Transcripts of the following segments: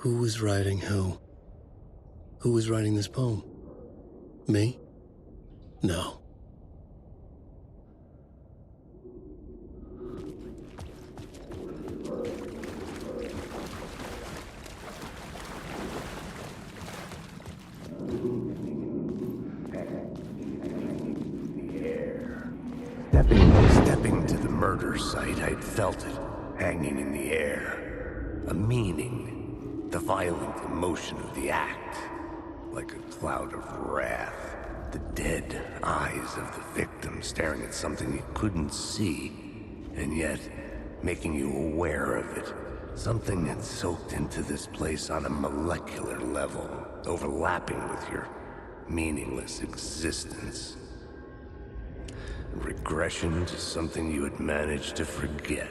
Who was writing who? Who was writing this poem? Me? No. Stepping to the murder site, I'd felt it, hanging in the air. A meaning, the violent emotion of the act, like a cloud of wrath. The dead eyes of the victim staring at something you couldn't see, and yet making you aware of it. Something had soaked into this place on a molecular level, overlapping with your meaningless existence. Regression to something you had managed to forget.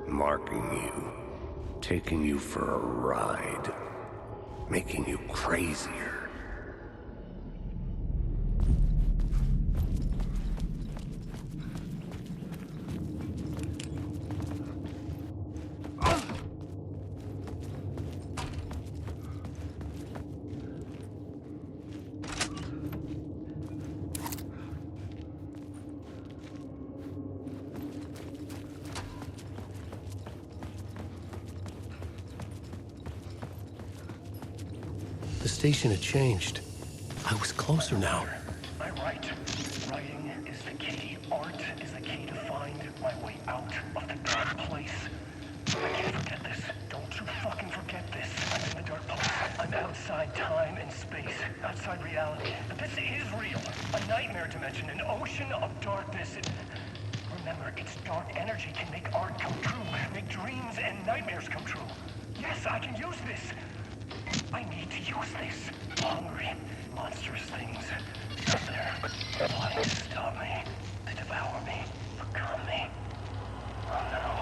Marking you. Taking you for a ride. Making you crazier. The station had changed. I was closer now. I write. Writing is the key. Art is the key to find my way out of the dark place. I can't forget this. Don't you fucking forget this. I'm in the dark place. I'm outside time and space. Outside reality. But this is real. A nightmare dimension. An ocean of darkness. Remember, its dark energy can make art come true. Make dreams and nightmares come true. Yes, I can use this. I need to use this. Hungry, monstrous things. They're plotting to stop me, to devour me, become me. Oh no.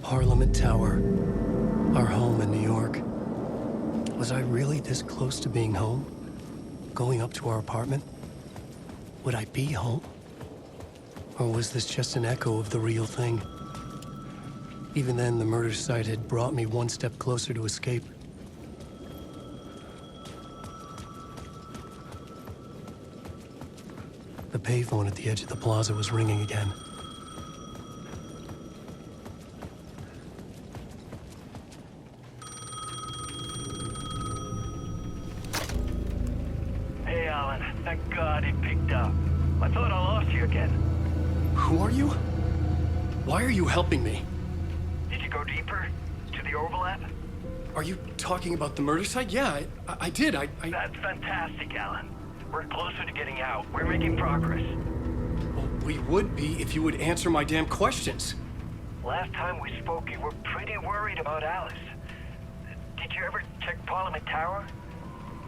Parliament Tower. Our home in New York. Was I really this close to being home? Going up to our apartment? Would I be home? Or was this just an echo of the real thing? Even then, the murder site had brought me one step closer to escape. The payphone at the edge of the plaza was ringing again. Hey, Alan. Thank God it picked up. I thought I lost you again. Who are you? Why are you helping me? Did you go deeper? To the overlap? Are you talking about the murder site? Yeah, I did. That's fantastic, Alan. We're closer to getting out. We're making progress. Well, we would be if you would answer my damn questions. Last time we spoke, you were pretty worried about Alice. Did you ever check Parliament Tower?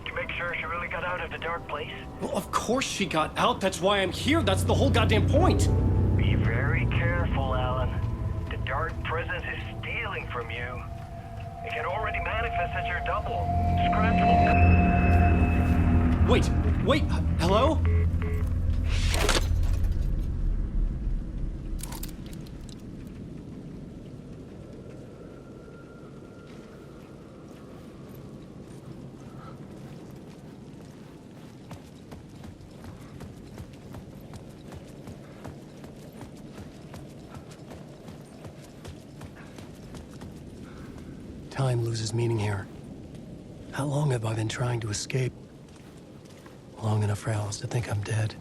To make sure she really got out of the dark place? Well, of course she got out. That's why I'm here. That's the whole goddamn point. Be very careful, Alan. The dark presence is stealing from you. It can already manifest as your double. Scratchable. Wait, hello? Time loses meaning here. How long have I been trying to escape? Long enough for Alice to think I'm dead.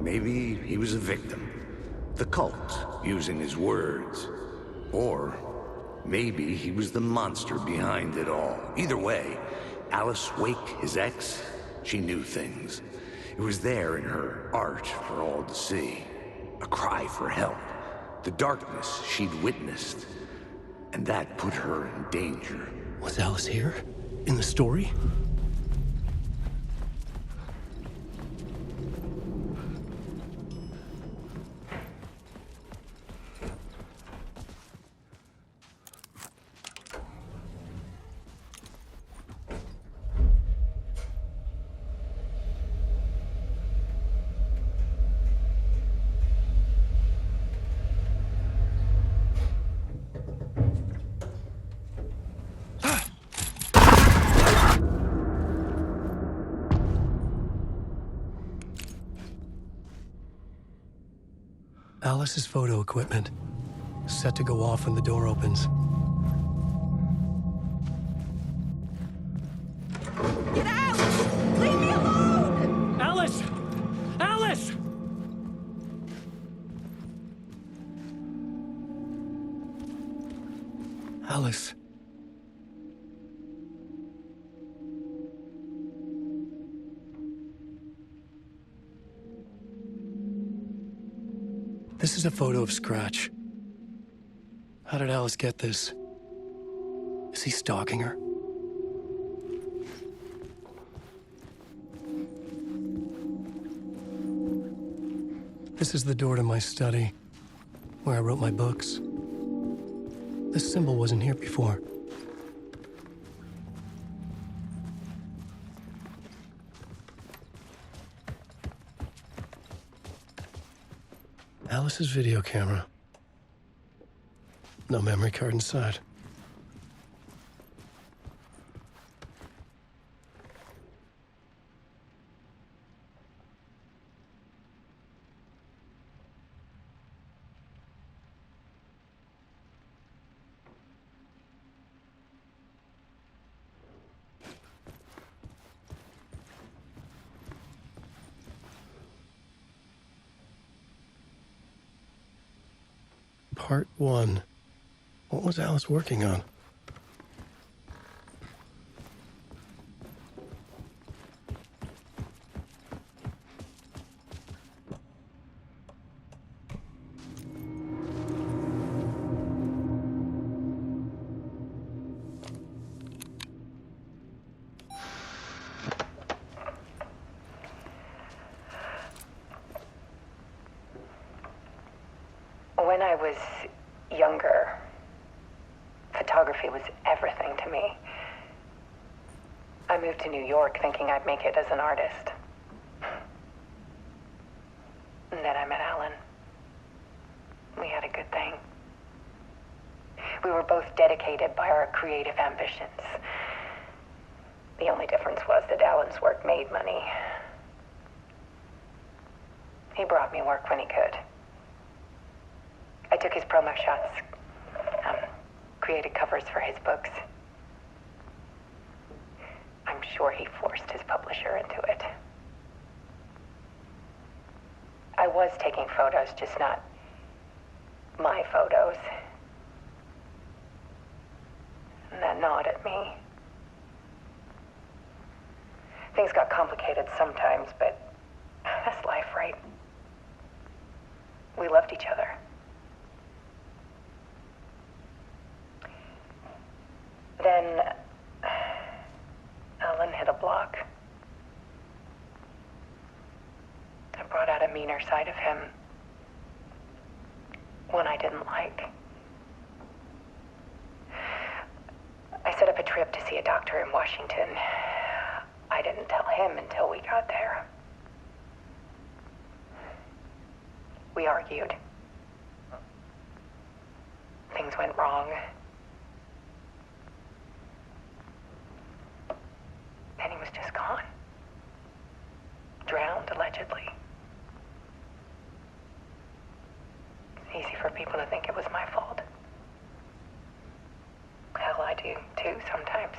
Maybe he was a victim. The cult, using his words. Or maybe he was the monster behind it all. Either way, Alice Wake, his ex, she knew things. It was there in her art for all to see. A cry for help. The darkness she'd witnessed. And that put her in danger. Was Alice here? In the story? Alice's photo equipment, set to go off when the door opens. Get out! Leave me alone! Alice! Alice! Alice. This is a photo of Scratch. How did Alice get this? Is he stalking her? This is the door to my study, where I wrote my books. This symbol wasn't here before. Alice's video camera. No memory card inside. Part 1. What was Alice working on? When I was younger, photography was everything to me. I moved to New York thinking I'd make it as an artist. And then I met Alan. We had a good thing. We were both dedicated by our creative ambitions. The only difference was that Alan's work made money. He brought me work when he could. I took his promo shots, created covers for his books. I'm sure he forced his publisher into it. I was taking photos, just not my photos. And that gnawed at me. Things got complicated sometimes, but that's life, right? We loved each other. Then Alan hit a block. I brought out a meaner side of him. One I didn't like. I set up a trip to see a doctor in Washington. I didn't tell him until we got there. We argued. Things went wrong. Then he was just gone. Drowned, allegedly. It's easy for people to think it was my fault. Hell, I do too sometimes.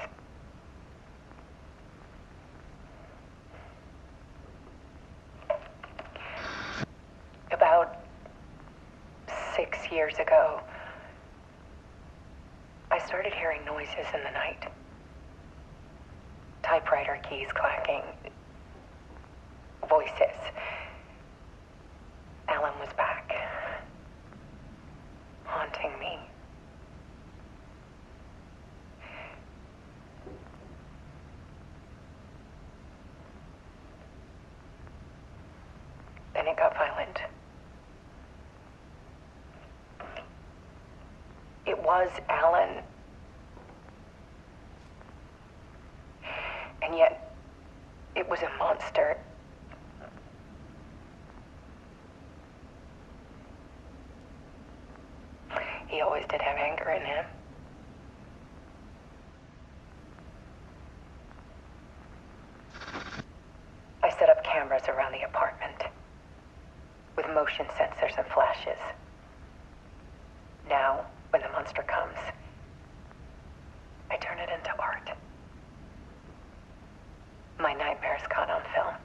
About years ago, I started hearing noises in the night. Typewriter keys clacking. Voices. Alan was back. Haunting me. Then it got violent. It was Alan. And yet, it was a monster. He always did have anger in him. I set up cameras around the apartment with motion sensors and flashes. Now, when the monster comes, I turn it into art. My nightmares caught on film.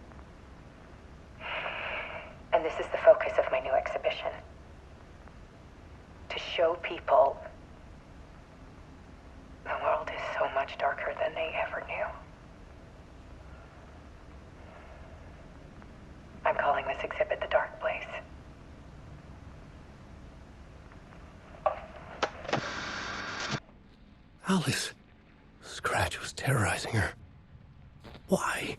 And this is the focus of my new exhibition. To show people the world is so much darker than they ever knew. I'm calling this exhibit The Dark Place. Alice. Scratch was terrorizing her. Why?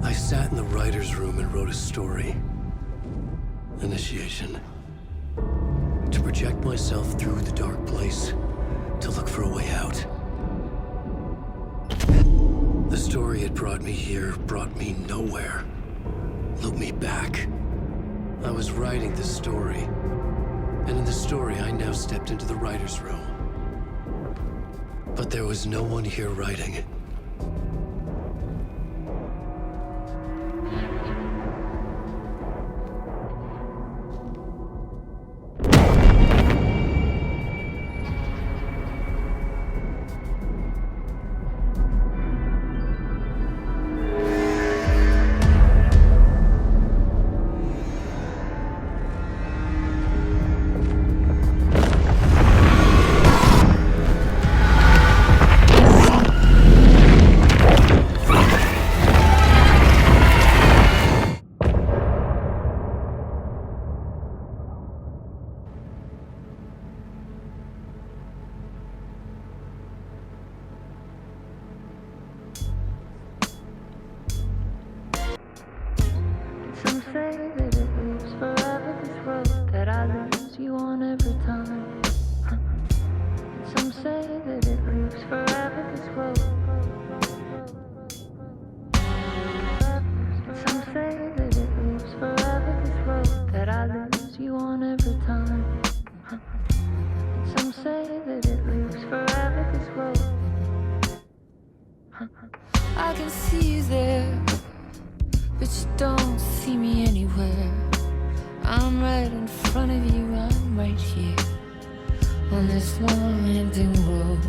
I sat in the writer's room and wrote a story. Initiation. To project myself through the dark place, to look for a way out. The story had brought me here, brought me nowhere. Looked me back. I was writing the story. And in the story, I now stepped into the writer's room. But there was no one here writing it. Some say that it lives forever, this road that I lose you on every time. Some say that it lives forever, this road. Some say that it lives forever, this road that I lose you on every time. Some say that it lives forever, this road. I can see you there, but you don't see me anywhere. I'm right in front of you, I'm right here on this winding road.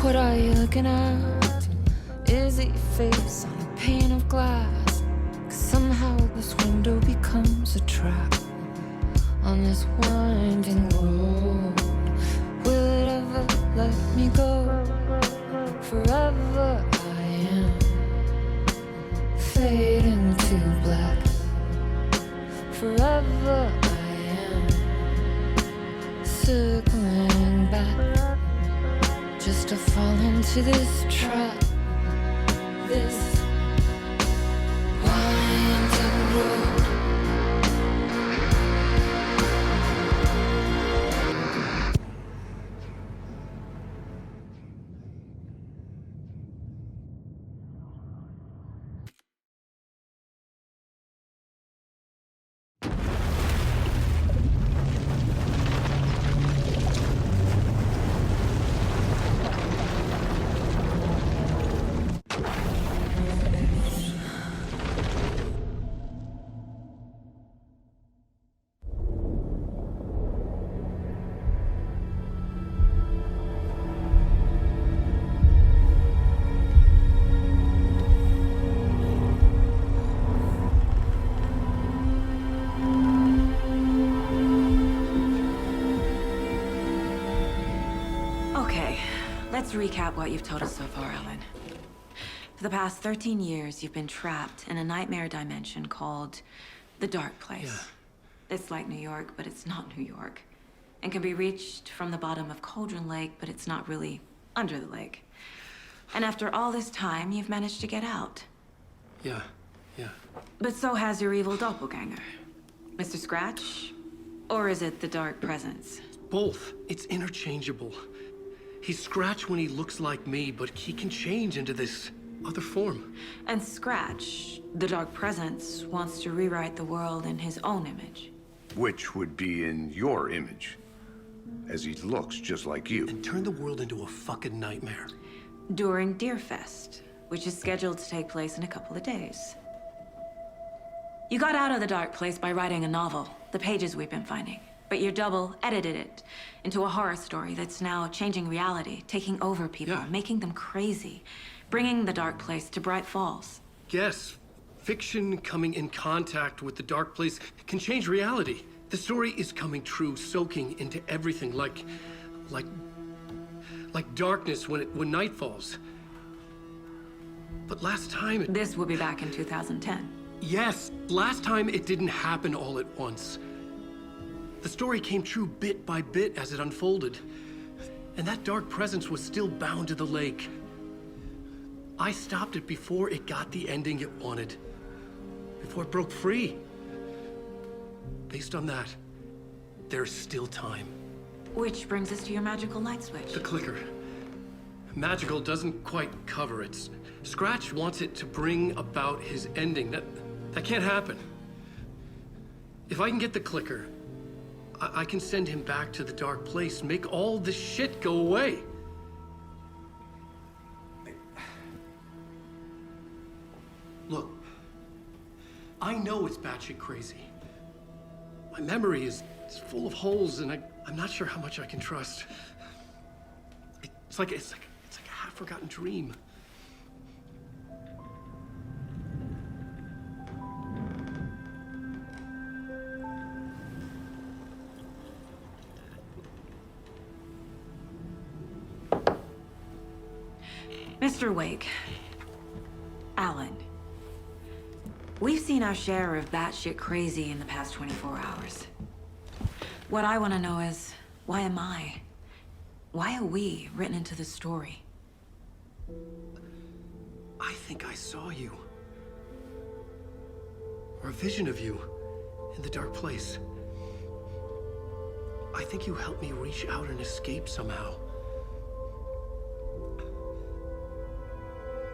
What are you looking at? Is it your face on a pane of glass? 'Cause somehow this window becomes a trap on this winding road. Will it ever let me go? Forever I am fading to black. Forever I am circling back, just to fall into this trap, this winding road. Let's recap what you've told us so far, Alan. For the past 13 years, you've been trapped in a nightmare dimension called the Dark Place. Yeah. It's like New York, but it's not New York. And can be reached from the bottom of Cauldron Lake, but it's not really under the lake. And after all this time, you've managed to get out. Yeah. But so has your evil doppelganger. Mr. Scratch? Or is it the Dark Presence? Both. It's interchangeable. He's Scratch when he looks like me, but he can change into this other form. And Scratch, the Dark Presence, wants to rewrite the world in his own image. Which would be in your image, as he looks just like you. And turn the world into a fucking nightmare. During Deerfest, which is scheduled to take place in a couple of days. You got out of the Dark Place by writing a novel, the pages we've been finding. But your double edited it into a horror story that's now changing reality, taking over people, making them crazy, bringing the Dark Place to Bright Falls. Yes, fiction coming in contact with the Dark Place can change reality. The story is coming true, soaking into everything like darkness when night falls. But last time This will be back in 2010. Yes, last time it didn't happen all at once. The story came true bit by bit as it unfolded. And that dark presence was still bound to the lake. I stopped it before it got the ending it wanted. Before it broke free. Based on that, there's still time. Which brings us to your magical light switch. The clicker. Magical doesn't quite cover it. Scratch wants it to bring about his ending. That can't happen. If I can get the clicker, I can send him back to the Dark Place, make all this shit go away. Look, I know it's batshit crazy. My memory is full of holes, and I'm not sure how much I can trust. It's like a half-forgotten dream. Mr. Wake, Alan, we've seen our share of batshit crazy in the past 24 hours. What I want to know is, why am I? Why are we written into the story? I think I saw you. Or a vision of you in the Dark Place. I think you helped me reach out and escape somehow.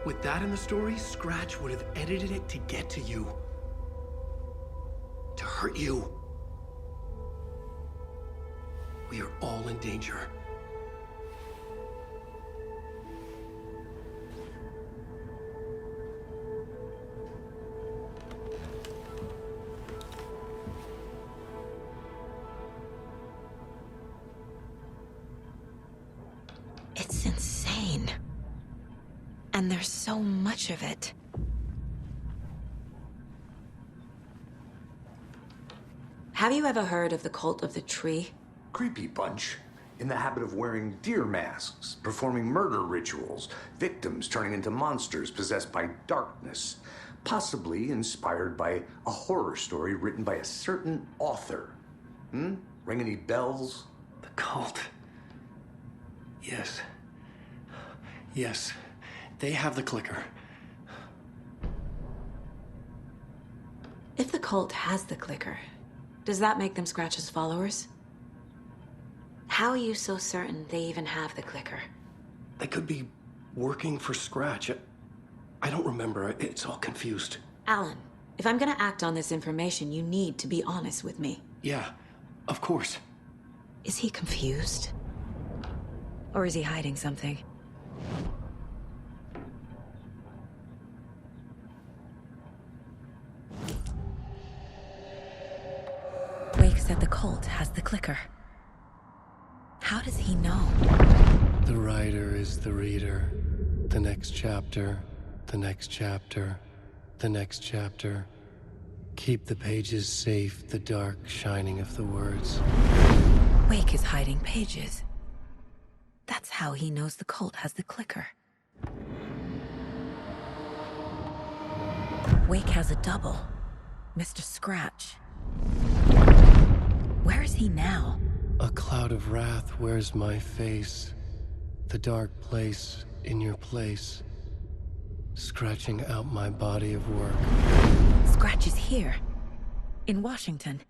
With that in the story, Scratch would have edited it to get to you. To hurt you. We are all in danger. It's insane. And there's so much of it. Have you ever heard of the Cult of the Tree? Creepy bunch. In the habit of wearing deer masks, performing murder rituals, victims turning into monsters possessed by darkness, possibly inspired by a horror story written by a certain author. Ring any bells? The cult. Yes. Yes. They have the clicker. If the cult has the clicker, does that make them Scratch's followers? How are you so certain they even have the clicker? They could be working for Scratch. I don't remember. It's all confused. Alan, if I'm gonna act on this information, you need to be honest with me. Yeah, of course. Is he confused? Or is he hiding something? Wake said the cult has the clicker. How does he know? The writer is the reader. The next chapter, the next chapter, the next chapter. Keep the pages safe, the dark shining of the words. Wake is hiding pages. That's how he knows the cult has the clicker. Wake has a double. Mr. Scratch. Where is he now? A cloud of wrath wears my face. The dark place in your place. Scratching out my body of work. Scratch is here. In Washington.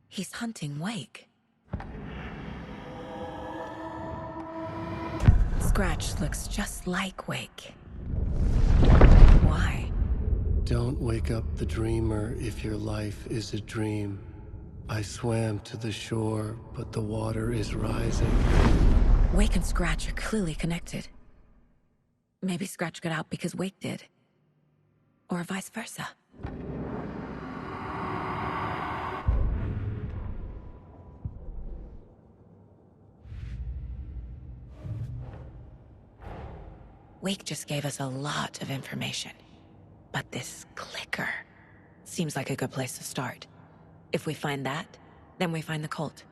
He's hunting Wake. Scratch looks just like Wake. Why? Don't wake up the dreamer if your life is a dream. I swam to the shore, but the water is rising. Wake and Scratch are clearly connected. Maybe Scratch got out because Wake did. Or vice versa. Wake just gave us a lot of information. But this clicker seems like a good place to start. If we find that, then we find the cult.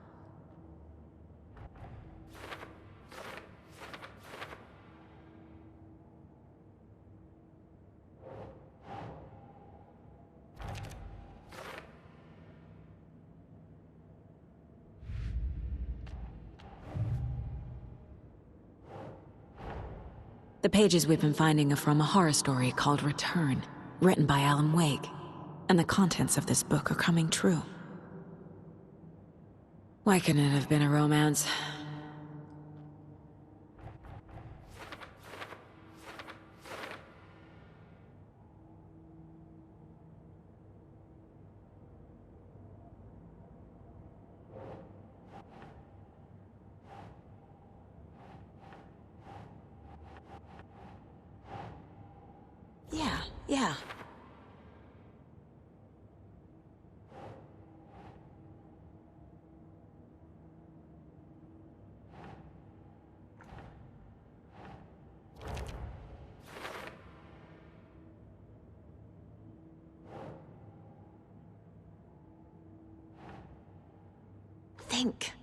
The pages we've been finding are from a horror story called Return, written by Alan Wake, and the contents of this book are coming true. Why couldn't it have been a romance? Yeah. Think.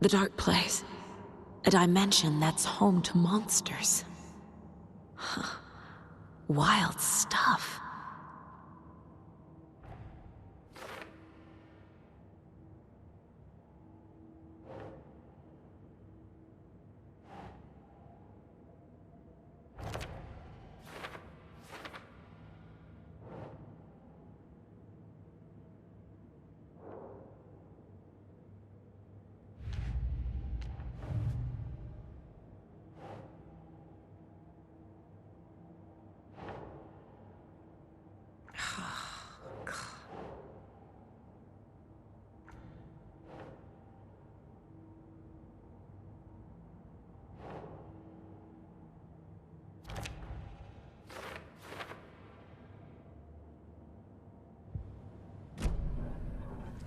The dark place. A dimension that's home to monsters. Huh. Wild stuff.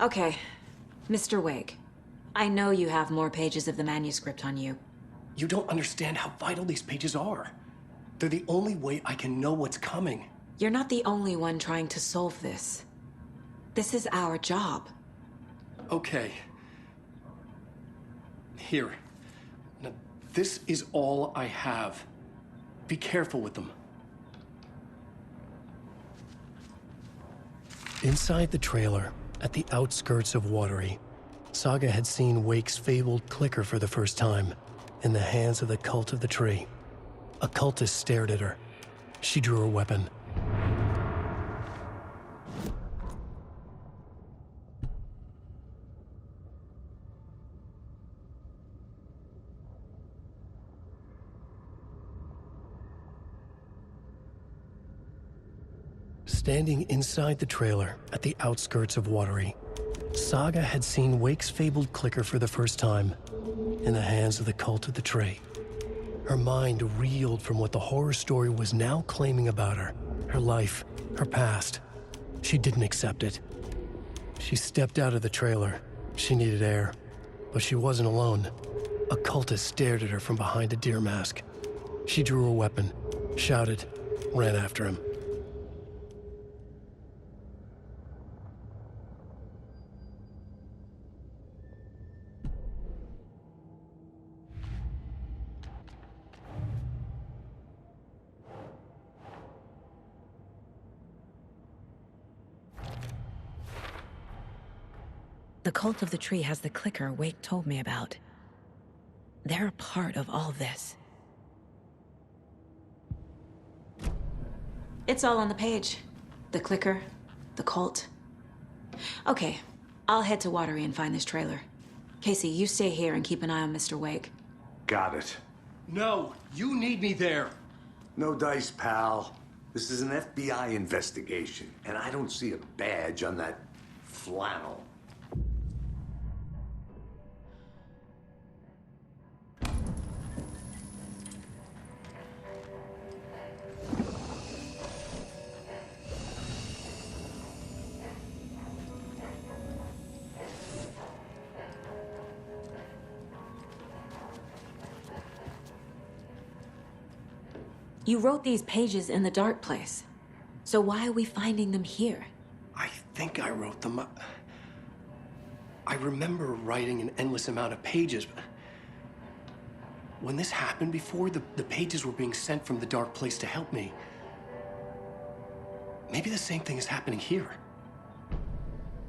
Okay, Mr. Wake. I know you have more pages of the manuscript on you. You don't understand how vital these pages are. They're the only way I can know what's coming. You're not the only one trying to solve this. This is our job. Okay. Here. Now, this is all I have. Be careful with them. Inside the trailer, at the outskirts of Watery, Saga had seen Wake's fabled clicker for the first time, in the hands of the Cult of the Tree. A cultist stared at her. She drew her weapon. Standing inside the trailer at the outskirts of Watery, Saga had seen Wake's fabled clicker for the first time, in the hands of the Cult of the Tree. Her mind reeled from what the horror story was now claiming about her, her life, her past. She didn't accept it. She stepped out of the trailer. She needed air, but she wasn't alone. A cultist stared at her from behind a deer mask. She drew her weapon, shouted, ran after him. The Cult of the Tree has the clicker Wake told me about. They're a part of all this. It's all on the page. The clicker, the cult. Okay, I'll head to Watery and find this trailer. Casey, you stay here and keep an eye on Mr. Wake. Got it. No, you need me there. No dice, pal. This is an FBI investigation, and I don't see a badge on that flannel. You wrote these pages in the dark place. So why are we finding them here? I think I wrote them. I remember writing an endless amount of pages. When this happened before, the pages were being sent from the dark place to help me. Maybe the same thing is happening here.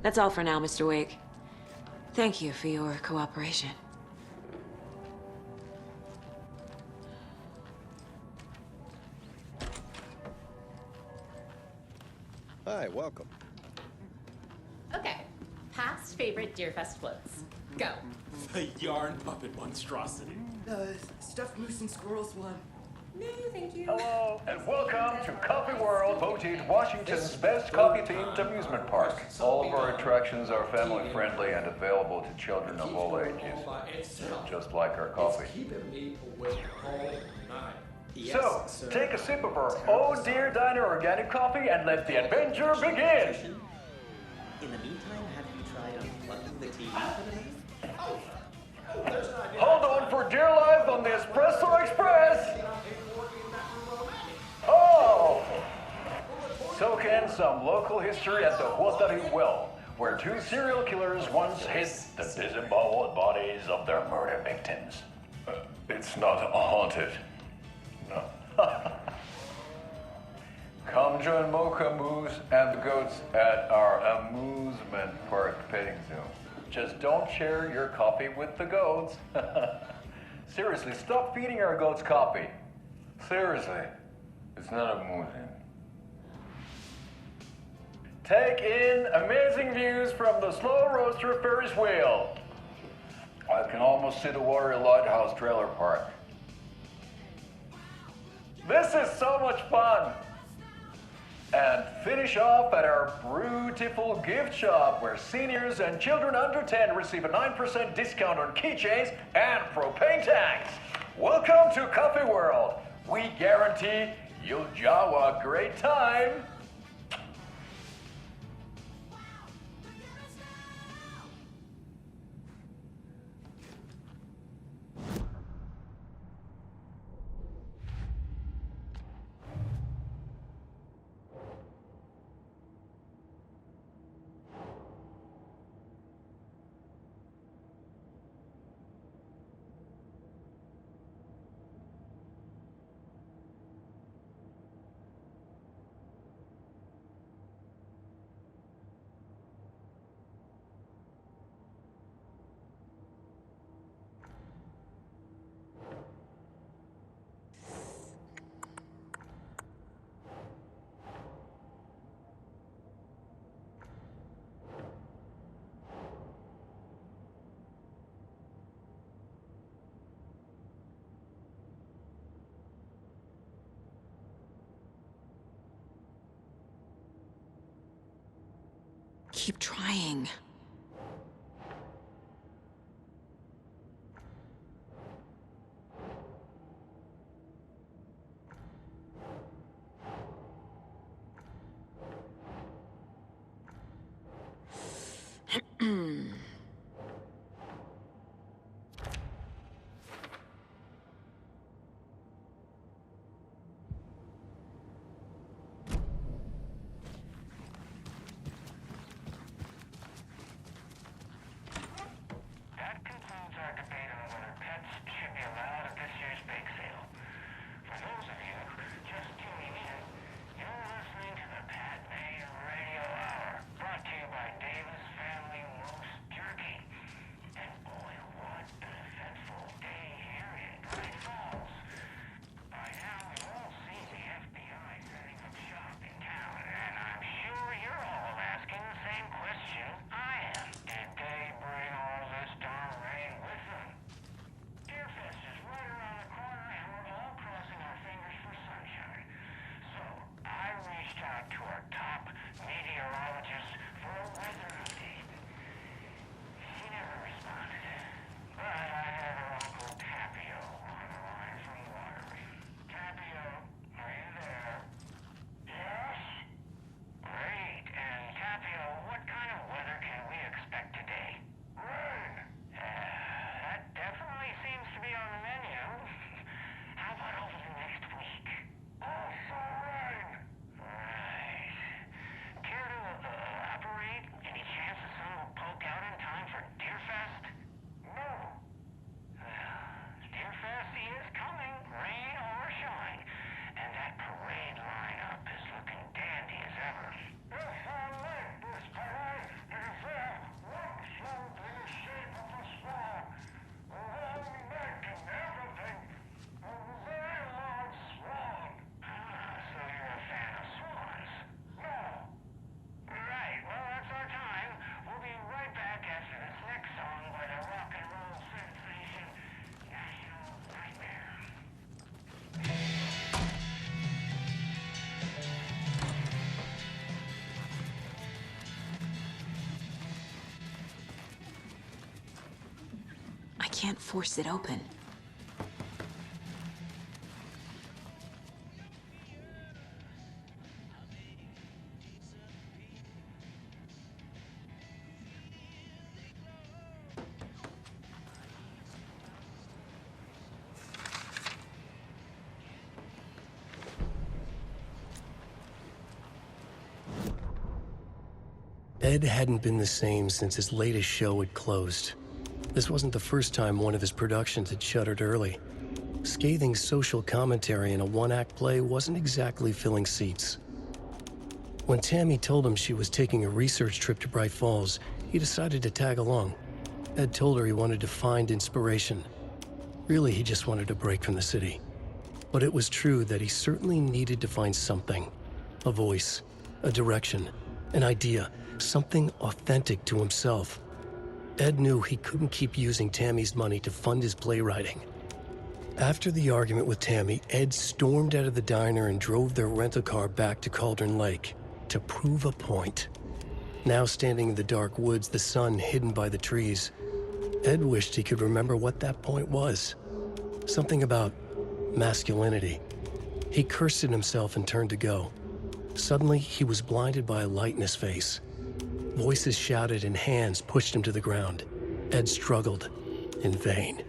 That's all for now, Mr. Wake. Thank you for your cooperation. Hi, welcome. Okay, past favorite Deerfest floats. Go. The yarn puppet monstrosity. Stuffed moose and squirrels one. No, thank you. Hello, and welcome to Coffee World, voted Washington's best coffee-themed amusement park. All of our attractions are family-friendly and available to children of all ages, just like our coffee. So, take a sip of our Oh Dear Diner organic coffee and let the adventure begin! In the meantime, have you tried unplugging the TV for the night? Hold on for dear life on the Espresso Express! Oh! Soak in some local history at the Watery Well, where two serial killers once hid the disemboweled bodies of their murder victims. It's not haunted. No. Come join Mocha Moose and the goats at our amusement park petting zoo. Just don't share your coffee with the goats. Seriously, stop feeding our goats coffee. Seriously, it's not amusing. Take in amazing views from the Slow Roaster Ferris wheel. I can almost see the Watery Lighthouse trailer park. This is so much fun! And finish off at our beautiful gift shop where seniors and children under 10 receive a 9% discount on keychains and propane tanks. Welcome to Coffee World. We guarantee you'll jaw a great time. keep trying. That concludes our debate on whether pets should be allowed at this year's bake sale. For those of you just tuning in, you're listening to the Pat May Radio Hour, brought to you by Davis Family Roast Jerky. And boy, what an eventful day here in Bright Falls. By now, we've all seen the FBI setting up shop in town, and I'm sure you're all asking the same question I am. Did they bring all this darn rain with them? Deerfest is right around the corner, and we're all crossing our fingers for sunshine. So, I reached out to our top meteorologist for a weather update. She never responded. But I have her uncle Tapio on the line from the watery. Tapio, are you there? Yes? Great. And Tapio, what kind of weather can we expect today? Rain. That definitely seems to be on the menu. How about over the next week? Also rain. Right. Care to elaborate? Any chance the sun will poke out in time for Deerfest? No. Deerfest is coming, rain or shine, and that parade lineup is looking dandy as ever. If I make this parade, it is there, one float in the shape of a swan, one neck and everything, a very large swan. So you're a fan of swans? No. Right, well, that's our time. We'll be right back after this next song by the rock and roll sensation, National Nightmare. I can't force it open. Ed hadn't been the same since his latest show had closed. This wasn't the first time one of his productions had shuttered early. Scathing social commentary in a one-act play wasn't exactly filling seats. When Tammy told him she was taking a research trip to Bright Falls, he decided to tag along. Ed told her he wanted to find inspiration. Really, he just wanted a break from the city. But it was true that he certainly needed to find something. A voice, a direction, an idea, something authentic to himself. Ed knew he couldn't keep using Tammy's money to fund his playwriting. After the argument with Tammy, Ed stormed out of the diner and drove their rental car back to Cauldron Lake to prove a point. Now standing in the dark woods, the sun hidden by the trees, Ed wished he could remember what that point was. Something about masculinity. He cursed at himself and turned to go. Suddenly, he was blinded by a light in his face. Voices shouted and hands pushed him to the ground. Ed struggled, in vain.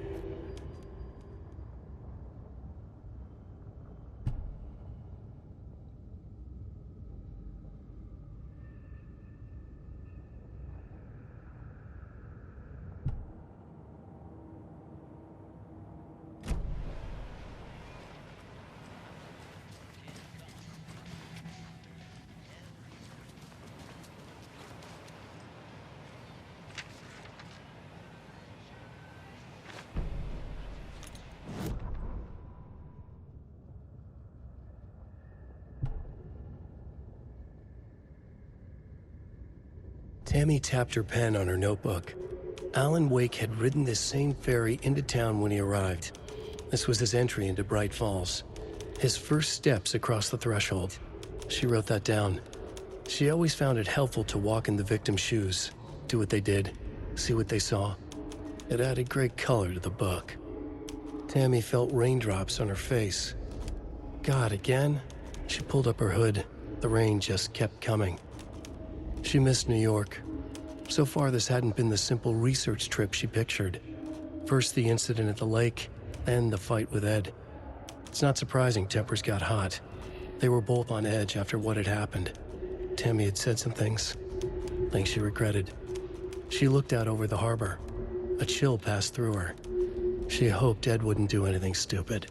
Tammy tapped her pen on her notebook. Alan Wake had ridden this same ferry into town when he arrived. This was his entry into Bright Falls. His first steps across the threshold. She wrote that down. She always found it helpful to walk in the victim's shoes, do what they did, see what they saw. It added great color to the book. Tammy felt raindrops on her face. God, again? She pulled up her hood. The rain just kept coming. She missed New York. So far, this hadn't been the simple research trip she pictured. First the incident at the lake, then the fight with Ed. It's not surprising tempers got hot. They were both on edge after what had happened. Tammy had said some things she regretted. She looked out over the harbor. A chill passed through her. She hoped Ed wouldn't do anything stupid.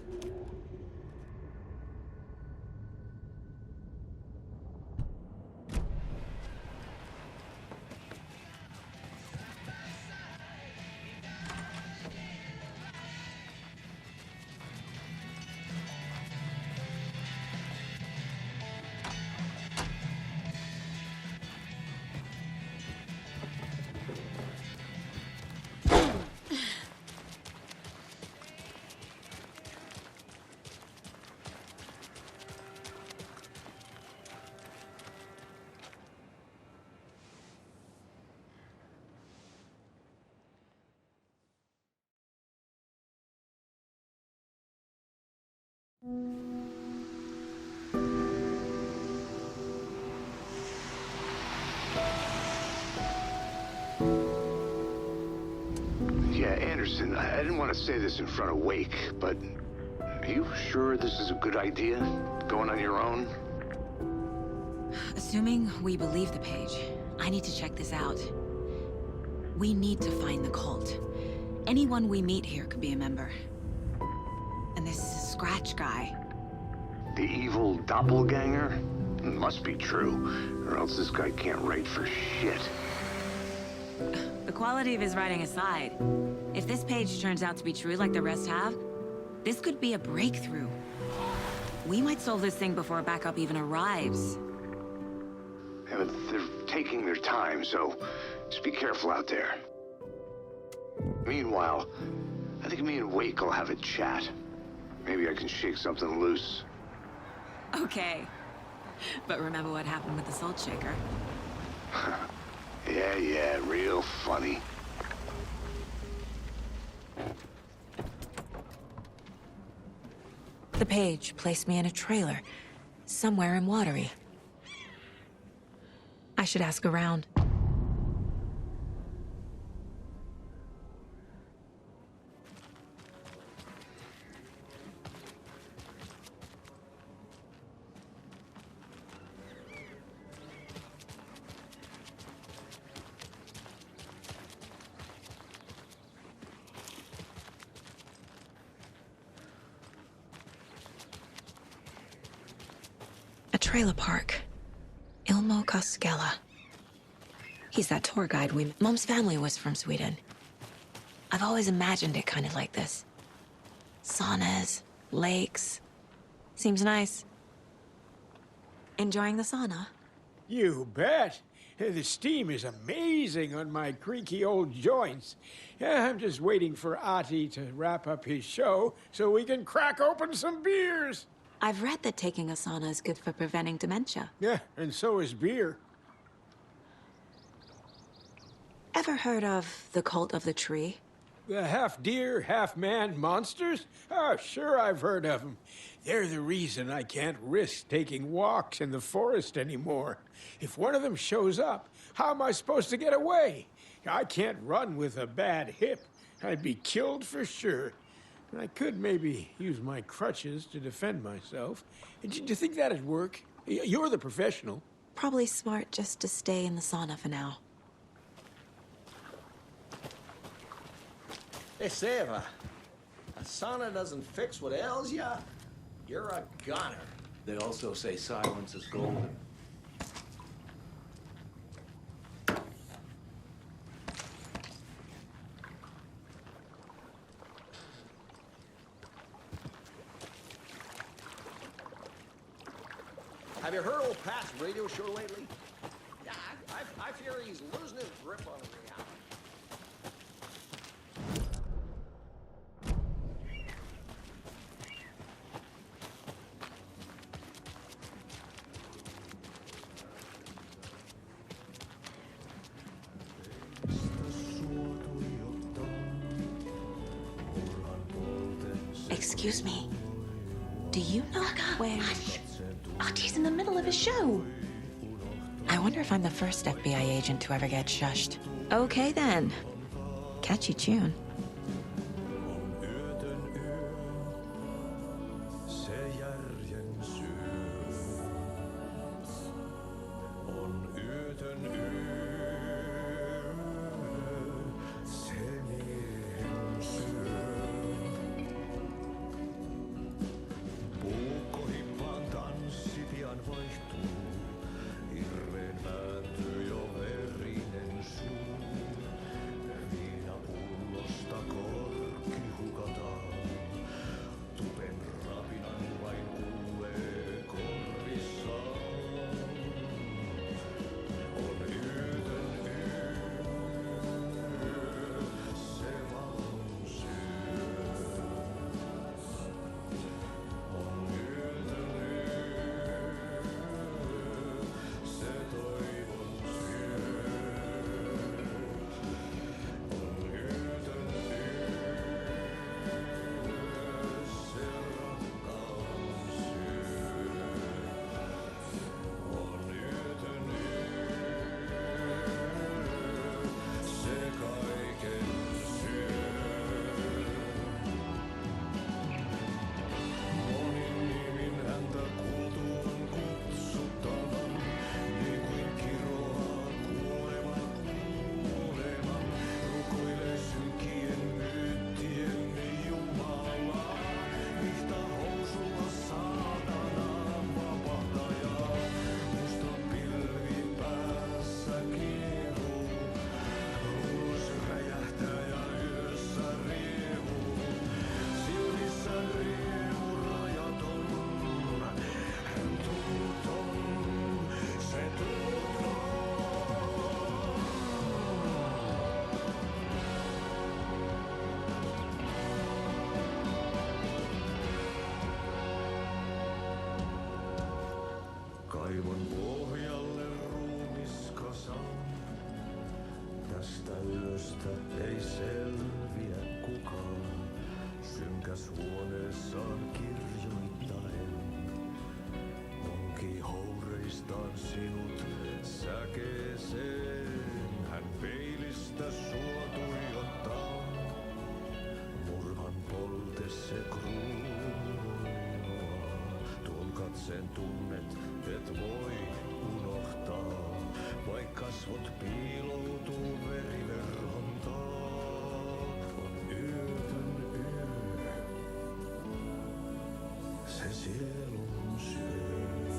Yeah, Anderson, I didn't want to say this in front of Wake, but are you sure this is a good idea? Going on your own? Assuming we believe the page, I need to check this out. We need to find the cult. Anyone we meet here could be a member. And this Scratch guy. The evil doppelganger? Must be true, or else this guy can't write for shit. The quality of his writing aside, if this page turns out to be true like the rest have, this could be a breakthrough. We might solve this thing before backup even arrives. Yeah, but they're taking their time, so just be careful out there. Meanwhile, I think me and Wake will have a chat. Maybe I can shake something loose. Okay. But remember what happened with the salt shaker? Yeah, real funny. The page placed me in a trailer, somewhere in Watery. I should ask around. Trailer park. Ilmo Koskela. He's that tour guide we... Mom's family was from Sweden. I've always imagined it kind of like this. Saunas, lakes. Seems nice. Enjoying the sauna? You bet. The steam is amazing on my creaky old joints. Yeah, I'm just waiting for Ati to wrap up his show so we can crack open some beers. I've read that taking a sauna is good for preventing dementia. Yeah, and so is beer. Ever heard of the cult of the tree? The half-deer, half-man monsters? Oh, sure I've heard of them. They're the reason I can't risk taking walks in the forest anymore. If one of them shows up, how am I supposed to get away? I can't run with a bad hip. I'd be killed for sure. I could maybe use my crutches to defend myself. Do you think that'd work? You're the professional. Probably smart just to stay in the sauna for now. Hey, Seva, a sauna doesn't fix what ails ya. You're a goner. They also say silence is golden. Have you heard old Pat's radio show lately? Yeah, I fear he's losing his grip on reality. Excuse me. Do you know where... Hush. Artie's in the middle of a show. I wonder if I'm the first FBI agent to ever get shushed. Okay, then. Catchy tune. Kaivon pohjalle ruumiskasan. Tästä yöstä ei selviä kukaan. Synkäs huoneessaan kirjoittaen. Onki houreistaan sinut säkeeseen. Hän peilistä sua tuijottaa. Murhan polte se kruunua. Tuon katseen tunnet, et voi unohtaa. Vaik kasvot piiloutuu veriverhon taa. On yötön yö. Se sielun syö.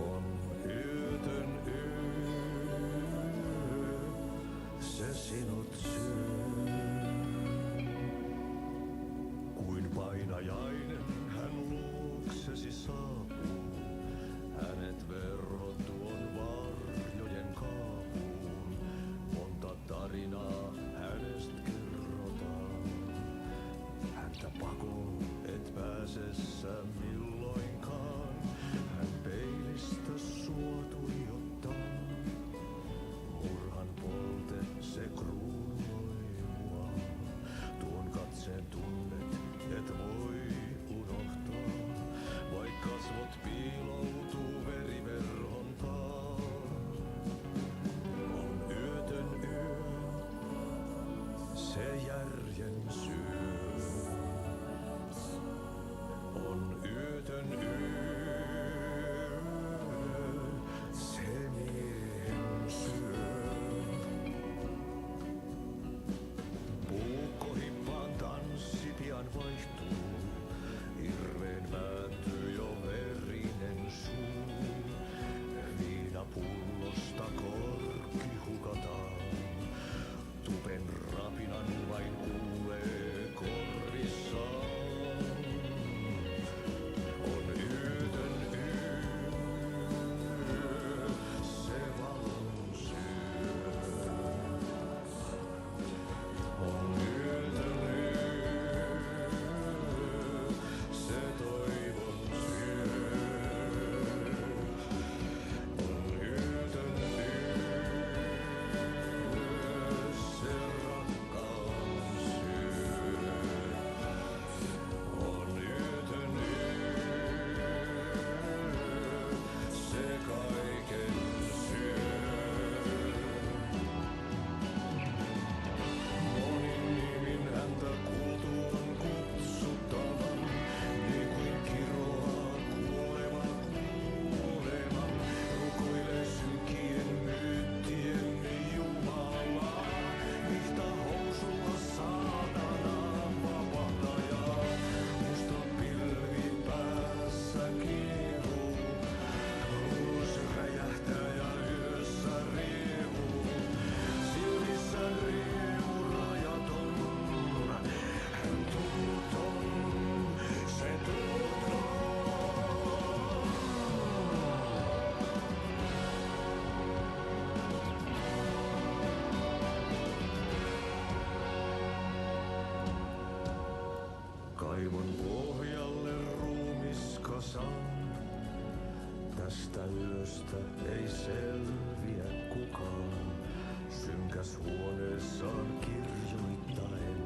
On yötön yö. Se sinut syö. Kuin painajainen hän luoksesi saapuu. Hänet verhot tuon varjojen kaapuun. Monta tarinaa hänestä kerrotaan. Häntä pakoon et pääsessä milloinkaan. Hän peilistä sua tuijottaa. Murhan polte se kruunoi mua. Tuon katseen tunnet et voi unohtaa. Vaik kasvot tosissaan. Tästä yöstä ei selviä kukaan. Synkäs huoneessaan kirjoittaen.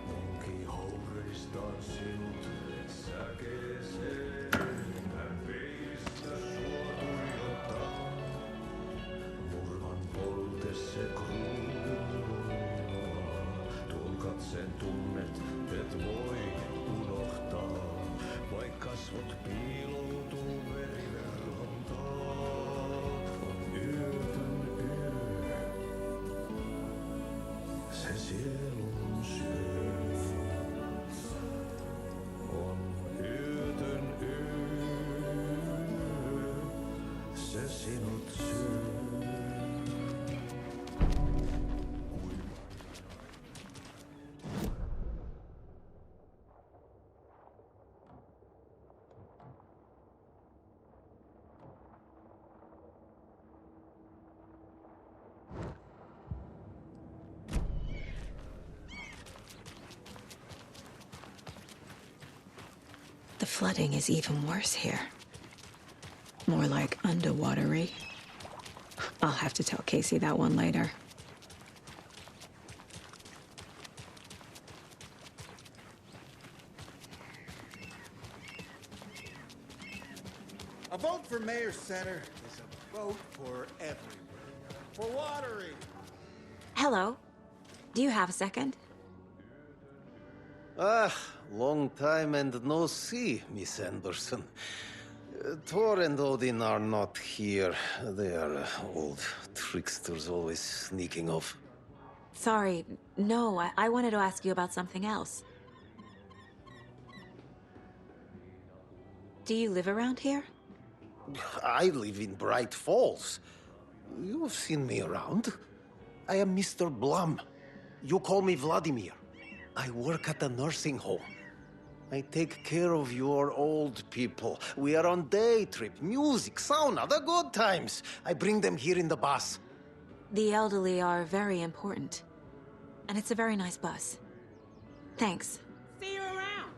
Onki houreistaan sinut säkeeseen. Hän peistä sua tuijottaa. Murhan polte se kruunua. Tuon katseen tunnet et voi unohtaa. Vaik kasvot piiloutuu veriverhon taa. On yötön yö. Se sielun syö. On yötön yö. Se sinut syö. The flooding is even worse here. More like underwatery. I'll have to tell Casey that one later. A vote for Mayor Center is a vote for everyone. For watery. Hello. Do you have a second? Ah, long time and no see, Miss Anderson. Thor and Odin are not here. They are old tricksters always sneaking off. Sorry. No, I wanted to ask you about something else. Do you live around here? I live in Bright Falls. You've seen me around. I am Mr. Blum. You call me Vladimir. I work at a nursing home. I take care of your old people. We are on day trip, music, sauna, the good times. I bring them here in the bus. The elderly are very important. And it's a very nice bus. Thanks. See you around.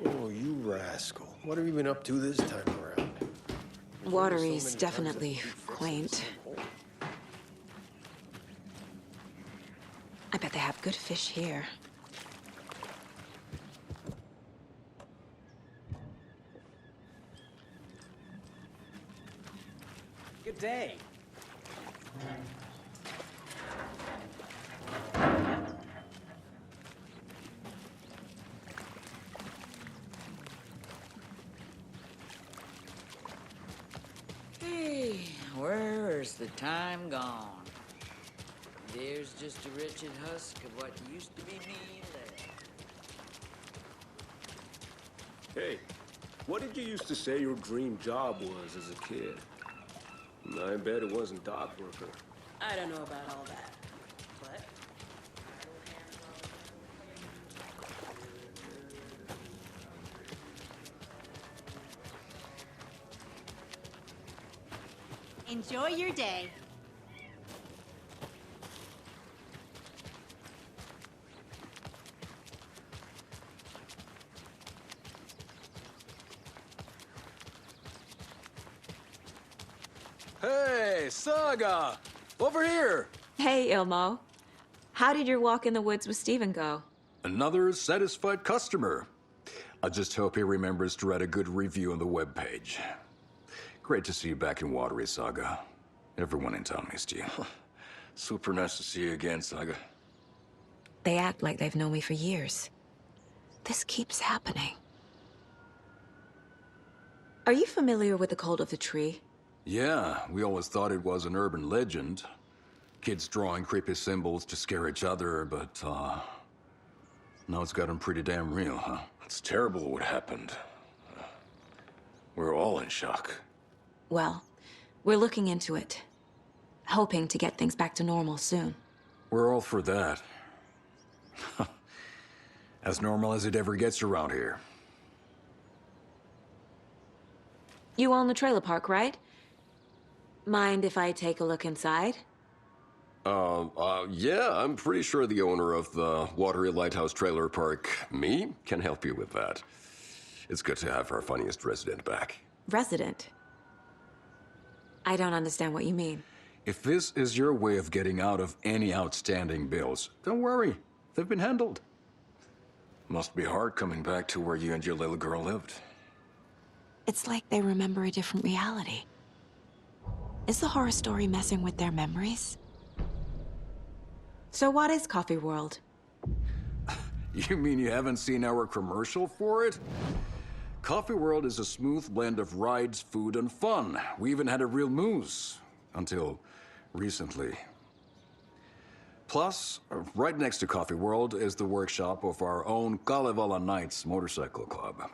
Oh, you rascal. What have you been up to this time around? Watery's definitely quaint. I bet they have good fish here. Good day. Hey, where's the time gone? There's just a wretched husk of what used to be me left. Hey, what did you used to say your dream job was as a kid? I bet it wasn't dock worker. I don't know about all that, but... Enjoy your day. Hey, Saga! Over here! Hey, Ilmo. How did your walk in the woods with Steven go? Another satisfied customer. I just hope he remembers to write a good review on the webpage. Great to see you back in Watery, Saga. Everyone in town missed you. Super nice to see you again, Saga. They act like they've known me for years. This keeps happening. Are you familiar with the cult of the tree? Yeah, we always thought it was an urban legend. Kids drawing creepy symbols to scare each other, but, now it's gotten pretty damn real, huh? It's terrible what happened. We're all in shock. Well, we're looking into it. Hoping to get things back to normal soon. We're all for that. As normal as it ever gets around here. You own the trailer park, right? Mind if I take a look inside? Yeah, I'm pretty sure the owner of the Watery Lighthouse Trailer Park, me, can help you with that. It's good to have our funniest resident back. Resident? I don't understand what you mean. If this is your way of getting out of any outstanding bills, don't worry. They've been handled. Must be hard coming back to where you and your little girl lived. It's like they remember a different reality. Is the horror story messing with their memories? So what is Coffee World? You mean you haven't seen our commercial for it? Coffee World is a smooth blend of rides, food, and fun. We even had a real moose. Until recently. Plus, right next to Coffee World is the workshop of our own Kalevala Knights Motorcycle Club.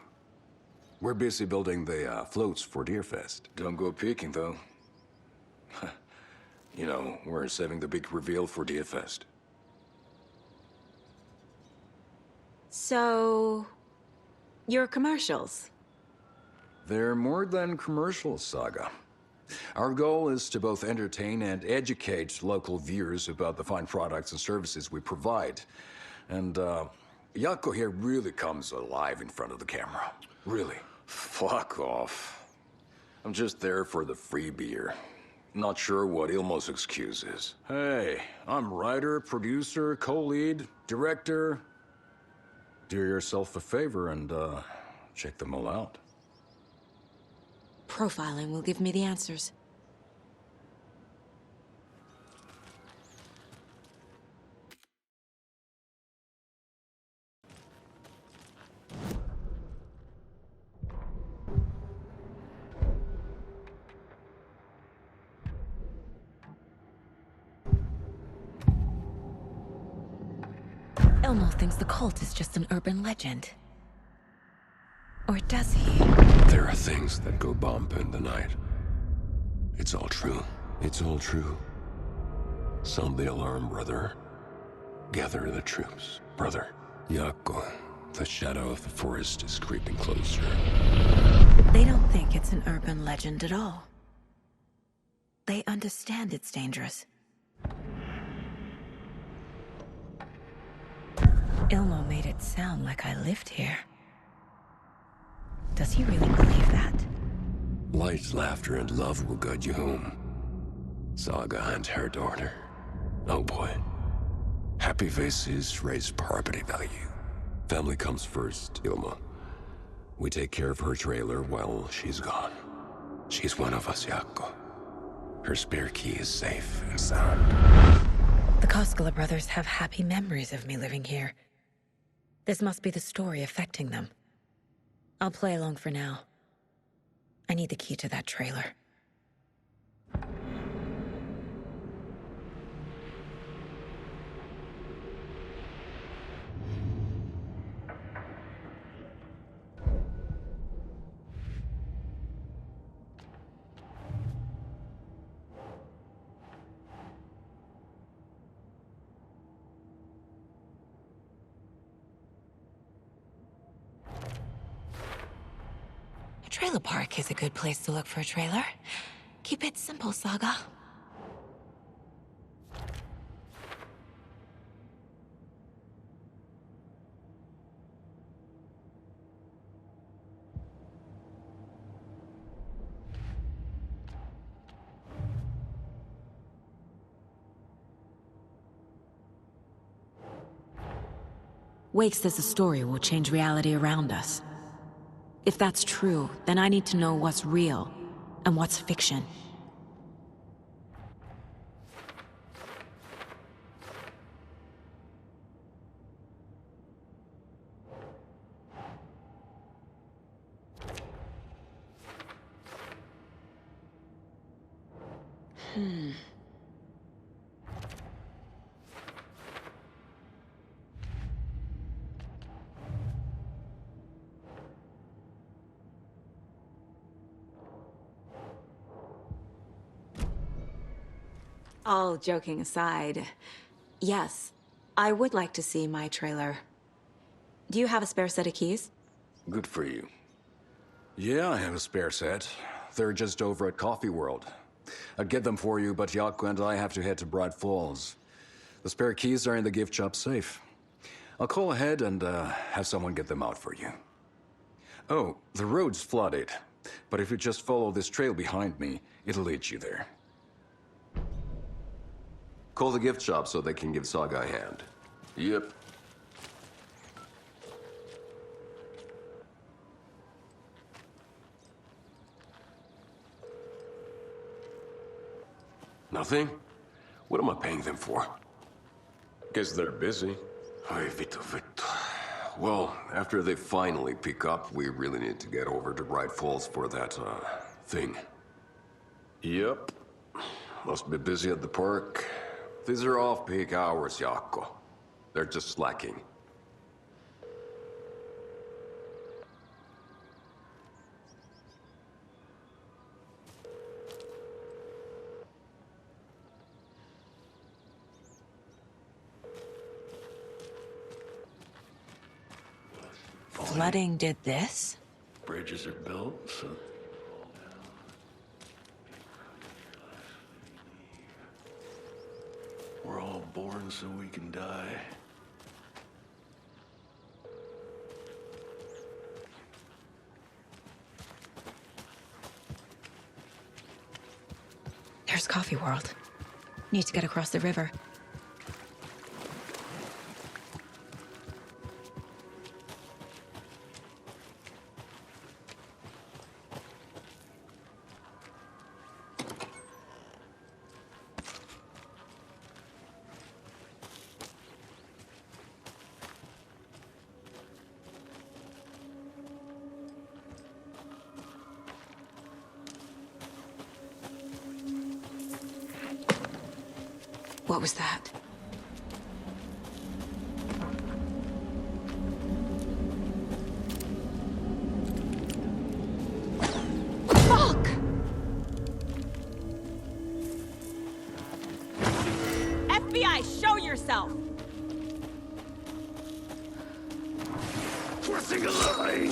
We're busy building the floats for Deerfest. Don't go peeking, though. You know, we're saving the big reveal for Deerfest. So... your commercials? They're more than commercials, Saga. Our goal is to both entertain and educate local viewers about the fine products and services we provide. And, Yako here really comes alive in front of the camera. Really. Fuck off. I'm just there for the free beer. Not sure what Ilmo's excuse is. Hey, I'm writer, producer, co-lead, director. Do yourself a favor and, check them all out. Profiling will give me the answers. Elmo thinks the cult is just an urban legend. Or does he? There are things that go bump in the night. It's all true. It's all true. Sound the alarm, brother. Gather the troops, brother. Yako, the shadow of the forest is creeping closer. They don't think it's an urban legend at all. They understand it's dangerous. Ilmo made it sound like I lived here. Does he really believe that? Light, laughter, and love will guide you home. Saga and her daughter. Oh boy. Happy faces raise property value. Family comes first, Ilma. We take care of her trailer while she's gone. She's one of us, Yako. Her spare key is safe and sound. The Koskela brothers have happy memories of me living here. This must be the story affecting them. I'll play along for now. I need the key to that trailer. Trailer park is a good place to look for a trailer. Keep it simple, Saga. Wake says the story will change reality around us. If that's true, then I need to know what's real and what's fiction. All joking aside, yes, I would like to see my trailer. Do you have a spare set of keys? Good for you. Yeah, I have a spare set. They're just over at Coffee World. I'd get them for you, but Yaku and I have to head to Bright Falls. The spare keys are in the gift shop safe. I'll call ahead and have someone get them out for you. Oh, the road's flooded, but if you just follow this trail behind me, it'll lead you there. Call the gift shop so they can give Saga a hand. Yep. Nothing? What am I paying them for? Guess they're busy. Ay, Vito. Well, after they finally pick up, we really need to get over to Bright Falls for that, thing. Yep. Must be busy at the park. These are off-peak hours, Jaakko. They're just slacking. Flooding did this? Bridges are built, so... We're all born so we can die. There's Coffee World. Need to get across the river. What was that? Fuck! FBI, show yourself! Crossing a line!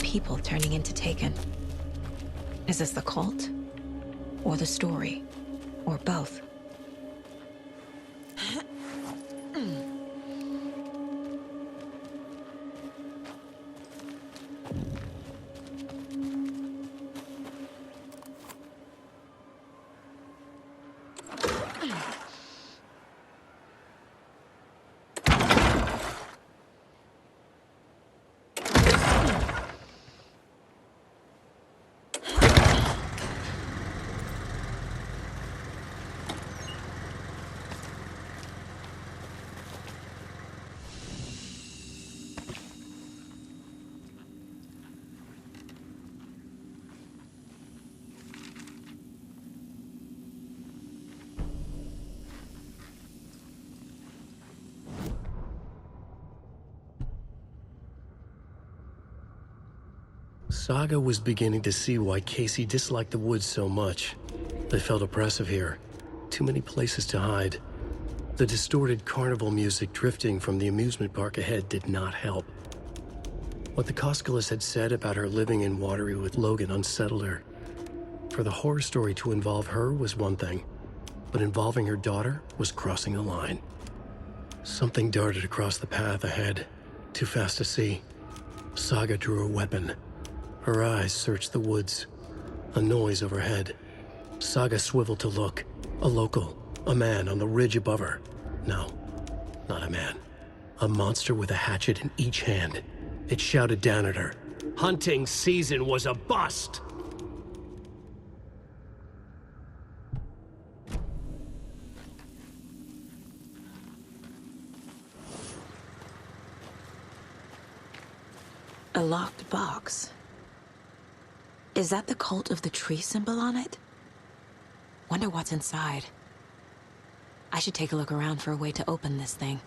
People turning into Taken. Is this the cult? Or the story? Or both? Saga was beginning to see why Casey disliked the woods so much. They felt oppressive here. Too many places to hide. The distorted carnival music drifting from the amusement park ahead did not help. What the Koskalas had said about her living in Watery with Logan unsettled her. For the horror story to involve her was one thing, but involving her daughter was crossing a line. Something darted across the path ahead, too fast to see. Saga drew her weapon. Her eyes searched the woods. A noise overhead. Saga swiveled to look. A local. A man on the ridge above her. No, not a man. A monster with a hatchet in each hand. It shouted down at her. Hunting season was a bust! A locked box. Is that the cult of the tree symbol on it? Wonder what's inside. I should take a look around for a way to open this thing.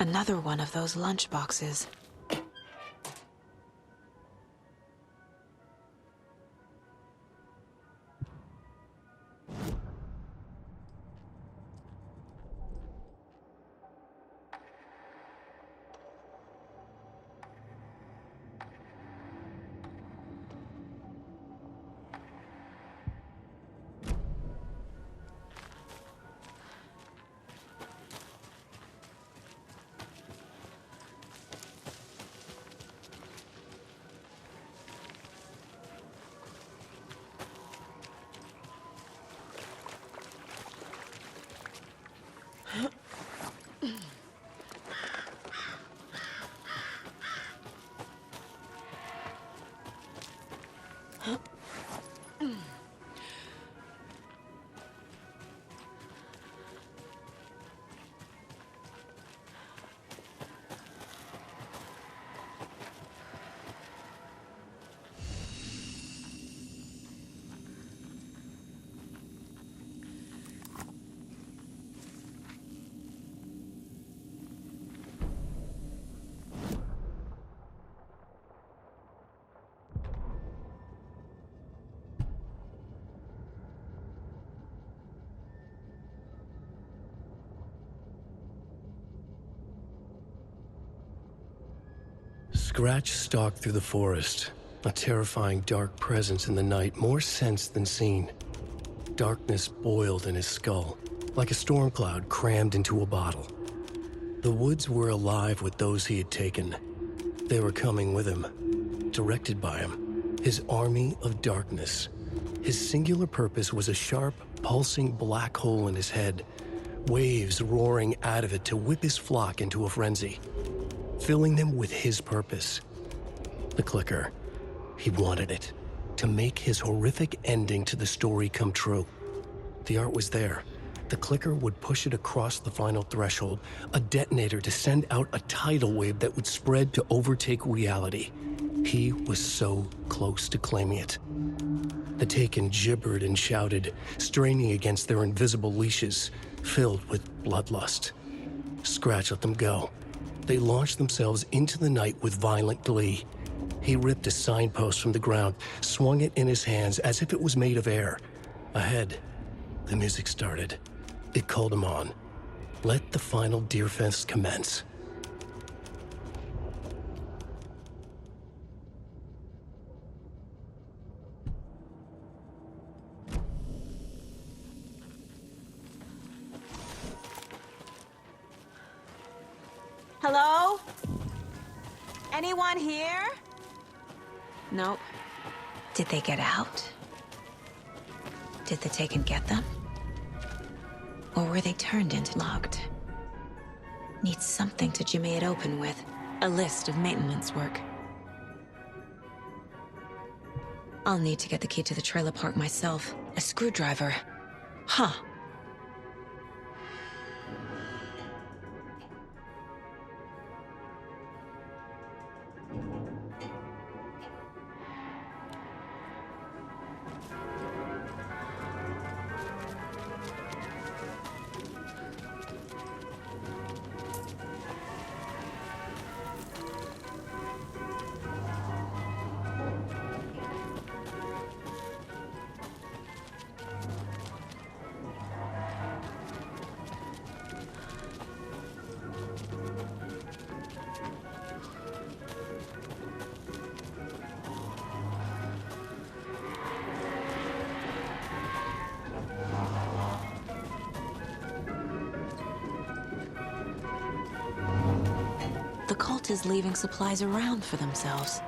Another one of those lunch boxes. Scratch stalked through the forest, a terrifying dark presence in the night, more sensed than seen. Darkness boiled in his skull, like a storm cloud crammed into a bottle. The woods were alive with those he had taken. They were coming with him, directed by him, his army of darkness. His singular purpose was a sharp, pulsing black hole in his head, waves roaring out of it to whip his flock into a frenzy, filling them with his purpose. The clicker. He wanted it, to make his horrific ending to the story come true. The art was there. The clicker would push it across the final threshold, a detonator to send out a tidal wave that would spread to overtake reality. He was so close to claiming it. The Taken gibbered and shouted, straining against their invisible leashes, filled with bloodlust. Scratch let them go. They launched themselves into the night with violent glee. He ripped a signpost from the ground, swung it in his hands as if it was made of air. Ahead, the music started. It called him on. Let the final Deerfest commence. Hello? Anyone here? Nope. Did they get out? Did the Taken get them? Or were they turned into locked? Need something to jimmy it open with. A list of maintenance work. I'll need to get the key to the trailer park myself. A screwdriver. Huh. The cult is leaving supplies around for themselves.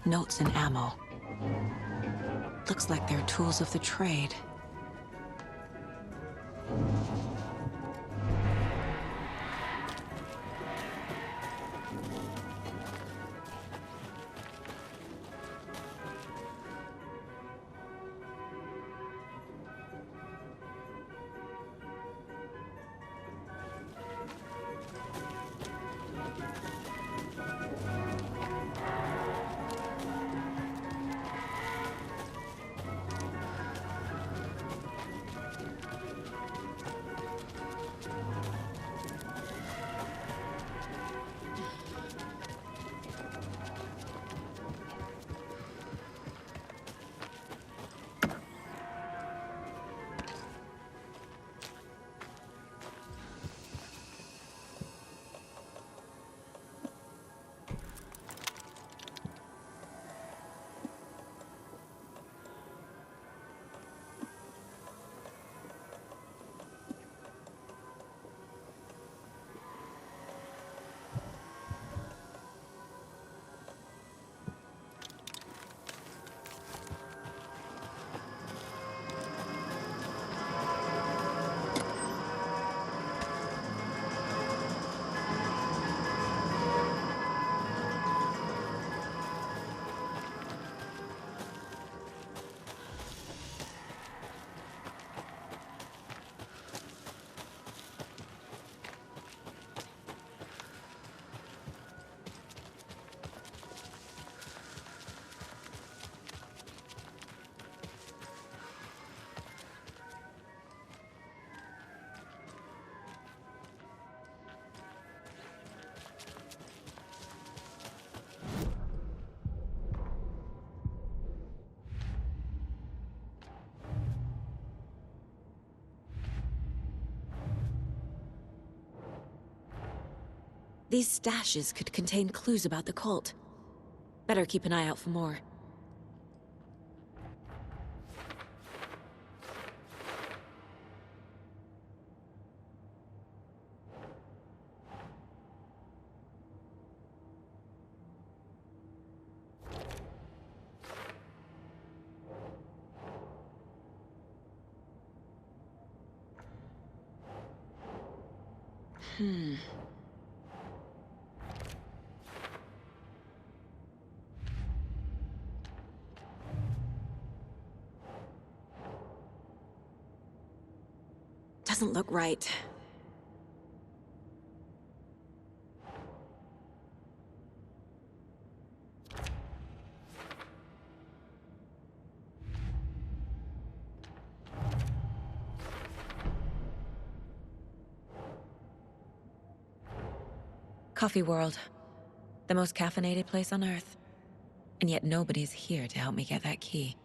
Notes and ammo. Looks like they're tools of the trade. These stashes could contain clues about the cult. Better keep an eye out for more. Doesn't look right. Coffee World. The most caffeinated place on Earth. And yet nobody's here to help me get that key.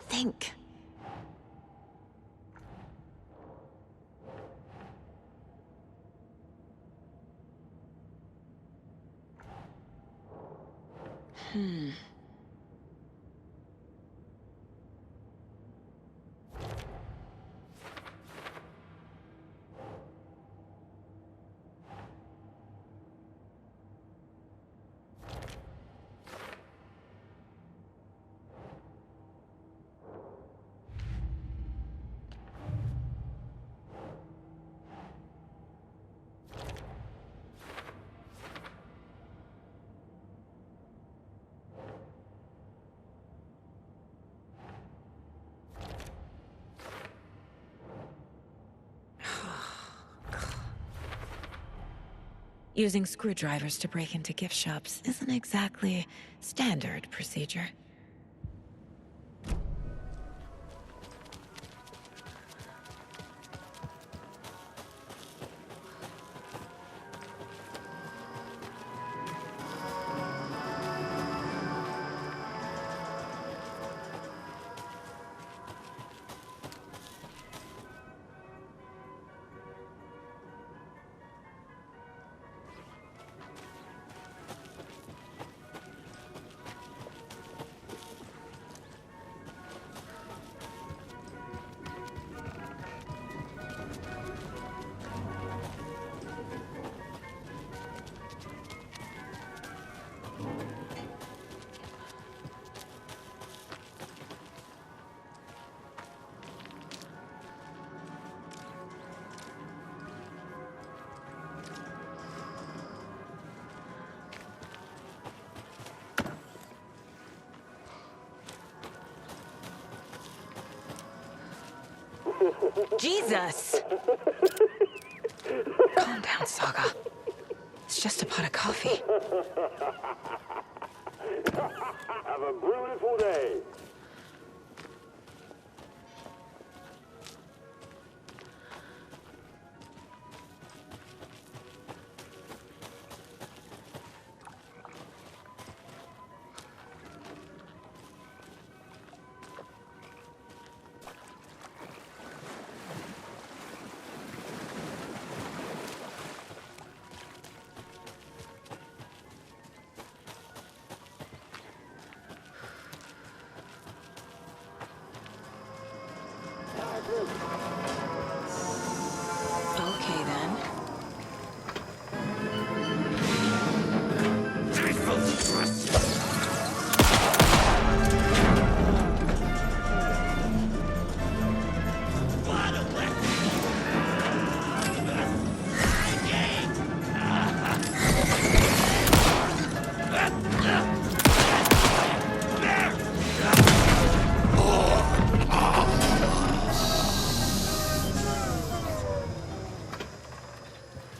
Think. Using screwdrivers to break into gift shops isn't exactly standard procedure. Jesus! Calm down, Saga. It's just a pot of coffee. Have a beautiful day. Okay, then.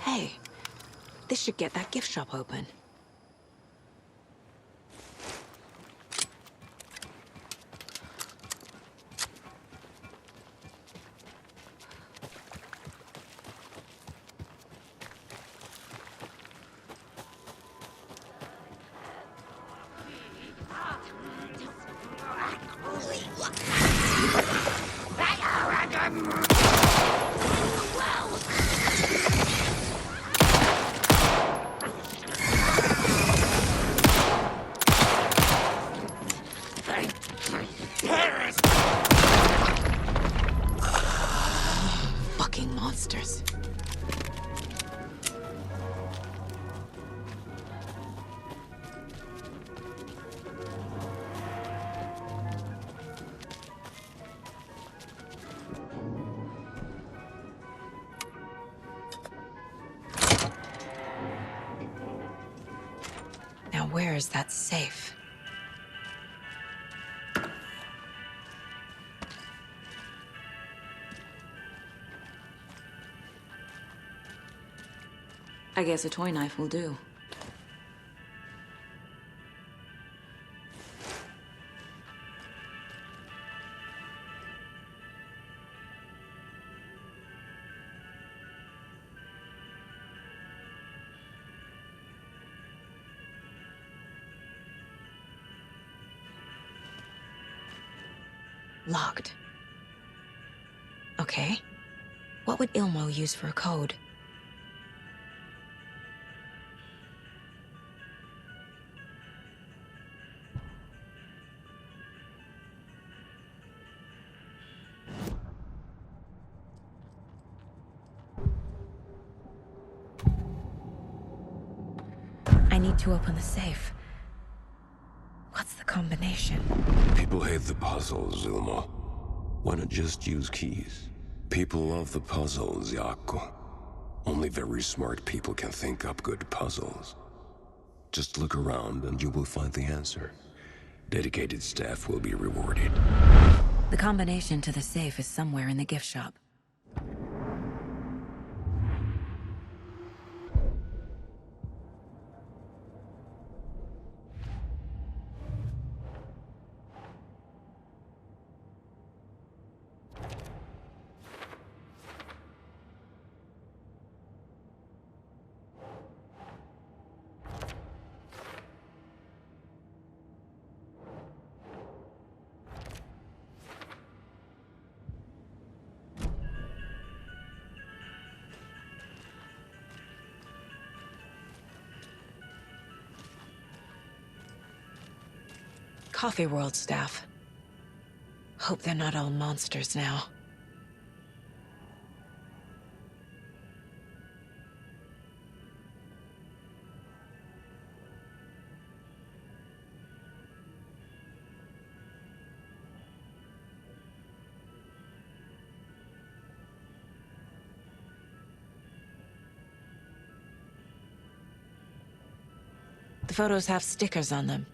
Hey, this should get that gift shop open. Fucking monsters. Now where is that safe? I guess a toy knife will do. Locked. Okay. What would Ilmo use for a code? I need to open the safe. What's the combination? People hate the puzzles, Ilmo. Why not just use keys? People love the puzzles, Jaakko. Only very smart people can think up good puzzles. Just look around and you will find the answer. Dedicated staff will be rewarded. The combination to the safe is somewhere in the gift shop. Coffee World staff. Hope they're not all monsters now. The photos have stickers on them.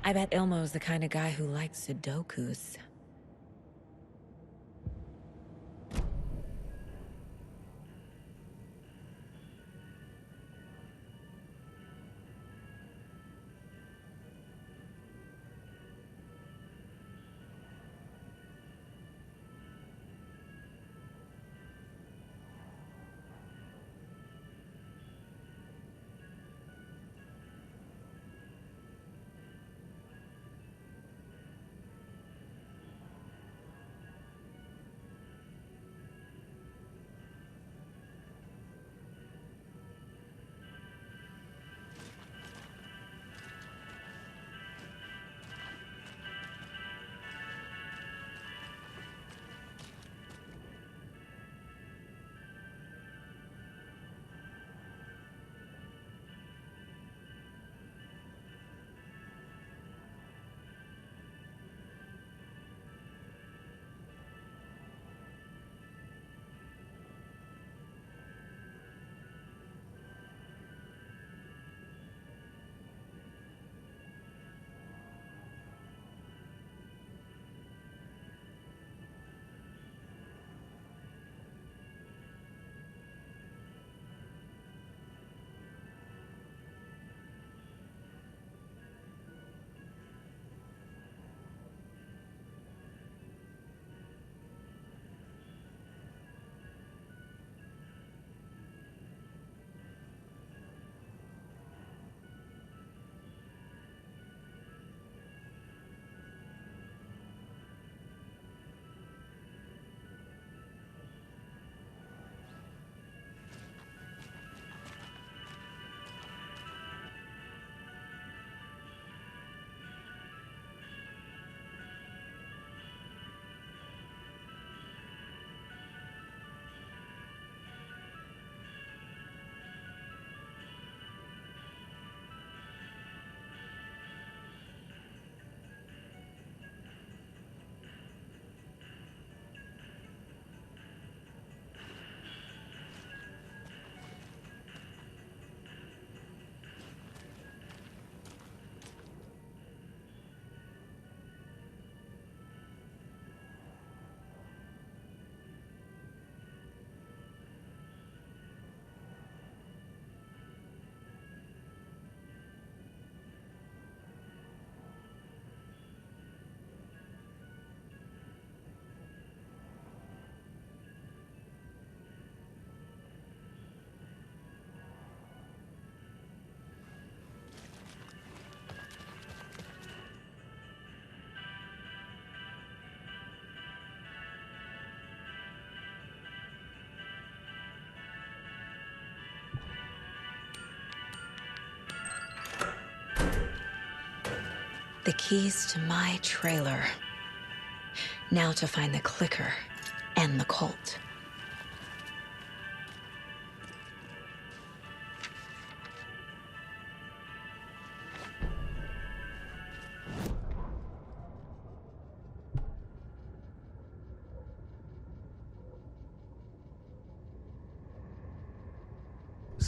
I bet Ilmo's the kind of guy who likes Sudokus. The keys to my trailer. Now to find the clicker and the cult.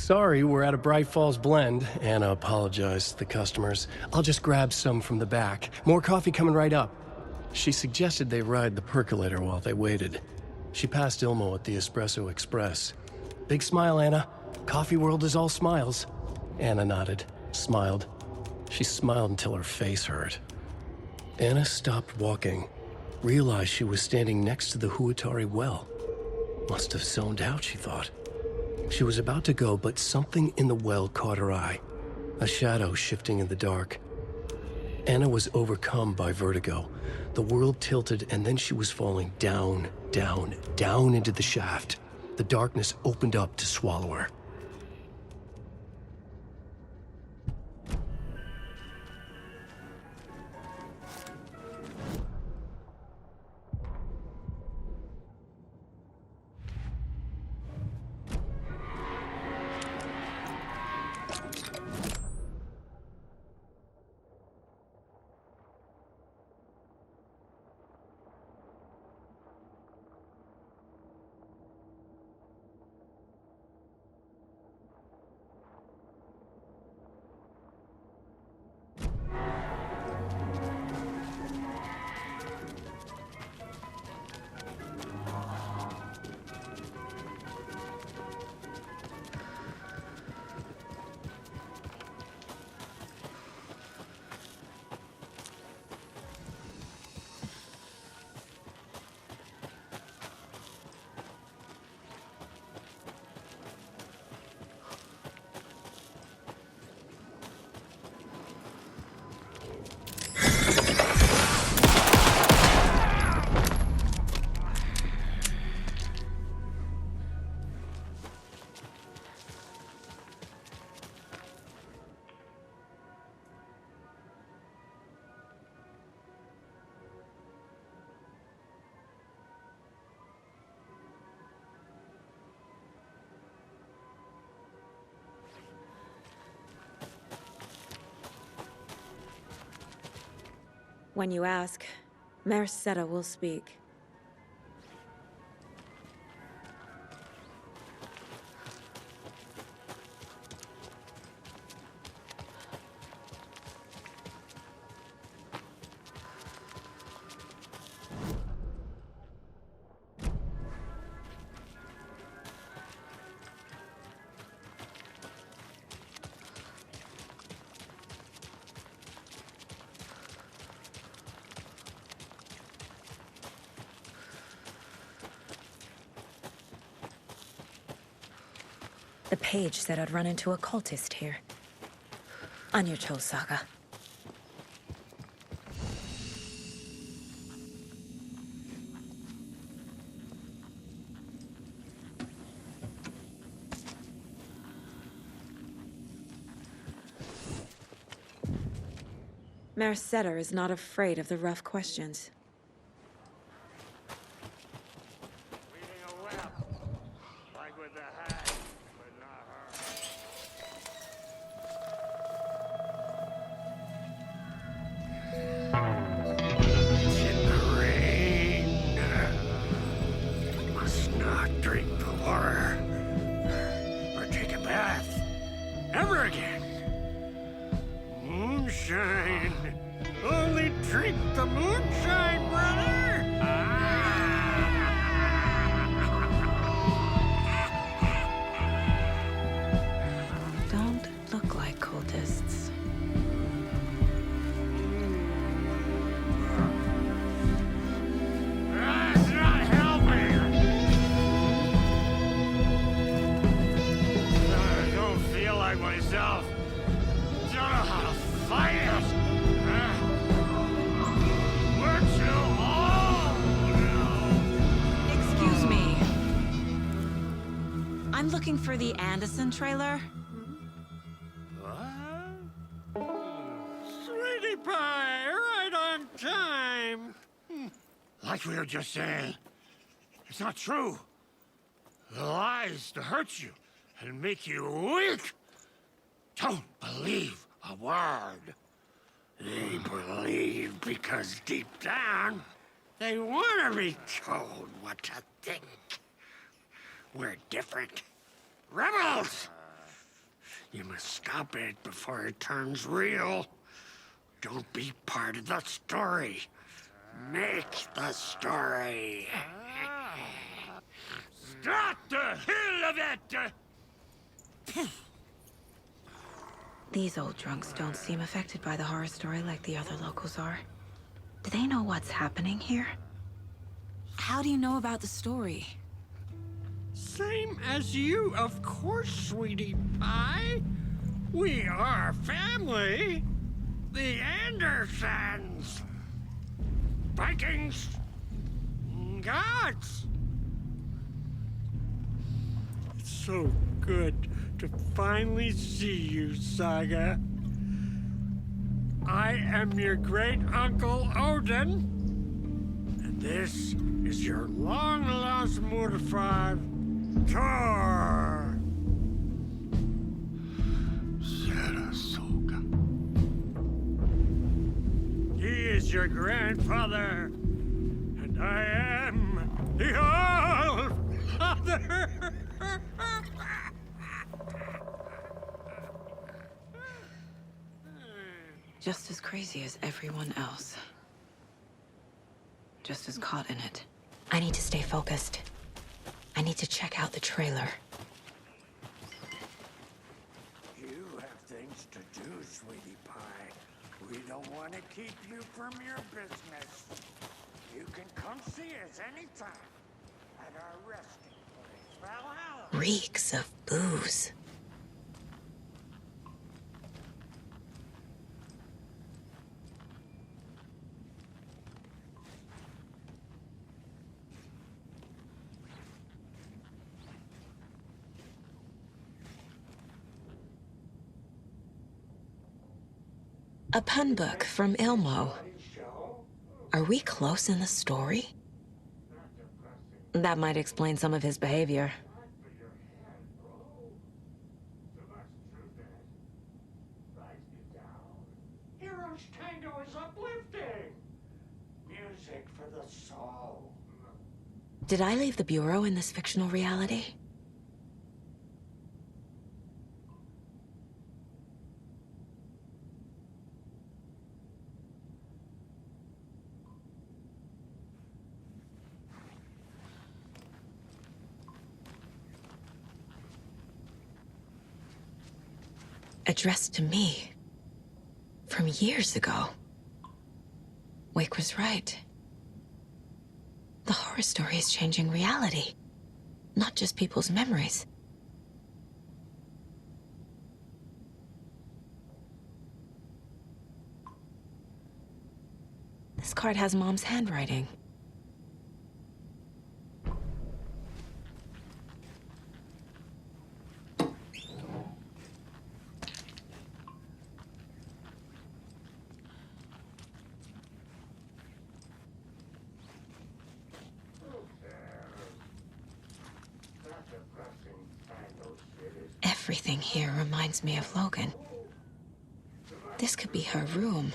Sorry, we're at a Bright Falls blend. Anna apologized to the customers. I'll just grab some from the back. More coffee coming right up. She suggested they ride the percolator while they waited. She passed Ilmo at the Espresso Express. Big smile, Anna. Coffee world is all smiles. Anna nodded, smiled. She smiled until her face hurt. Anna stopped walking, realized she was standing next to the Huatari well. Must have zoned out, she thought. She was about to go, but something in the well caught her eye. A shadow shifting in the dark. Anna was overcome by vertigo. The world tilted, and then she was falling down, down, down into the shaft. The darkness opened up to swallow her. When you ask, Merceda will speak. The page said I'd run into a cultist here. On your toes, Saga. Merceda is not afraid of the rough questions. Looking for the Anderson trailer? What? Sweetie pie, right on time. Like we were just saying, it's not true. The lies to hurt you and make you weak. Don't believe a word. They believe because deep down, they want to be told what to think. We're different. Rebels! You must stop it before it turns real. Don't be part of the story. Make the story. Stop the hell of it! These old drunks don't seem affected by the horror story like the other locals are. Do they know what's happening here? How do you know about the story? Same as you, of course, sweetie pie. We are family. The Andersons. Vikings. Gods. It's so good to finally see you, Saga. I am your great-uncle Odin. And this is your long-lost mortified Tor! Sarasota. He is your grandfather, and I am the All-Father! Just as crazy as everyone else. Just as caught in it. I need to stay focused. I need to check out the trailer. You have things to do, sweetie pie. We don't want to keep you from your business. You can come see us anytime at our resting place, Valhalla. Reeks of booze. A pun book from Ilmo. Are we close in the story? That might explain some of his behavior. Hero's Tango is uplifting. Music for the soul. Did I leave the Bureau in this fictional reality? Addressed to me. From years ago. Wake was right. The horror story is changing reality. Not just people's memories. This card has Mom's handwriting. Everything here reminds me of Logan. This could be her room.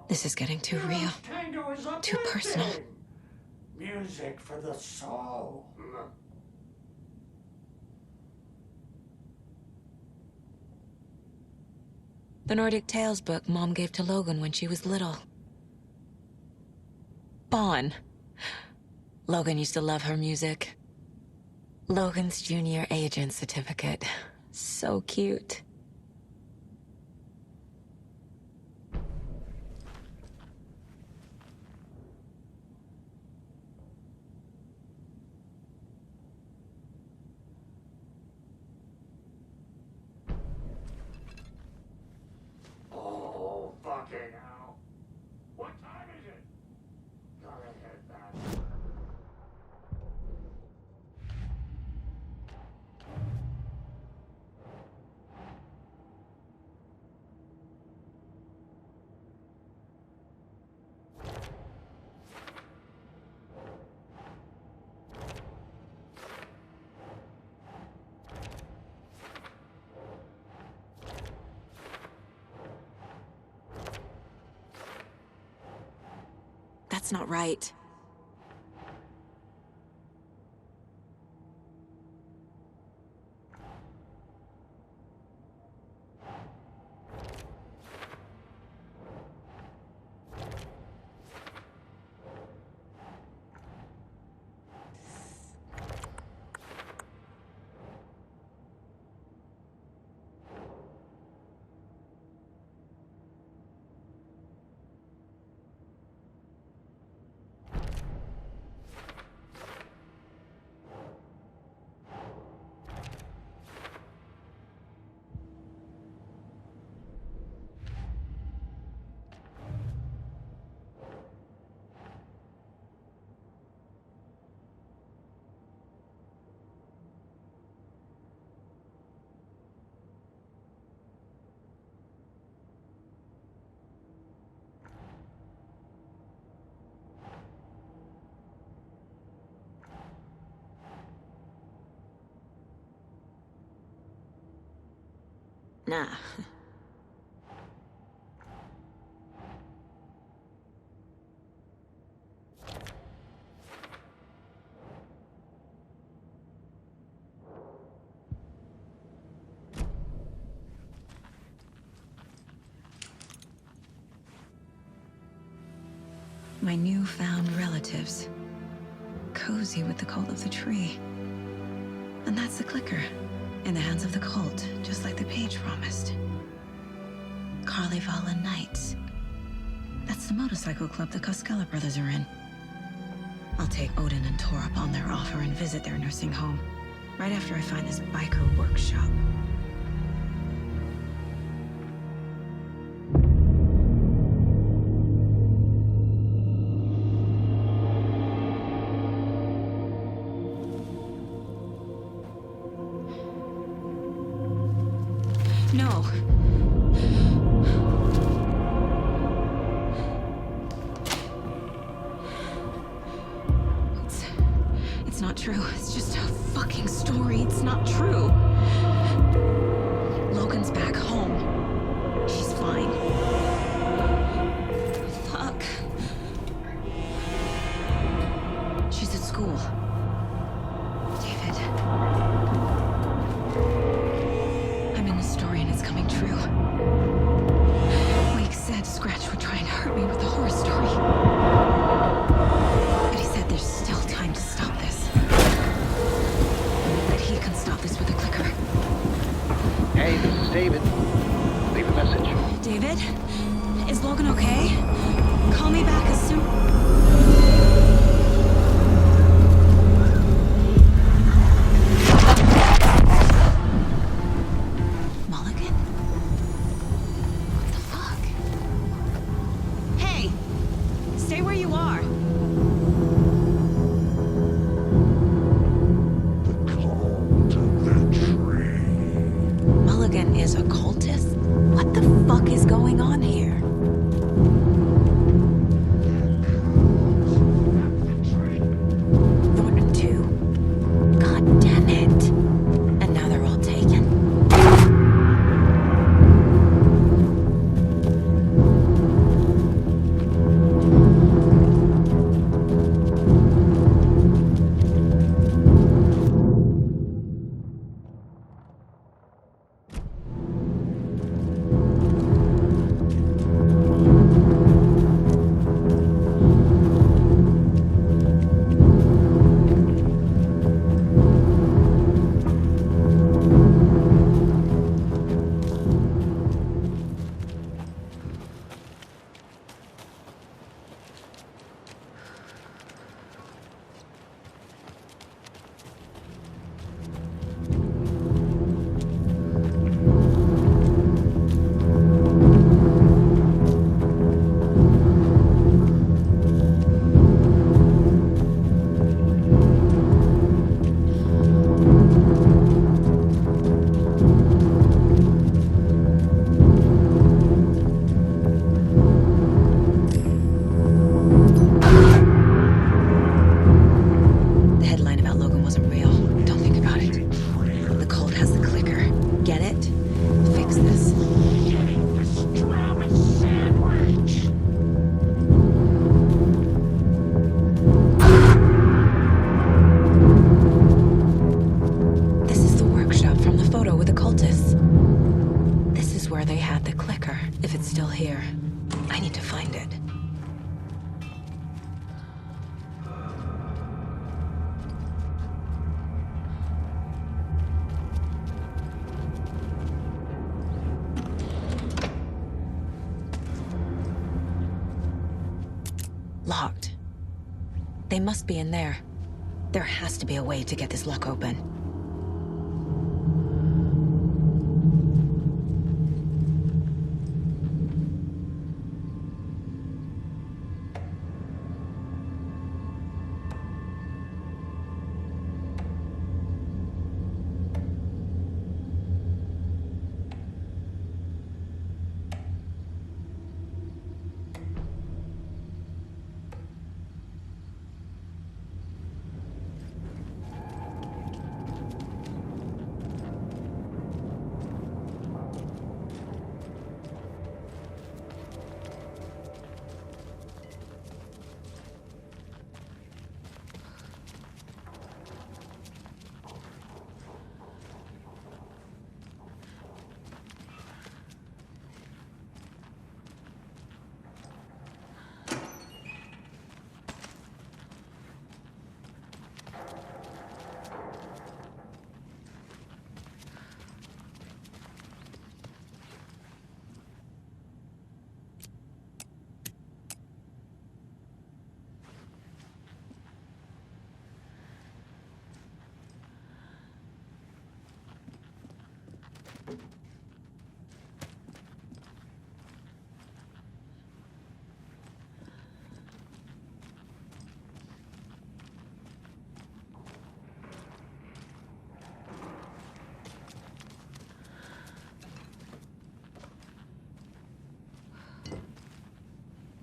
This is getting too real. Too personal. Music for the soul. The Nordic Tales book Mom gave to Logan when she was little. Bon. Logan used to love her music. Logan's junior agent certificate. So cute. Oh, fucking hell. What time is it? Gotta head back. That's not right. Nah. My newfound relatives. Cozy with the cult of the tree. And that's the clicker. In the hands of the cult, just like the page promised. Carnival Nights. That's the motorcycle club the Costello brothers are in. I'll take Odin and Tor up on their offer and visit their nursing home. Right after I find this biker workshop. No. It's not true. It's just a fucking story. It's not true. Logan's back home. She's fine. Fuck. trying to hurt me with a horror story. But he said there's still time to stop this. That he can stop this with a clicker. Hey, this is David. Leave a message. David? Is Logan okay? Call me back as soon... Mulligan? What the fuck? Hey! Stay where you are. Mulligan is a cultist? What the fuck is going on here? Thornton 2. God damn it. And now they're all taken. The headline about Logan wasn't real. Don't think about it. The cult has the clicker. Get it? Fix this. This is the workshop from the photo with the cultists. This is where they had the clicker, if it's still here. I need to find it. Locked. They must be in there. There has to be a way to get this lock open.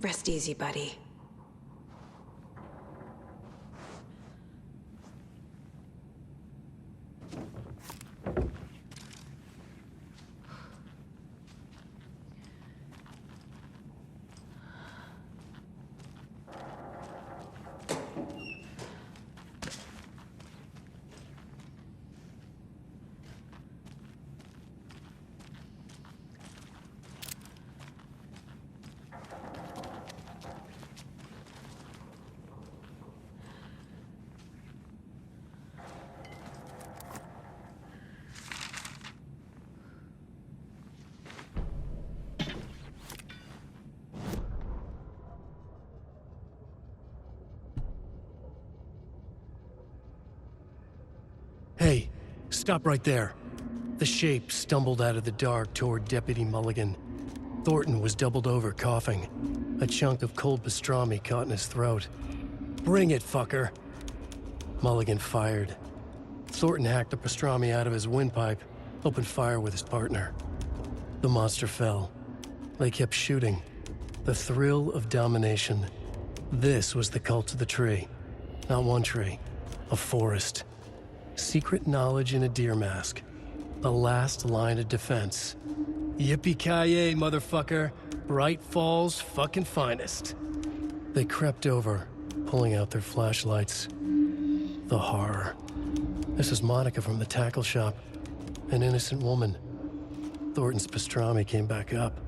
Rest easy, buddy. Stop right there. The shape stumbled out of the dark toward Deputy Mulligan. Thornton was doubled over, coughing. A chunk of cold pastrami caught in his throat. Bring it, fucker! Mulligan fired. Thornton hacked the pastrami out of his windpipe, opened fire with his partner. The monster fell. They kept shooting. The thrill of domination. This was the cult of the tree. Not one tree, a forest. Secret knowledge in a deer mask. The last line of defense. Yippee-ki-yay, motherfucker. Bright Falls' fucking finest. They crept over, pulling out their flashlights. The horror. This is Monica from the tackle shop. An innocent woman. Thornton's pastrami came back up.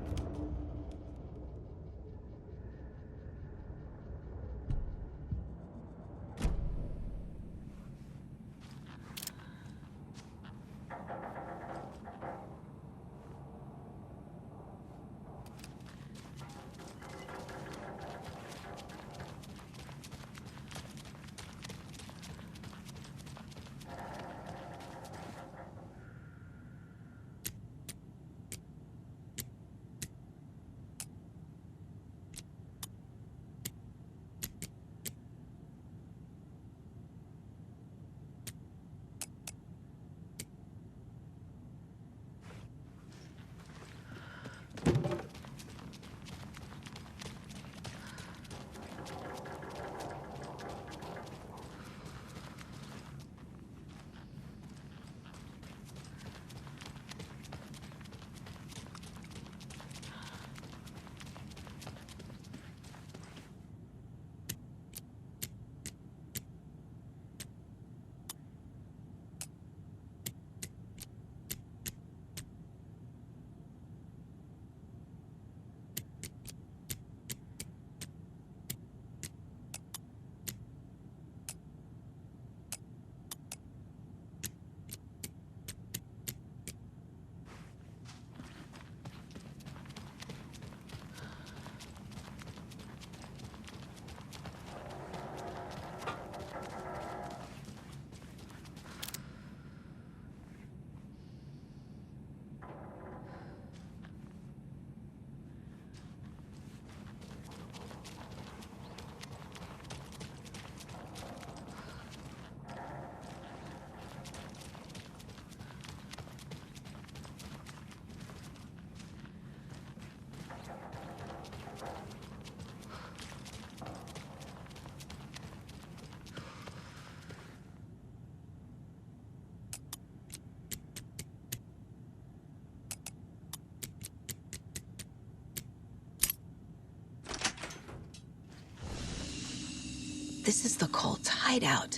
This is the cult's hideout.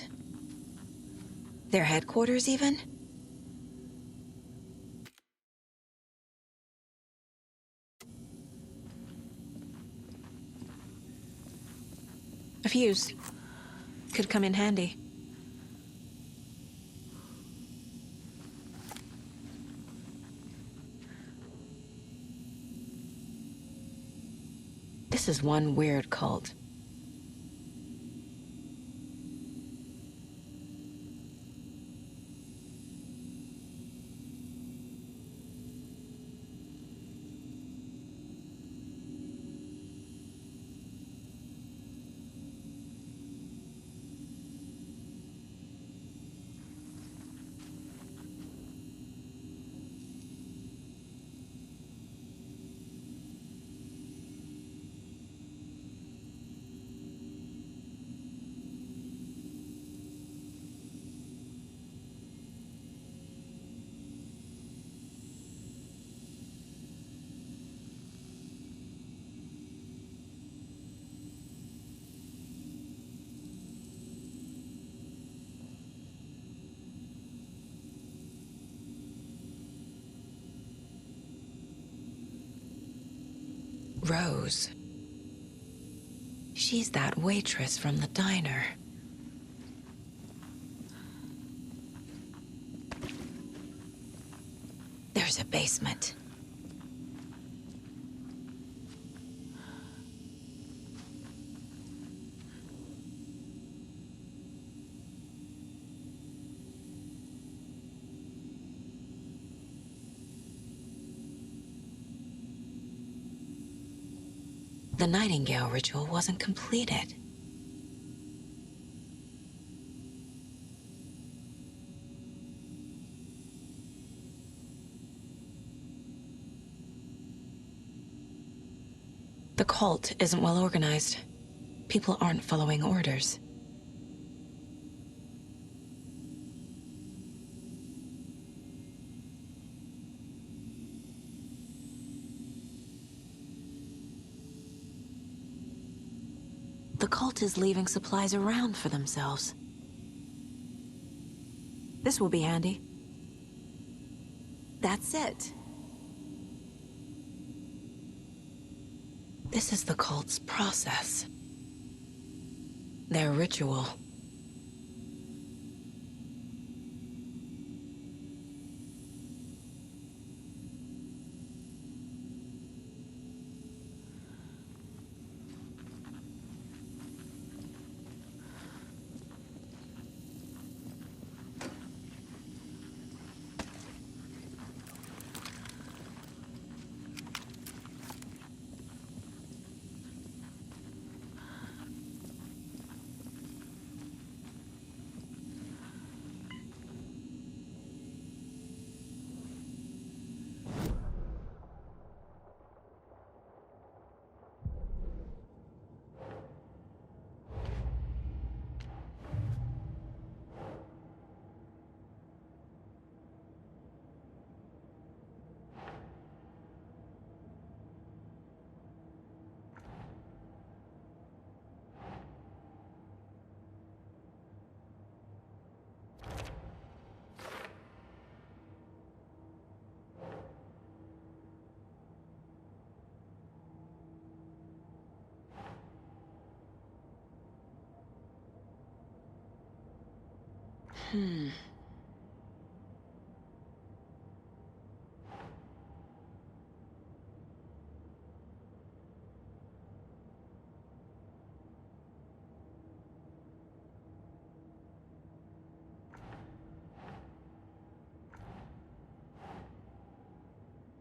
Their headquarters, even? A fuse. Could come in handy. This is one weird cult. Rose. She's that waitress from the diner. There's a basement. The Nightingale ritual wasn't completed. The cult isn't well organized. People aren't following orders. The cult is leaving supplies around for themselves. This will be handy. That's it. This is the cult's process. Their ritual.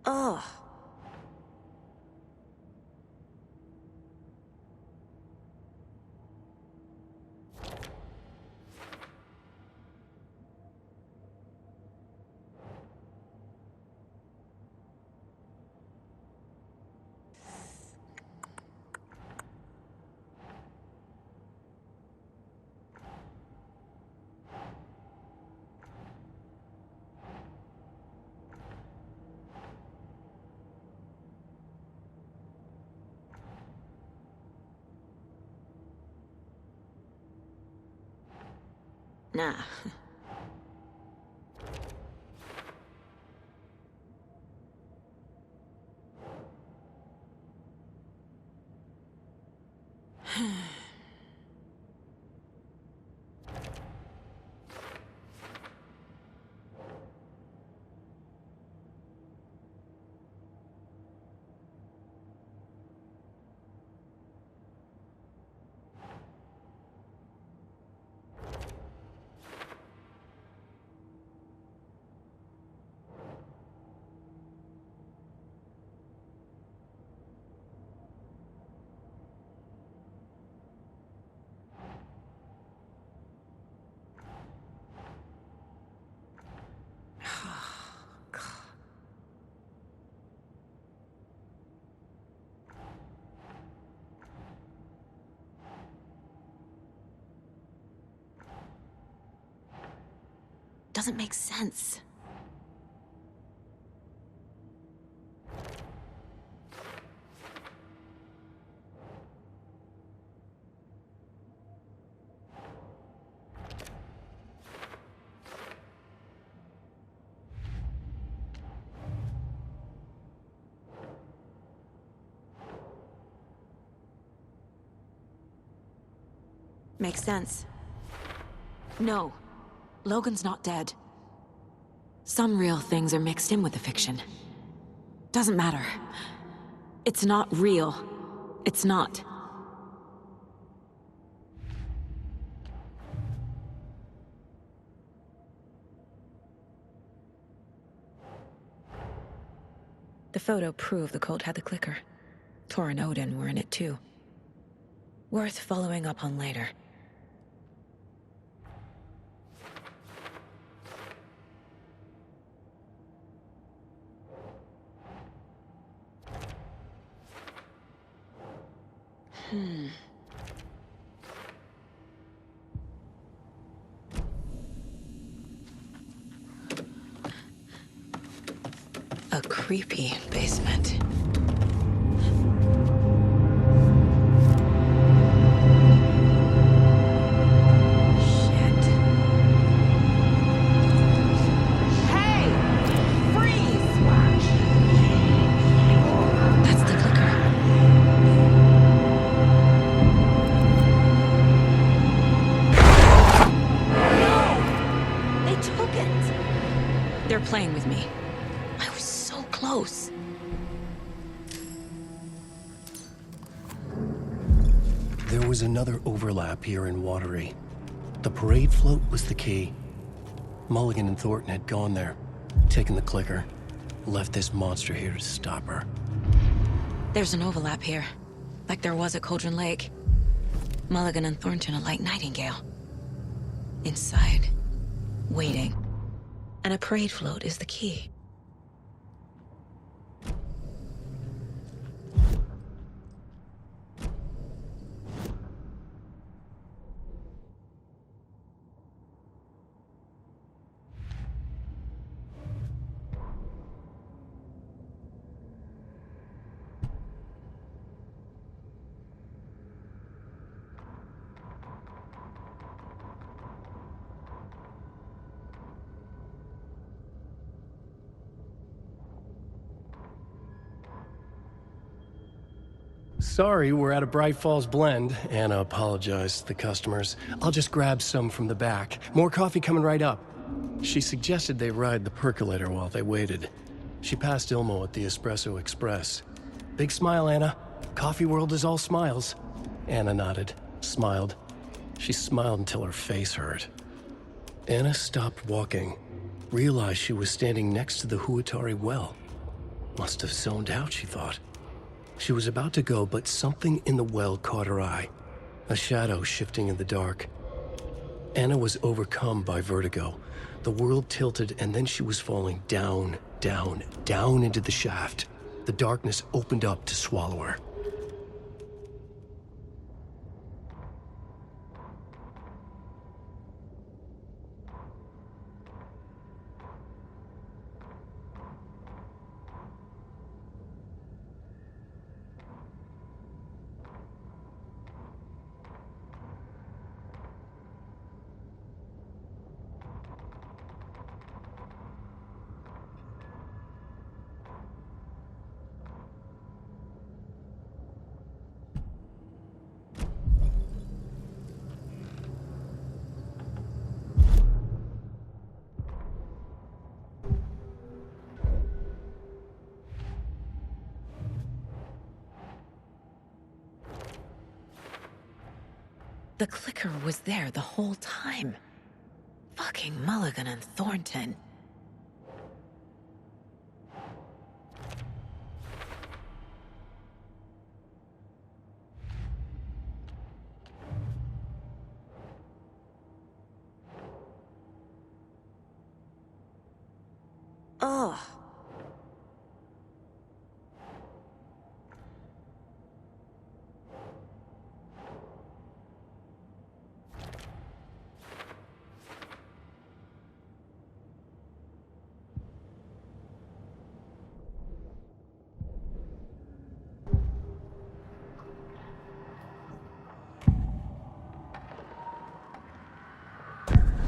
Ugh. Nah. Doesn't make sense. Makes sense. No. Logan's not dead. Some real things are mixed in with the fiction. Doesn't matter. It's not real. It's not. The photo proved the cult had the clicker. Tor and Odin were in it too. Worth following up on later. A creepy basement. They're playing with me. I was so close. There was another overlap here in Watery. The parade float was the key. Mulligan and Thornton had gone there, taken the clicker, left this monster here to stop her. There's an overlap here, like there was at Cauldron Lake. Mulligan and Thornton are like Nightingale. Inside, waiting. And a parade float is the key. Sorry, we're at a Bright Falls blend. Anna apologized to the customers. I'll just grab some from the back. More coffee coming right up. She suggested they ride the percolator while they waited. She passed Ilmo at the Espresso Express. Big smile, Anna. Coffee world is all smiles. Anna nodded, smiled. She smiled until her face hurt. Anna stopped walking, realized she was standing next to the Huatari well. Must have zoned out, she thought. She was about to go, but something in the well caught her eye. A shadow shifting in the dark. Anna was overcome by vertigo. The world tilted, and then she was falling down, down, down into the shaft. The darkness opened up to swallow her. The clicker was there the whole time. Fucking Mulligan and Thornton. Ugh.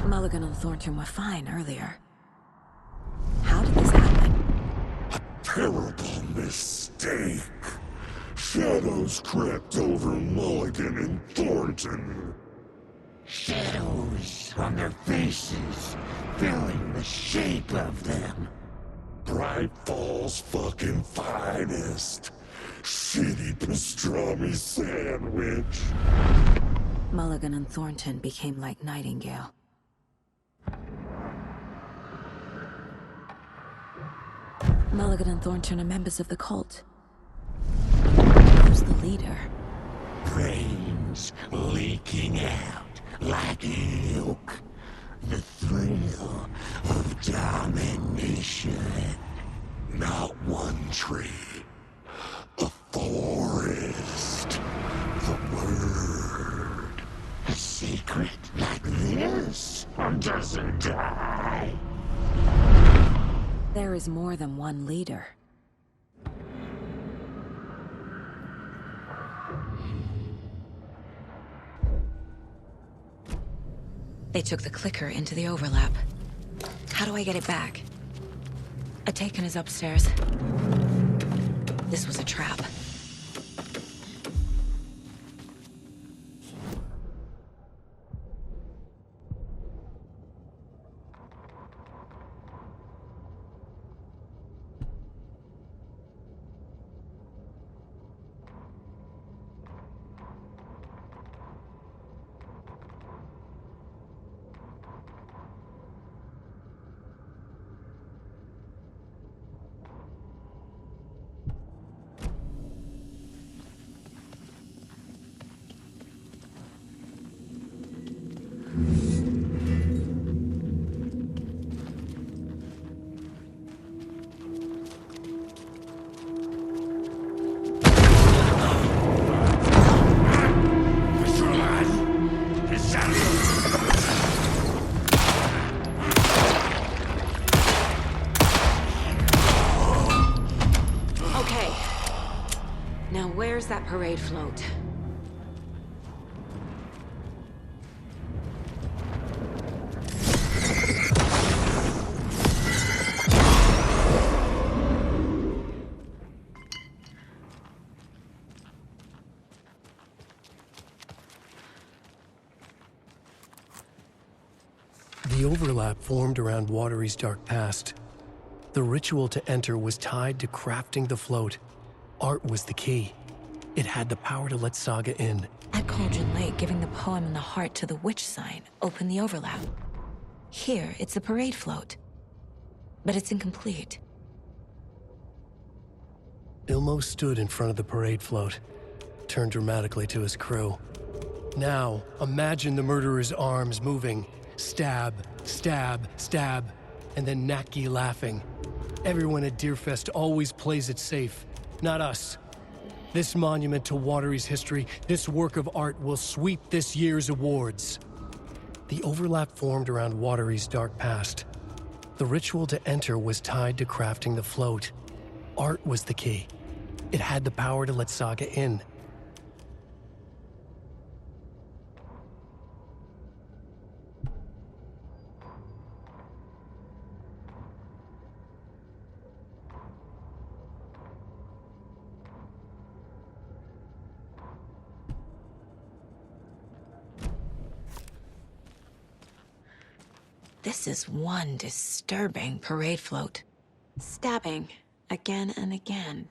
Mulligan and Thornton were fine earlier. How did this happen? Terrible mistake. Shadows crept over Mulligan and Thornton. Shadows on their faces, filling the shape of them. Bright Falls fucking finest. Shitty pastrami sandwich. Mulligan and Thornton became like Nightingale. Mulligan and Thornton are members of the cult. Who's the leader? Brains leaking out like milk. The thrill of domination. Not one tree. A forest. The word. A secret like this doesn't die. There is more than one leader. They took the clicker into the overlap. How do I get it back? A taken is upstairs. This was a trap. Now where's that parade float? The overlap formed around Watery's dark past. The ritual to enter was tied to crafting the float. Art was the key. It had the power to let Saga in. At Cauldron Lake, giving the poem and the heart to the witch sign opened the overlap. Here, it's the parade float. But it's incomplete. Ilmo stood in front of the parade float, turned dramatically to his crew. Now, imagine the murderer's arms moving. Stab, stab, stab, and then Naki laughing. Everyone at Deerfest always plays it safe, not us. This monument to Watery's history, this work of art will sweep this year's awards. The overlap formed around Watery's dark past. The ritual to enter was tied to crafting the float. Art was the key. It had the power to let Saga in. This is one disturbing parade float. Stabbing again and again.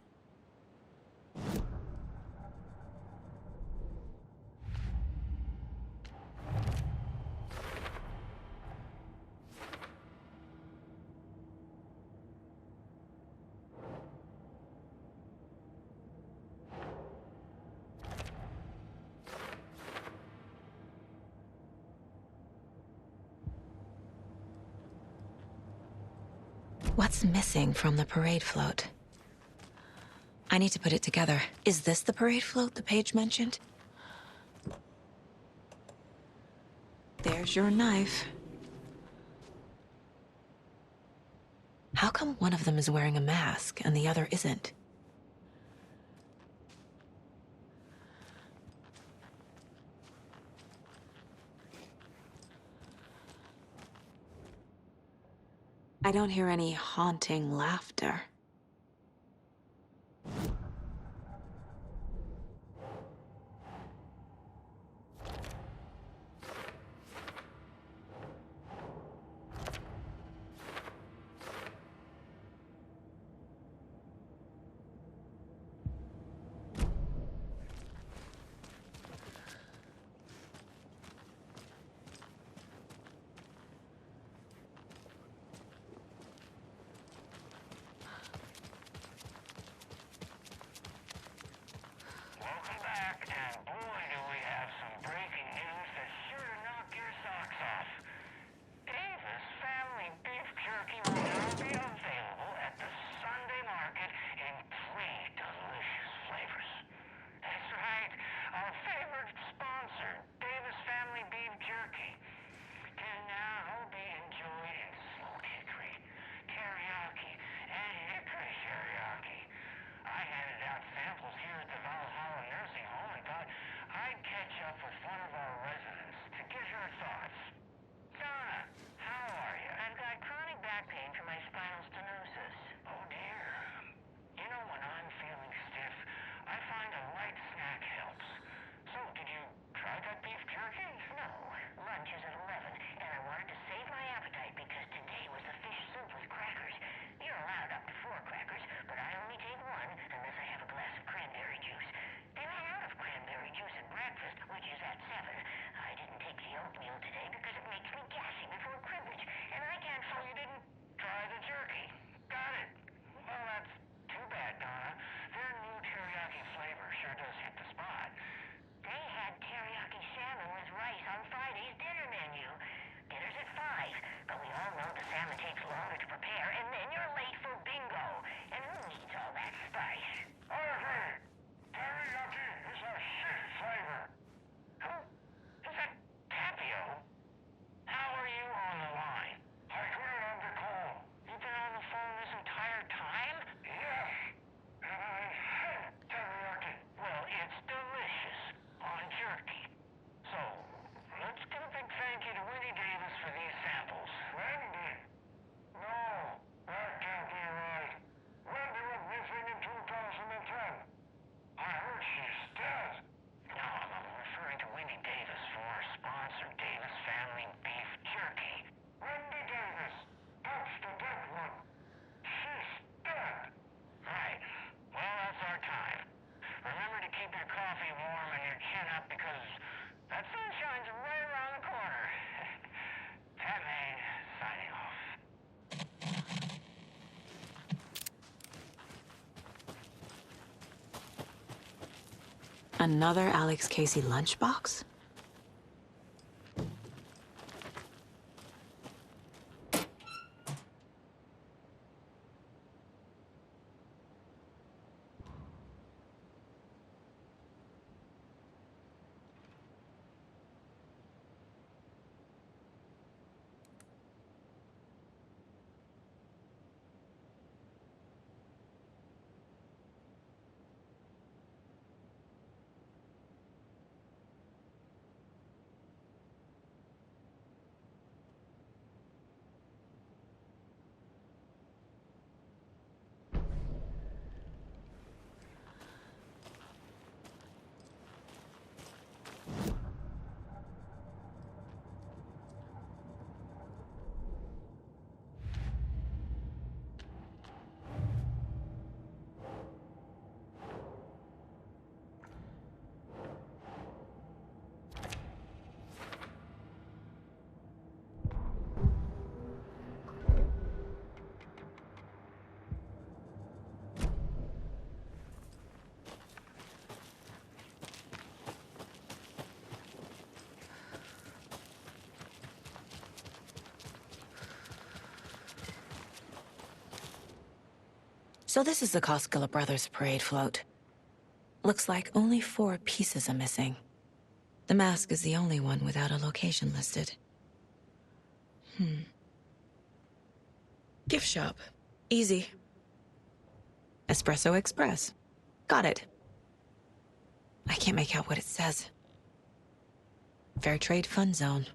What's missing from the parade float? I need to put it together. Is this the parade float the page mentioned? There's your knife. How come one of them is wearing a mask and the other isn't? I don't hear any haunting laughter. up with one of our residents to get her thoughts. Donna, how are you? I've got chronic back pain from my spinal stenosis. Oh dear. You know, when I'm feeling stiff, I find a light snack helps. So, did you try that beef jerky? No. Lunch is at 11, and I wanted to save my appetite because today was the fish soup with crackers. You're allowed up to 4 crackers, but I only take 1 unless I have a glass of cranberry juice. They ran out of cranberry juice at breakfast, which is at 7. I didn't take the oatmeal today because it makes me gassy before cribbage, and I can't. So you didn't try the jerky? Got it. Well, that's too bad, Donna. Their new teriyaki flavor sure does hit the spot. They had teriyaki salmon with rice on Friday's dinner menu. Dinner's at 5, but we all know the salmon takes longer to prepare, and then you're late for bingo. And who needs all that spice? I agree. Teriyaki is a shit flavor. Who? Is that Tapio? How are you on the line? I couldn't on the call. You've been on the phone this entire time? Yes. And I hate teriyaki. Well, it's delicious on jerky. So, let's give a big thank you to Wendy Davis for these samples. Wendy? No, that can't be right. Wendy went missing in 2010. I heard she's dead. No, I'm referring to Wendy Davis from our sponsor, Davis Family Beef Jerky. Wendy Davis. That's the dead one. She's dead. Right. Well, that's our time. Remember to keep your coffee warm and your chin up because that sunshine's right around the corner. Pat Maine, signing off. Another Alex Casey lunchbox? So this is the Koskela Brothers parade float. Looks like only 4 pieces are missing. The mask is the only one without a location listed. Gift shop. Easy. Espresso Express. Got it. I can't make out what it says. Fair Trade Fund Zone.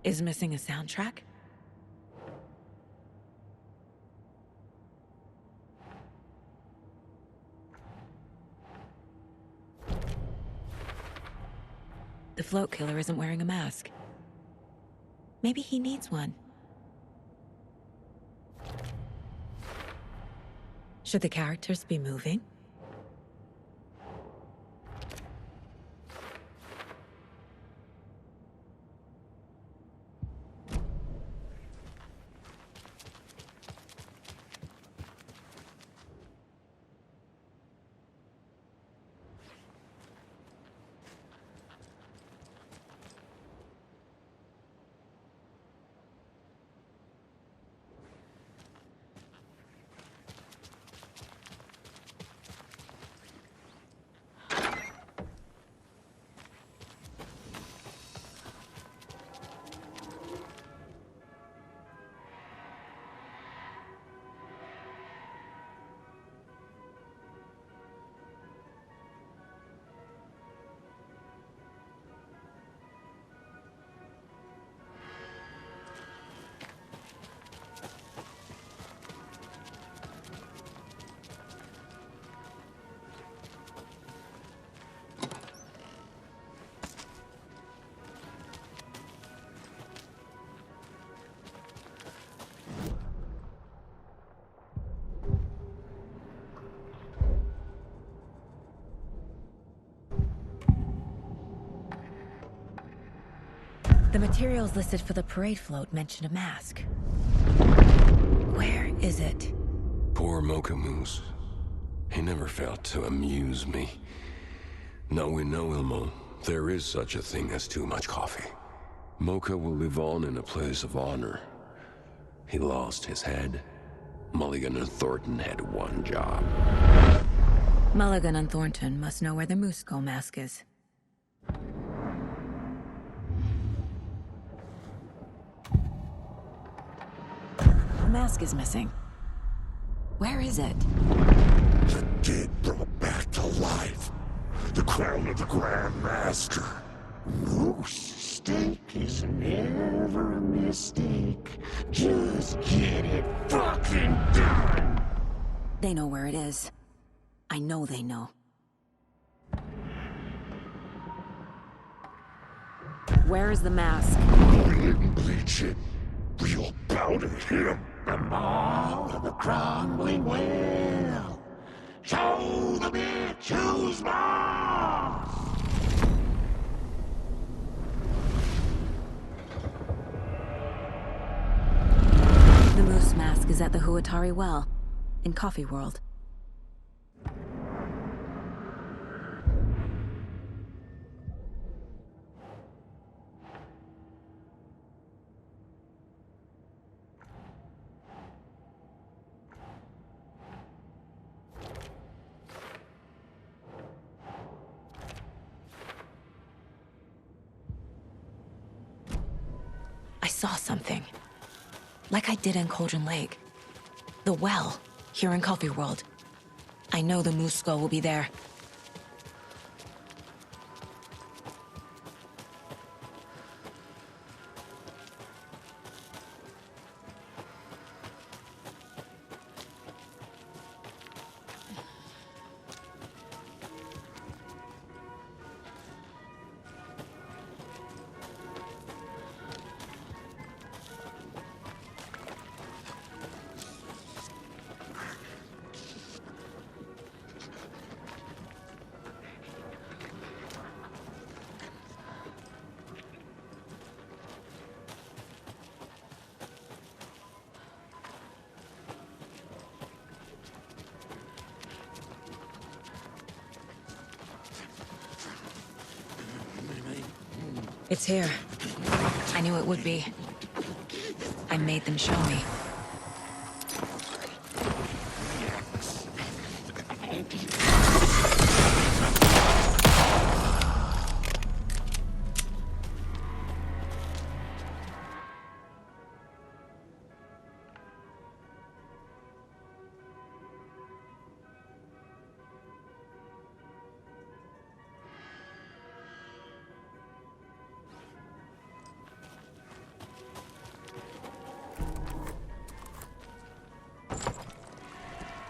Is missing a soundtrack? The float killer isn't wearing a mask. Maybe he needs one. Should the characters be moving? The materials listed for the parade float mention a mask. Where is it? Poor Mocha Moose. He never failed to amuse me. Now we know, Ilmo, there is such a thing as too much coffee. Mocha will live on in a place of honor. He lost his head. Mulligan and Thornton had one job. Mulligan and Thornton must know where the Moose Skull mask is. The mask is missing. Where is it? The dead brought back to life. The crown of the Grand Master. Moose steak is never a mistake. Just get it fucking done! They know where it is. I know they know. Where is the mask? Mulligan bleach it. Real powder him. The mall of the crumbling well. Show the bitch who's boss! The moose mask is at the Huatari Well, in Coffee World. I saw something. Like I did in Cauldron Lake. The well, here in Coffee World. I know the Moose Skull will be there. It's here. I knew it would be. I made them show me.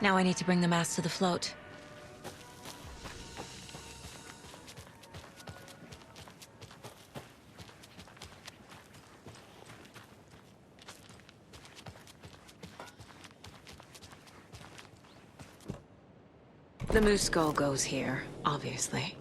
Now I need to bring the mask to the float. The Moose Skull goes here, obviously.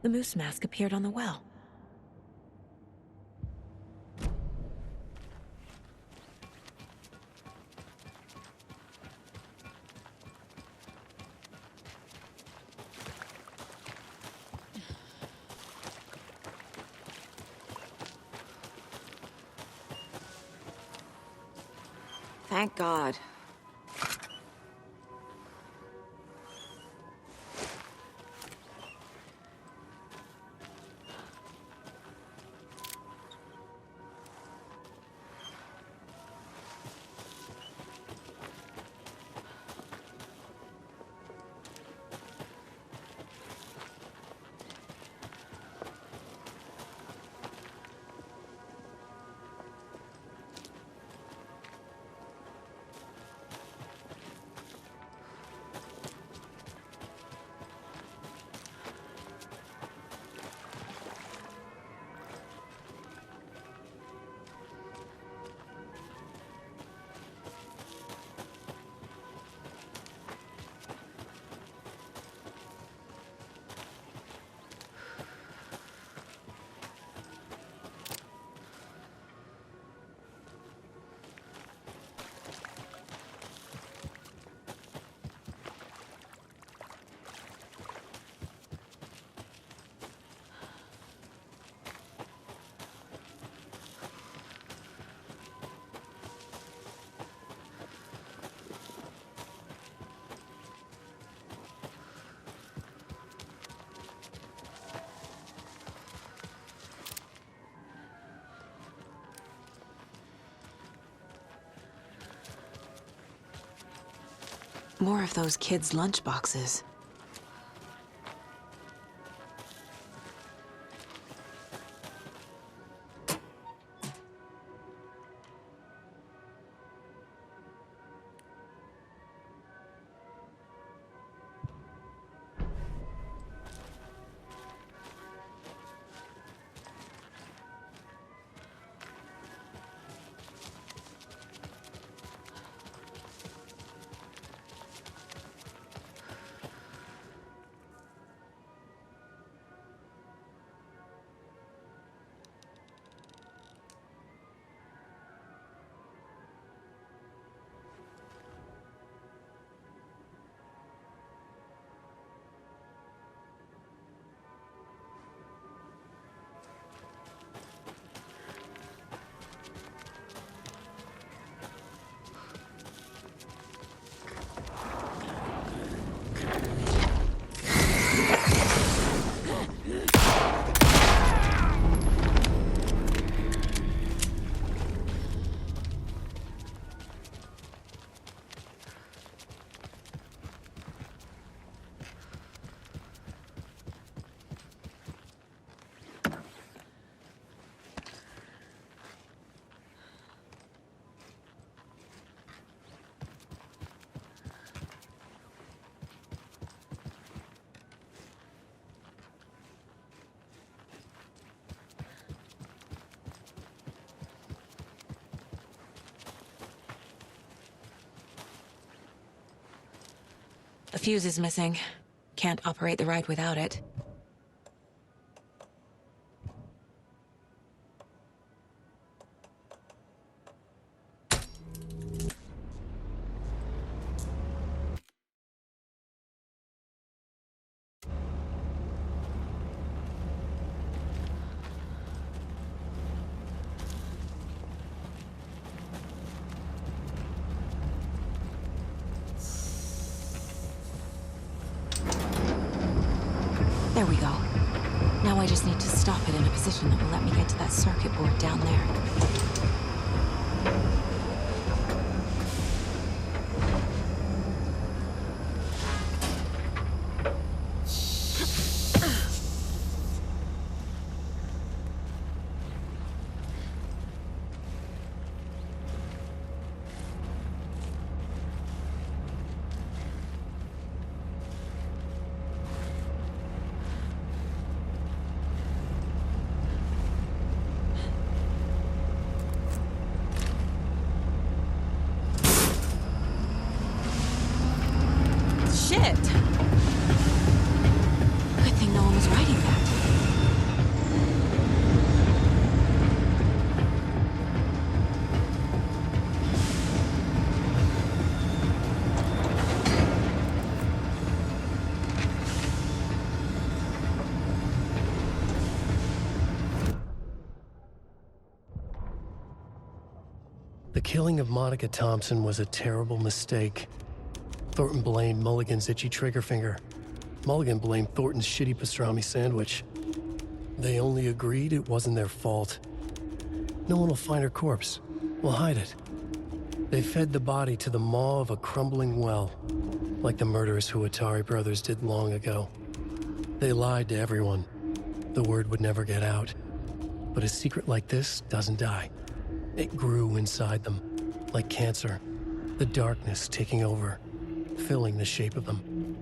The moose mask appeared on the well. Thank God. More of those kids' lunchboxes. A fuse is missing. Can't operate the ride without it. There we go. Now I just need to stop it in a position that will let me get to that circuit board down there. The killing of Monica Thompson was a terrible mistake. Thornton blamed Mulligan's itchy trigger finger. Mulligan blamed Thornton's shitty pastrami sandwich. They only agreed it wasn't their fault. No one will find her corpse. We'll hide it. They fed the body to the maw of a crumbling well, like the murderous Huatari brothers did long ago. They lied to everyone. The word would never get out. But a secret like this doesn't die. It grew inside them, like cancer, the darkness taking over, filling the shape of them.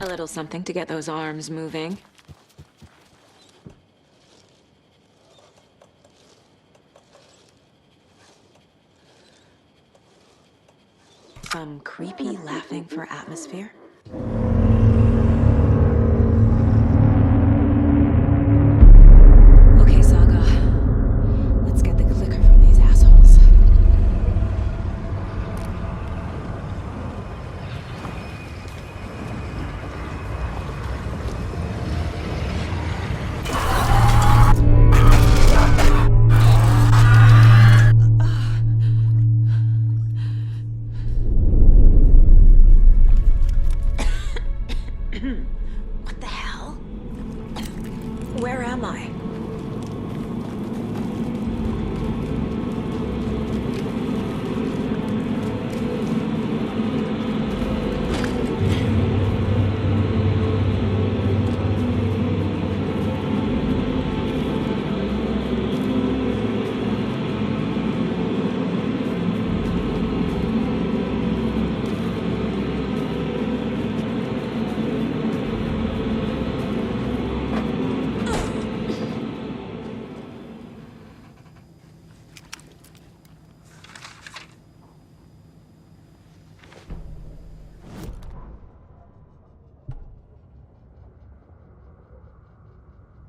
A little something to get those arms moving. Some creepy laughing for atmosphere. Okay, Saga. Let's get the clicker from these assholes. What the hell? Where am I?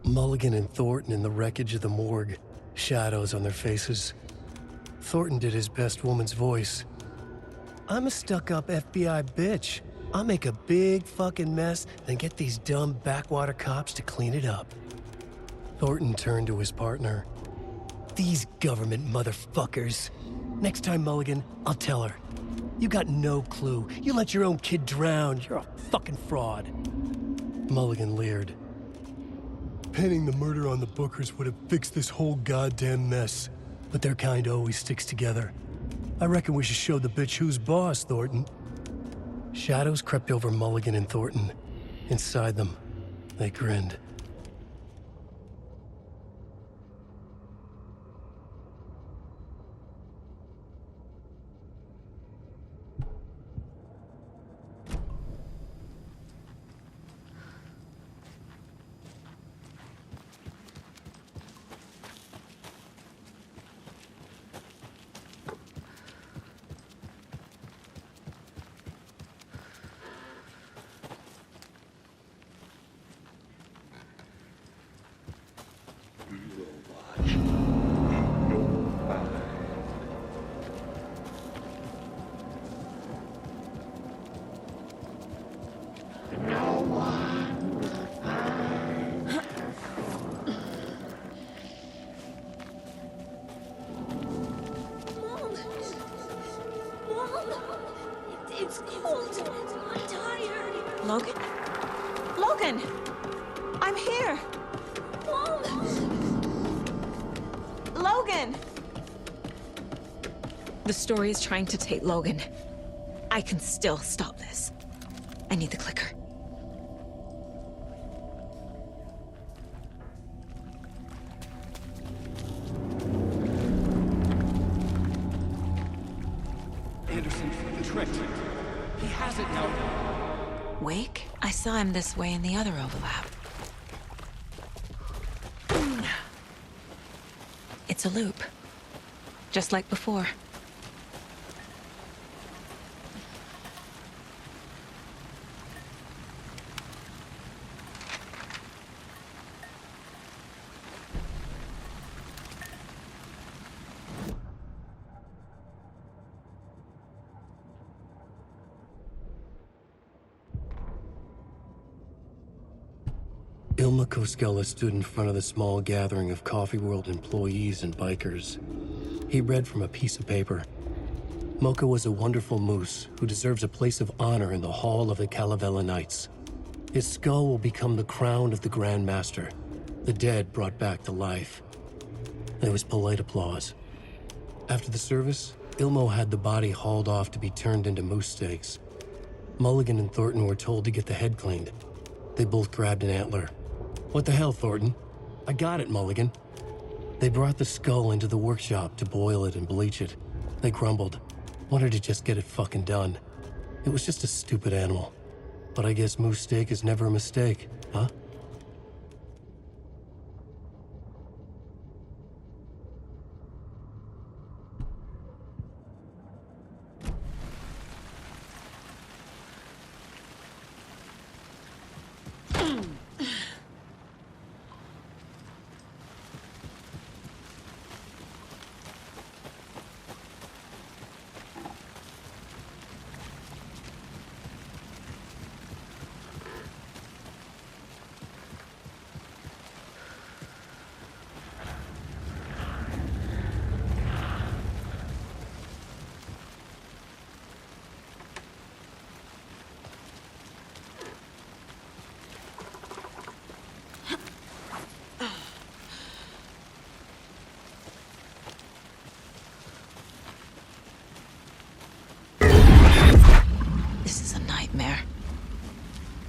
Mulligan and Thornton in the wreckage of the morgue, shadows on their faces. Thornton did his best woman's voice. I'm a stuck-up FBI bitch. I'll make a big fucking mess, then get these dumb backwater cops to clean it up. Thornton turned to his partner. These government motherfuckers. Next time, Mulligan, I'll tell her. You got no clue. You let your own kid drown. You're a fucking fraud. Mulligan leered. Pinning the murder on the Bookers would have fixed this whole goddamn mess. But their kind always sticks together. I reckon we should show the bitch who's boss, Thornton. Shadows crept over Mulligan and Thornton. Inside them, they grinned. It's cold. I'm tired. Logan? Logan! I'm here! Mom! Logan! The story is trying to take Logan. I can still stop this. I need the clicker. tricked. He has it now. Wake? I saw him this way in the other overlap. It's a loop. Just like before. Ilma Koskela stood in front of the small gathering of Coffee World employees and bikers. He read from a piece of paper. Mocha was a wonderful moose who deserves a place of honor in the hall of the Calavella Knights. His skull will become the crown of the Grand Master, the dead brought back to life. There was polite applause. After the service, Ilmo had the body hauled off to be turned into moose steaks. Mulligan and Thornton were told to get the head cleaned. They both grabbed an antler. What the hell, Thornton? I got it, Mulligan. They brought the skull into the workshop to boil it and bleach it. They grumbled. Wanted to just get it fucking done. It was just a stupid animal. But I guess moose steak is never a mistake, huh?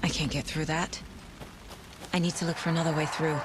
I can't get through that. I need to look for another way through.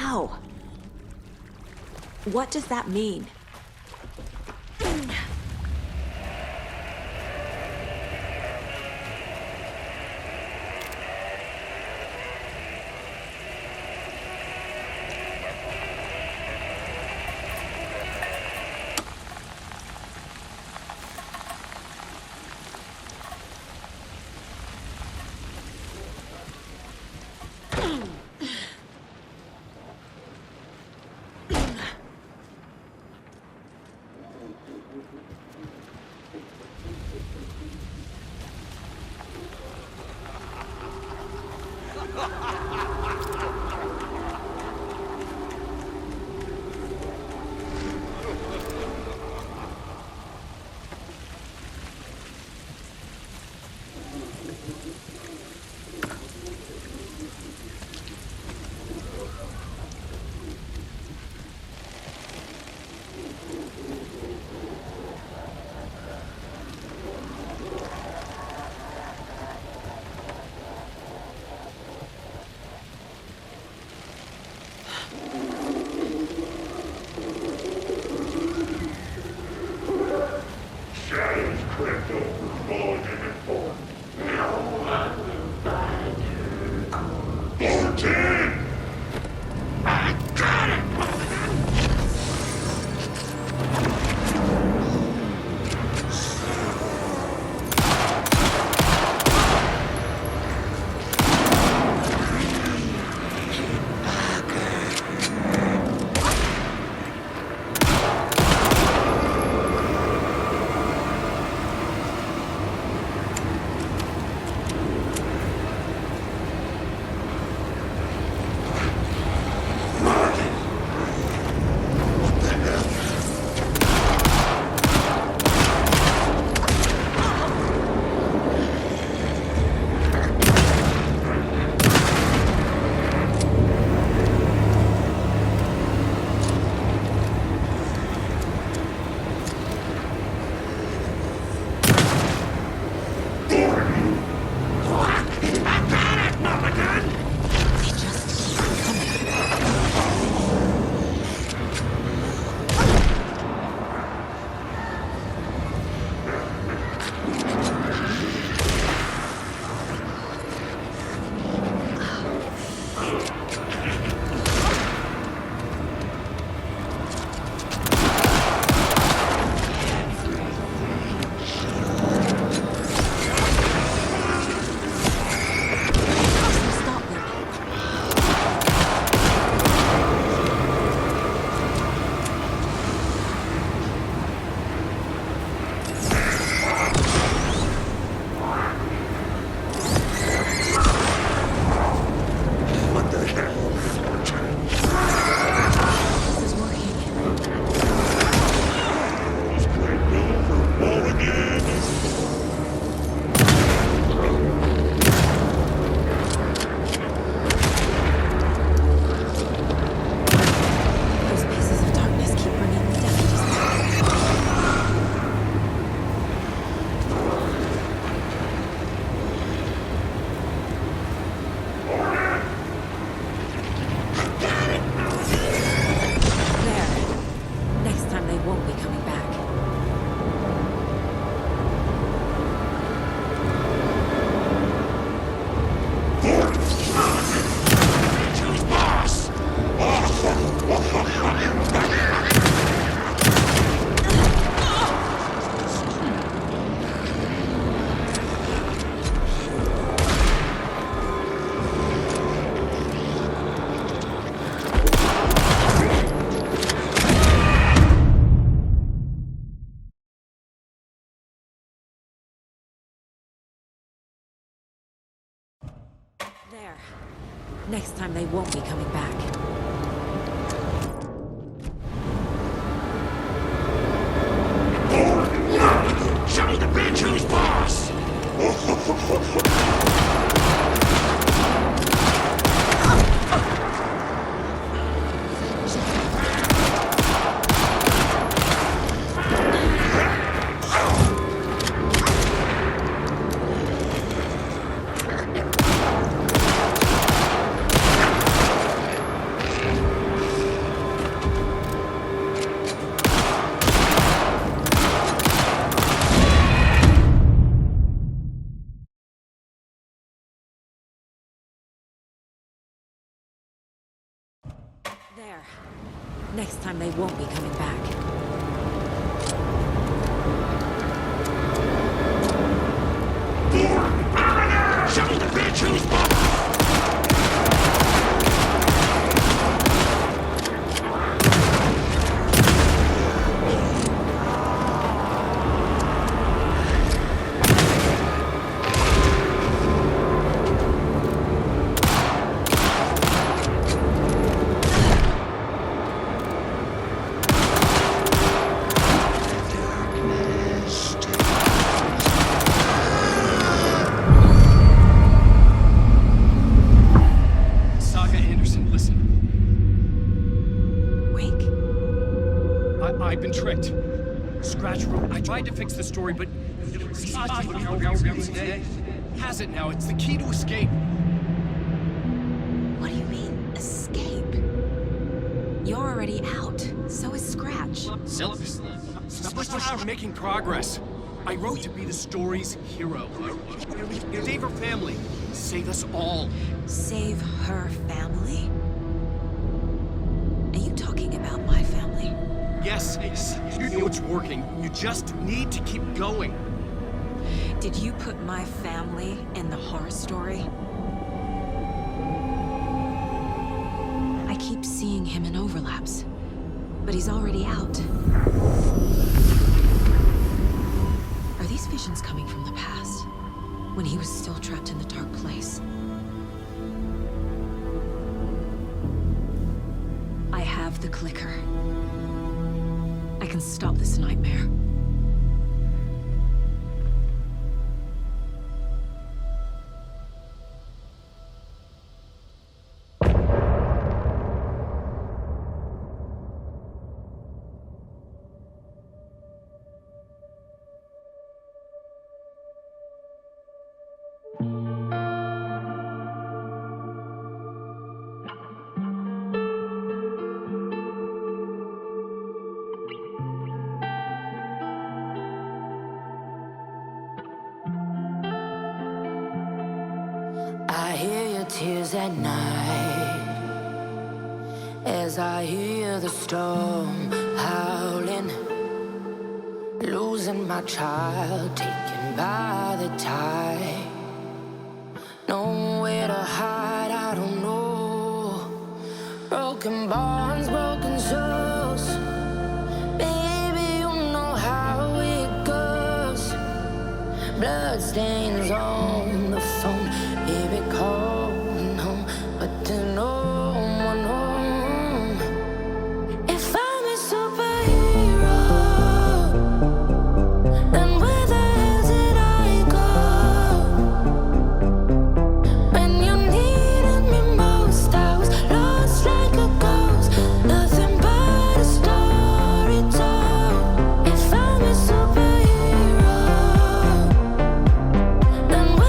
How? What does that mean? There. Next time they won't be coming back. Show the bitch who's boss! There. Next time they won't be coming back. Show the bitch who's boss! I've been tricked. Scratch wrote. I tried to fix the story, but has it now. It's the key to escape. What do you mean, escape? You're already out. So is Scratch. We're making progress. I wrote to be the story's hero. Save her family. Save us all. Save her family? Are you talking about my family? Yes, you know it's working. You just need to keep going. Did you put my family in the horror story? I keep seeing him in overlaps, but he's already out. Are these visions coming from the past, when he was still trapped in the dark place? I have the clicker. I can stop this nightmare. I hear your tears at night as I hear the storm howling, losing my child, taken by the tide. Nowhere to hide, I don't know. Broken bonds, broken souls. Baby, you know how it goes. Blood stains on the phone. Baby, calling home, but there's no one home. If I'm a superhero, then where the hell did I go? When you needed me most, I was lost like a ghost. Nothing but a story told. If I'm a superhero, then where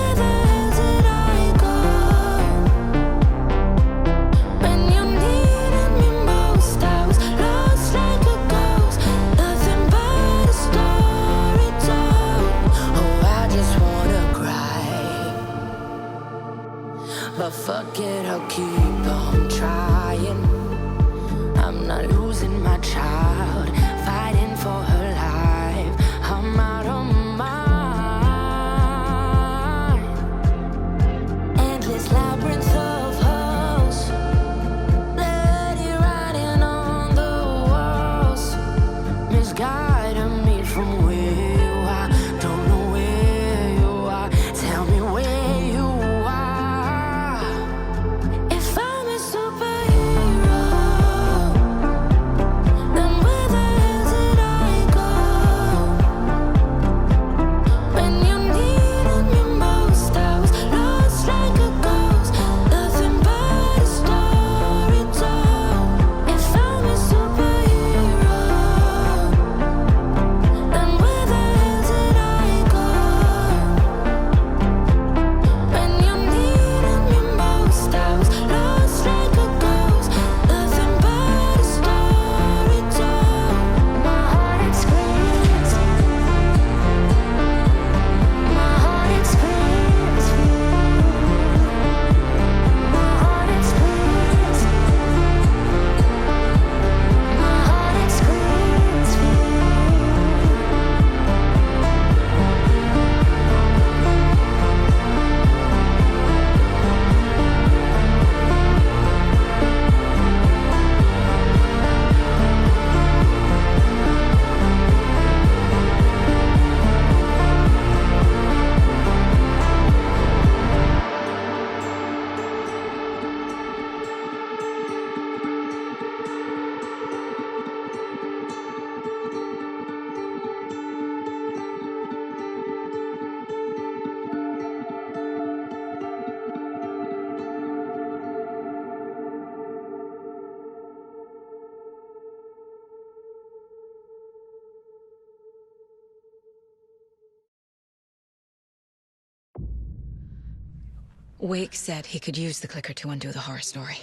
Wake said he could use the clicker to undo the horror story.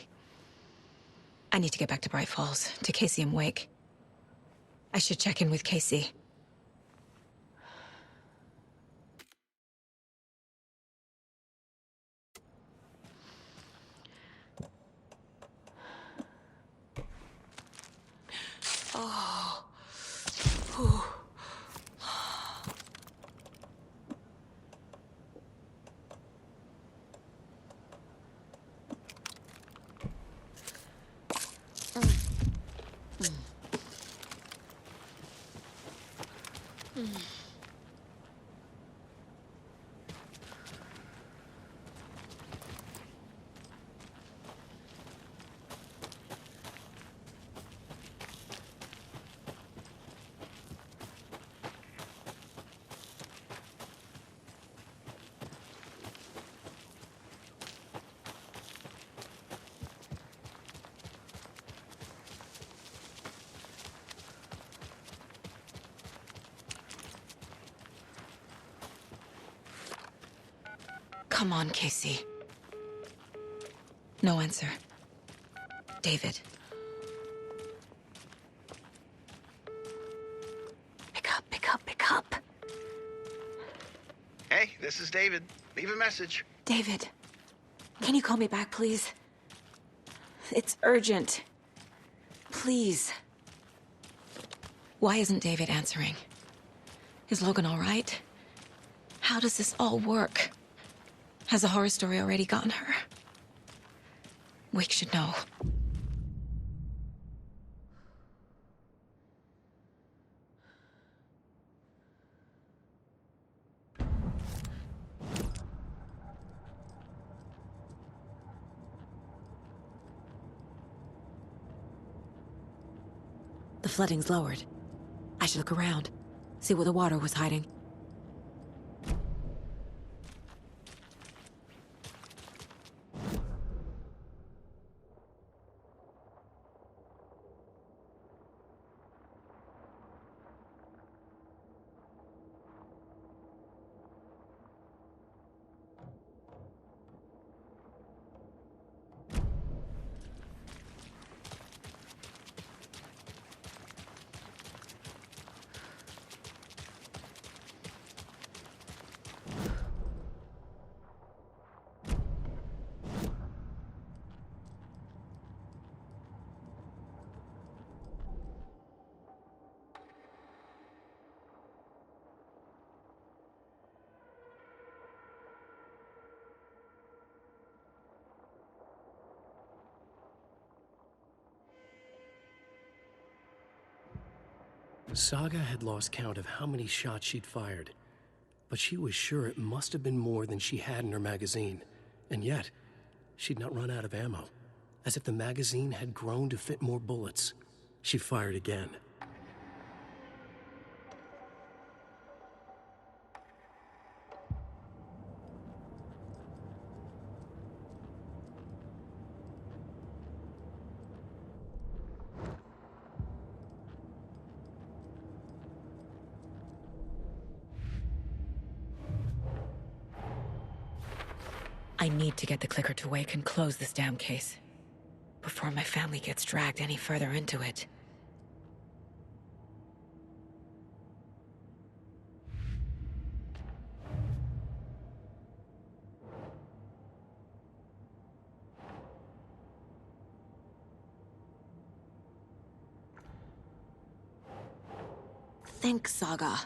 I need to get back to Bright Falls, to Casey and Wake. I should check in with Casey. Oh. Whew. Come on, Casey. No answer. David. Pick up, pick up, pick up. Hey, this is David. Leave a message. David, can you call me back, please? It's urgent. Please. Why isn't David answering? Is Logan all right? How does this all work? Has the horror story already gotten her? Wake should know. The flooding's lowered. I should look around, see where the water was hiding. Saga had lost count of how many shots she'd fired, but she was sure it must have been more than she had in her magazine. And yet, she'd not run out of ammo. As if the magazine had grown to fit more bullets. She fired again. I need to get the clicker to Wake and close this damn case before my family gets dragged any further into it. Think, Saga.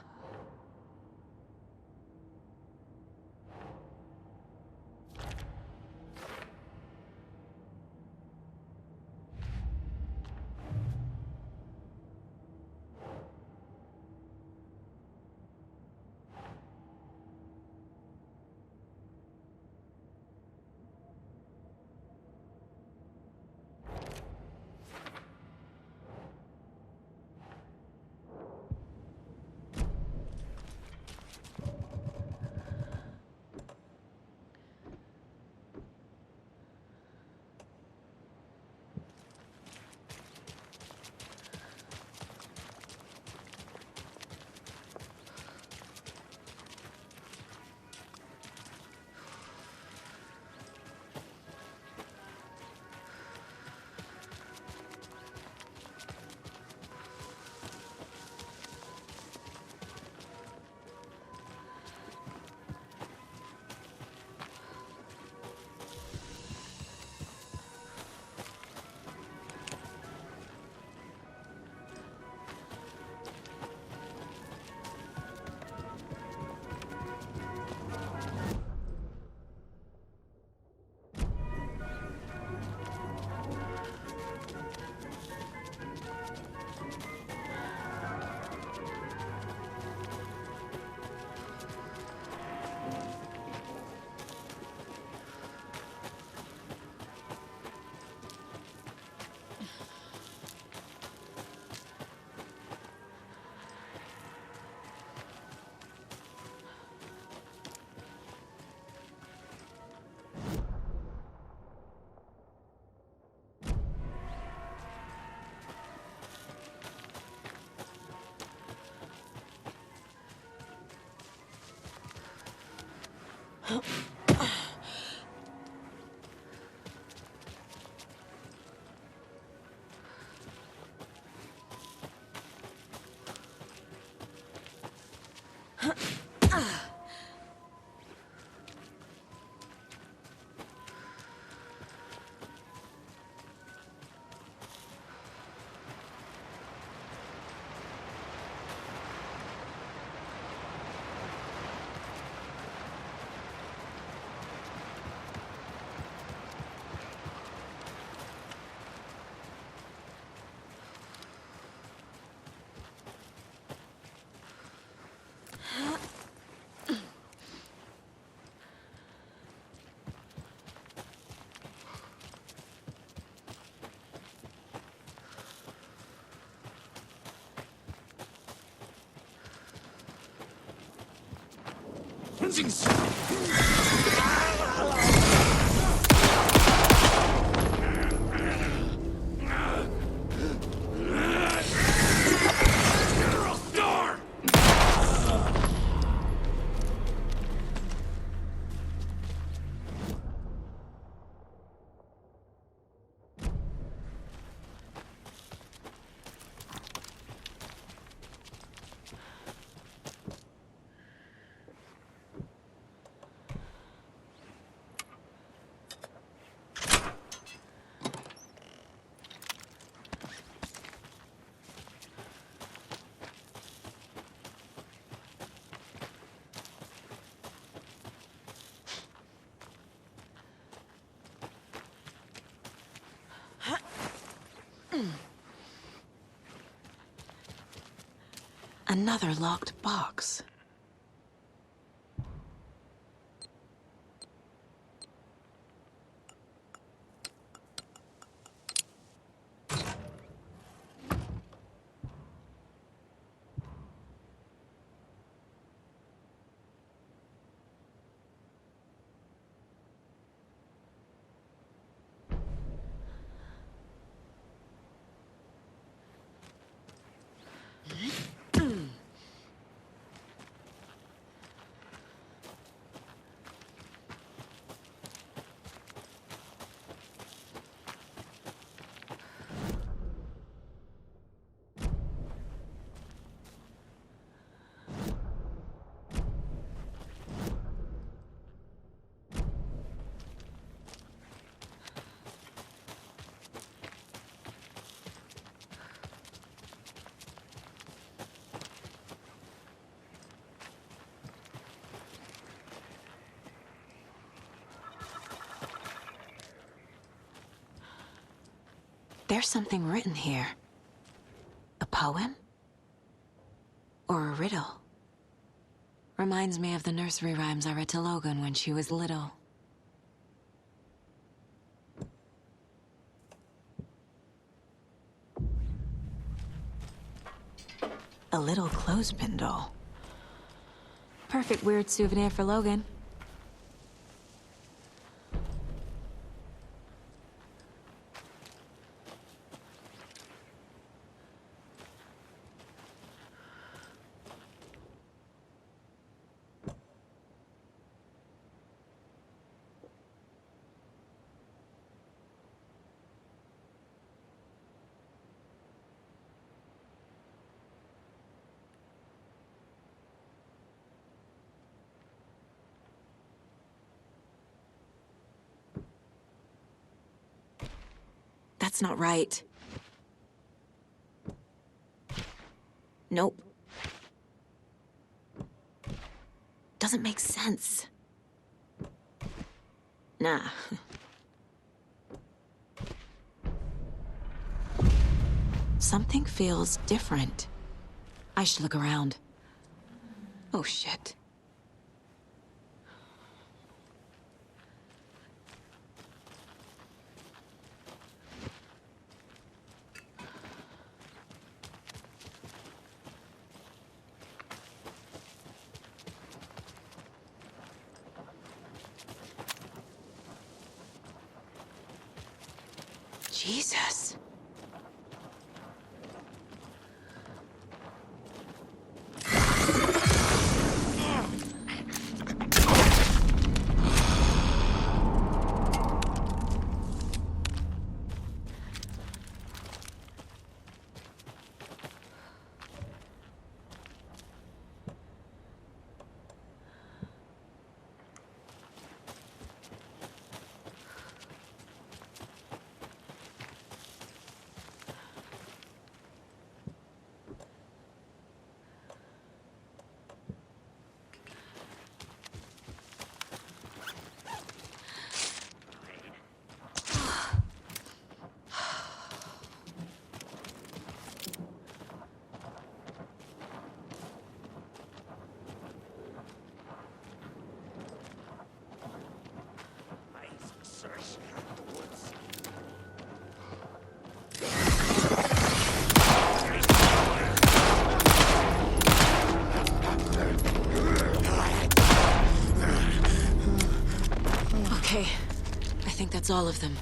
Another locked box. There's something written here. A poem? Or a riddle? Reminds me of the nursery rhymes I read to Logan when she was little. A little clothespin doll. Perfect weird souvenir for Logan. That's not right. Nope. Doesn't make sense. Nah. Something feels different. I should look around. Oh, shit. Jesus. That's all of them.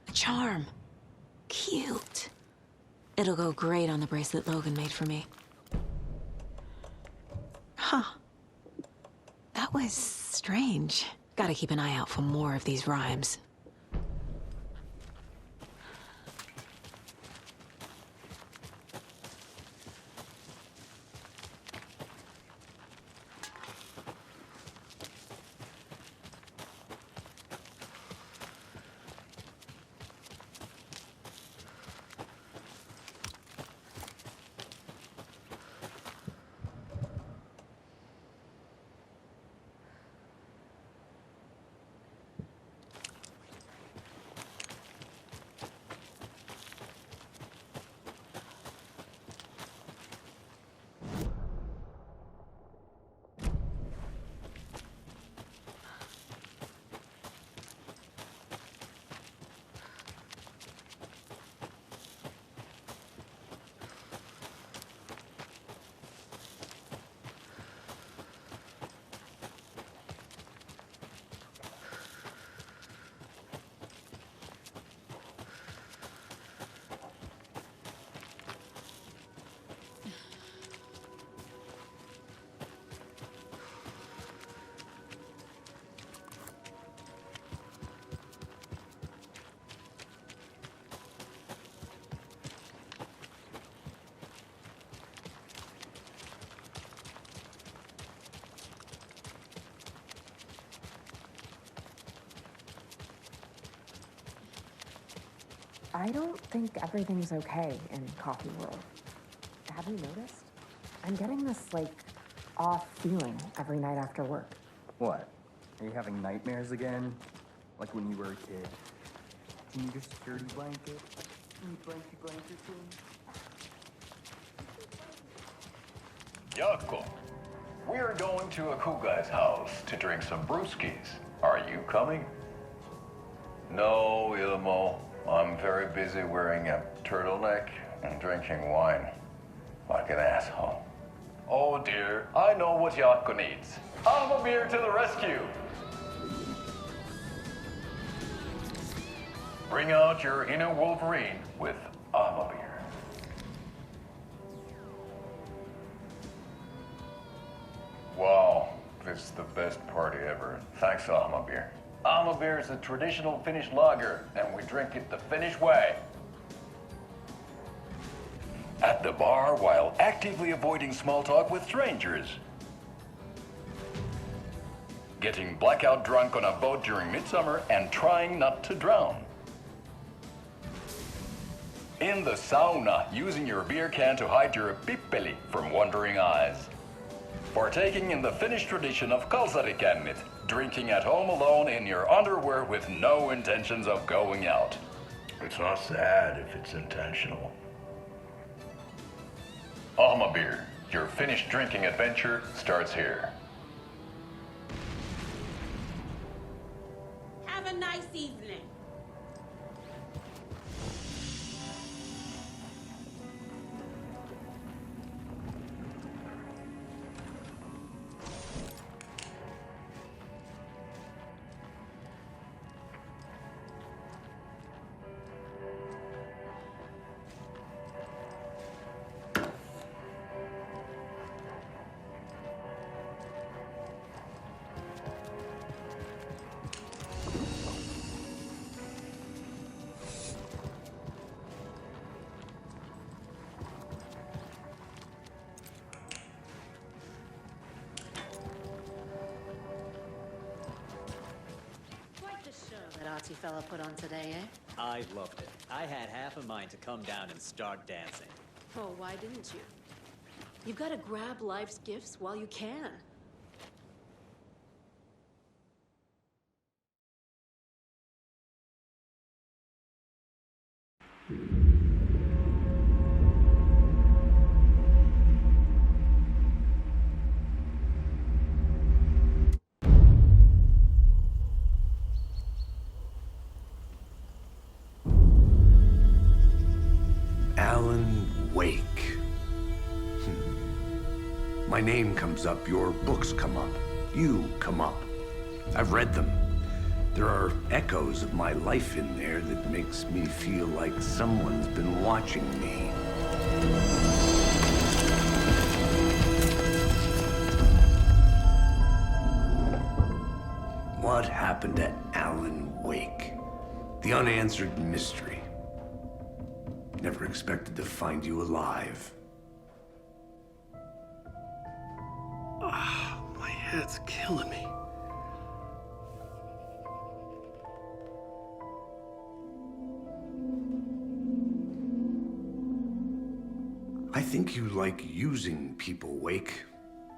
A charm. Cute. It'll go great on the bracelet Logan made for me. Huh. That was strange. Gotta keep an eye out for more of these rhymes. I don't think everything's okay in Coffee World. Have you noticed? I'm getting this, like, off feeling every night after work. What? Are you having nightmares again? Like when you were a kid? Do you need your security blanket? Need blanket too? Yako, we're going to a cool guy's house to drink some brewskis. Are you coming? No, Ilmo. I'm very busy wearing a turtleneck and drinking wine like an asshole. Oh dear, I know what Yako needs. I'm a beer to the rescue. Bring out your inner Wolverine with Ama beer. Wow, this is the best party ever. Thanks, Ama beer. Ama beer is a traditional Finnish lager, and we drink it the Finnish way. At the bar while actively avoiding small talk with strangers. Getting blackout drunk on a boat during midsummer and trying not to drown. In the sauna, using your beer can to hide your pippeli from wondering eyes. Partaking in the Finnish tradition of kalsarikännit, drinking at home alone in your underwear with no intentions of going out. It's not sad if it's intentional. Alma beer, your Finnish drinking adventure starts here. Have a nice evening. you fella put on today, eh? I loved it. I had half a mind to come down and start dancing. Oh, why didn't you? You've got to grab life's gifts while you can. Alan Wake. My name comes up, your books come up, you come up. I've read them. There are echoes of my life in there that makes me feel like someone's been watching me. What happened to Alan Wake? The unanswered mystery. Never expected to find you alive. Ah, my head's killing me. I think you like using people, Wake.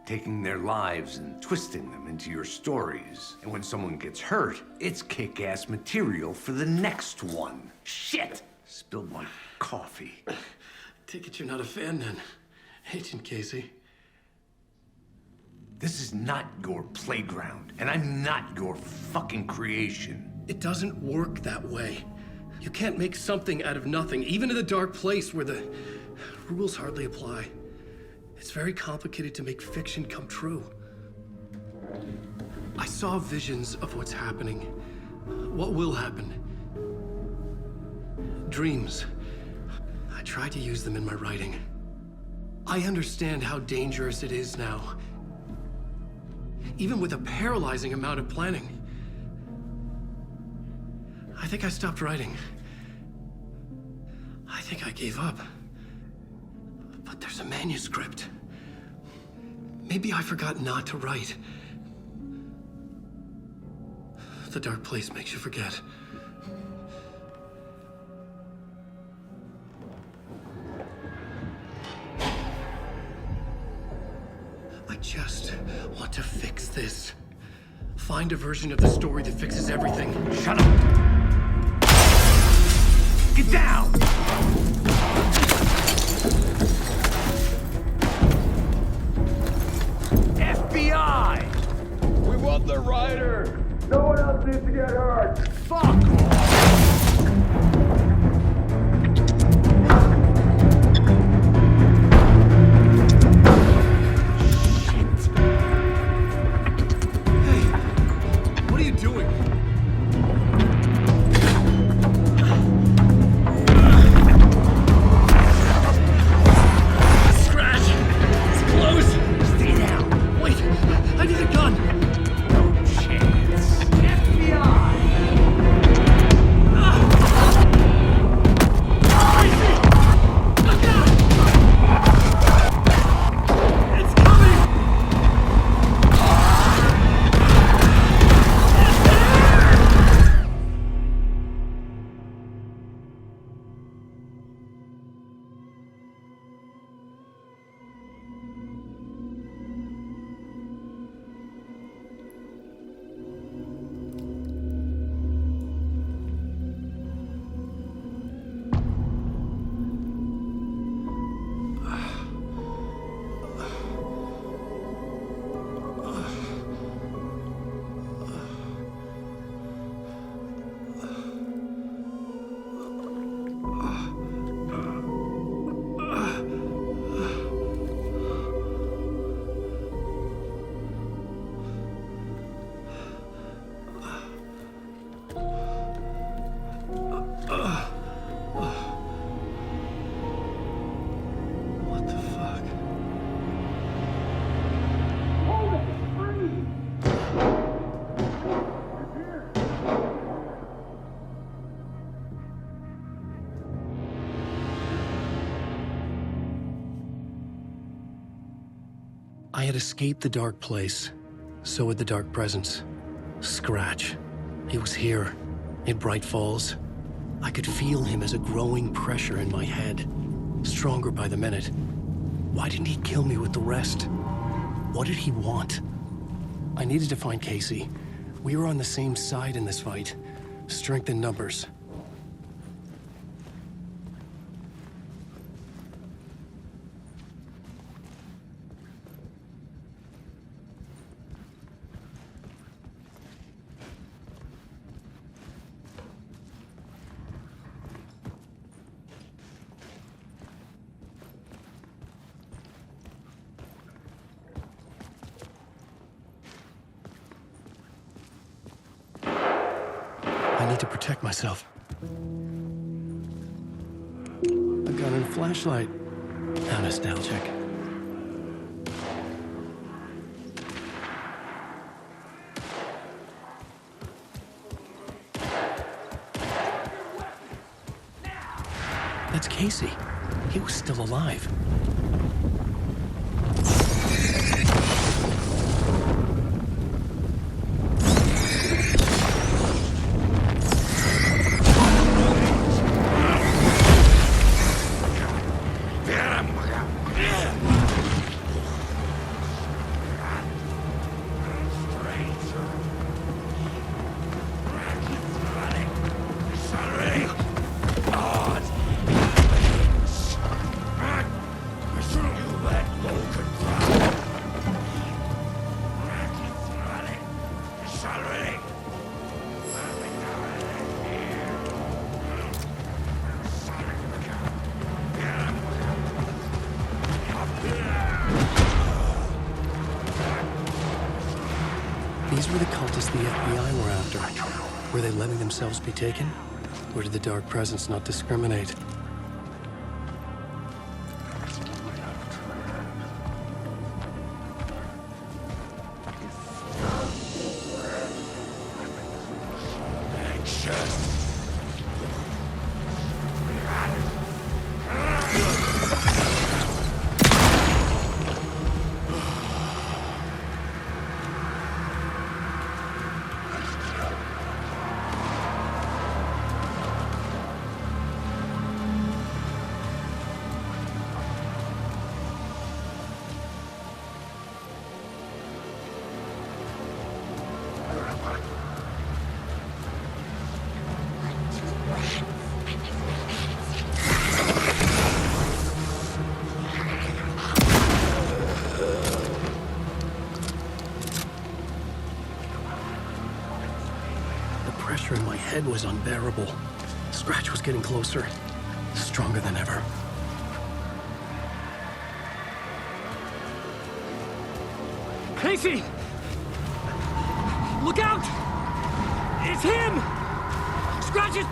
Taking their lives and twisting them into your stories. And when someone gets hurt, it's kick-ass material for the next one. Shit! Spilled my coffee. Take it you're not a fan then, Agent Casey. This is not your playground, and I'm not your fucking creation. It doesn't work that way. You can't make something out of nothing, even in the dark place where the rules hardly apply. It's very complicated to make fiction come true. I saw visions of what's happening, what will happen. Dreams. I tried to use them in my writing. I understand how dangerous it is now. Even with a paralyzing amount of planning. I think I stopped writing. I think I gave up. But there's a manuscript. Maybe I forgot not to write. The dark place makes you forget. I just want to fix this. Find a version of the story that fixes everything. Shut up! Get down! FBI! We want the writer! No one else needs to get hurt! Fuck off! I had escaped the dark place. So had the dark presence. Scratch. He was here. In Bright Falls, I could feel him as a growing pressure in my head, stronger by the minute. Why didn't he kill me with the rest? What did he want? I needed to find Casey. We were on the same side in this fight. Strength in numbers. I need to protect myself. A gun and flashlight. How nostalgic. That's Casey. He was still alive. These were the cultists the FBI were after. Were they letting themselves be taken? Or did the Dark Presence not discriminate? The pressure in my head was unbearable. Scratch was getting closer, stronger than ever. Casey! Look out! It's him! Scratch it!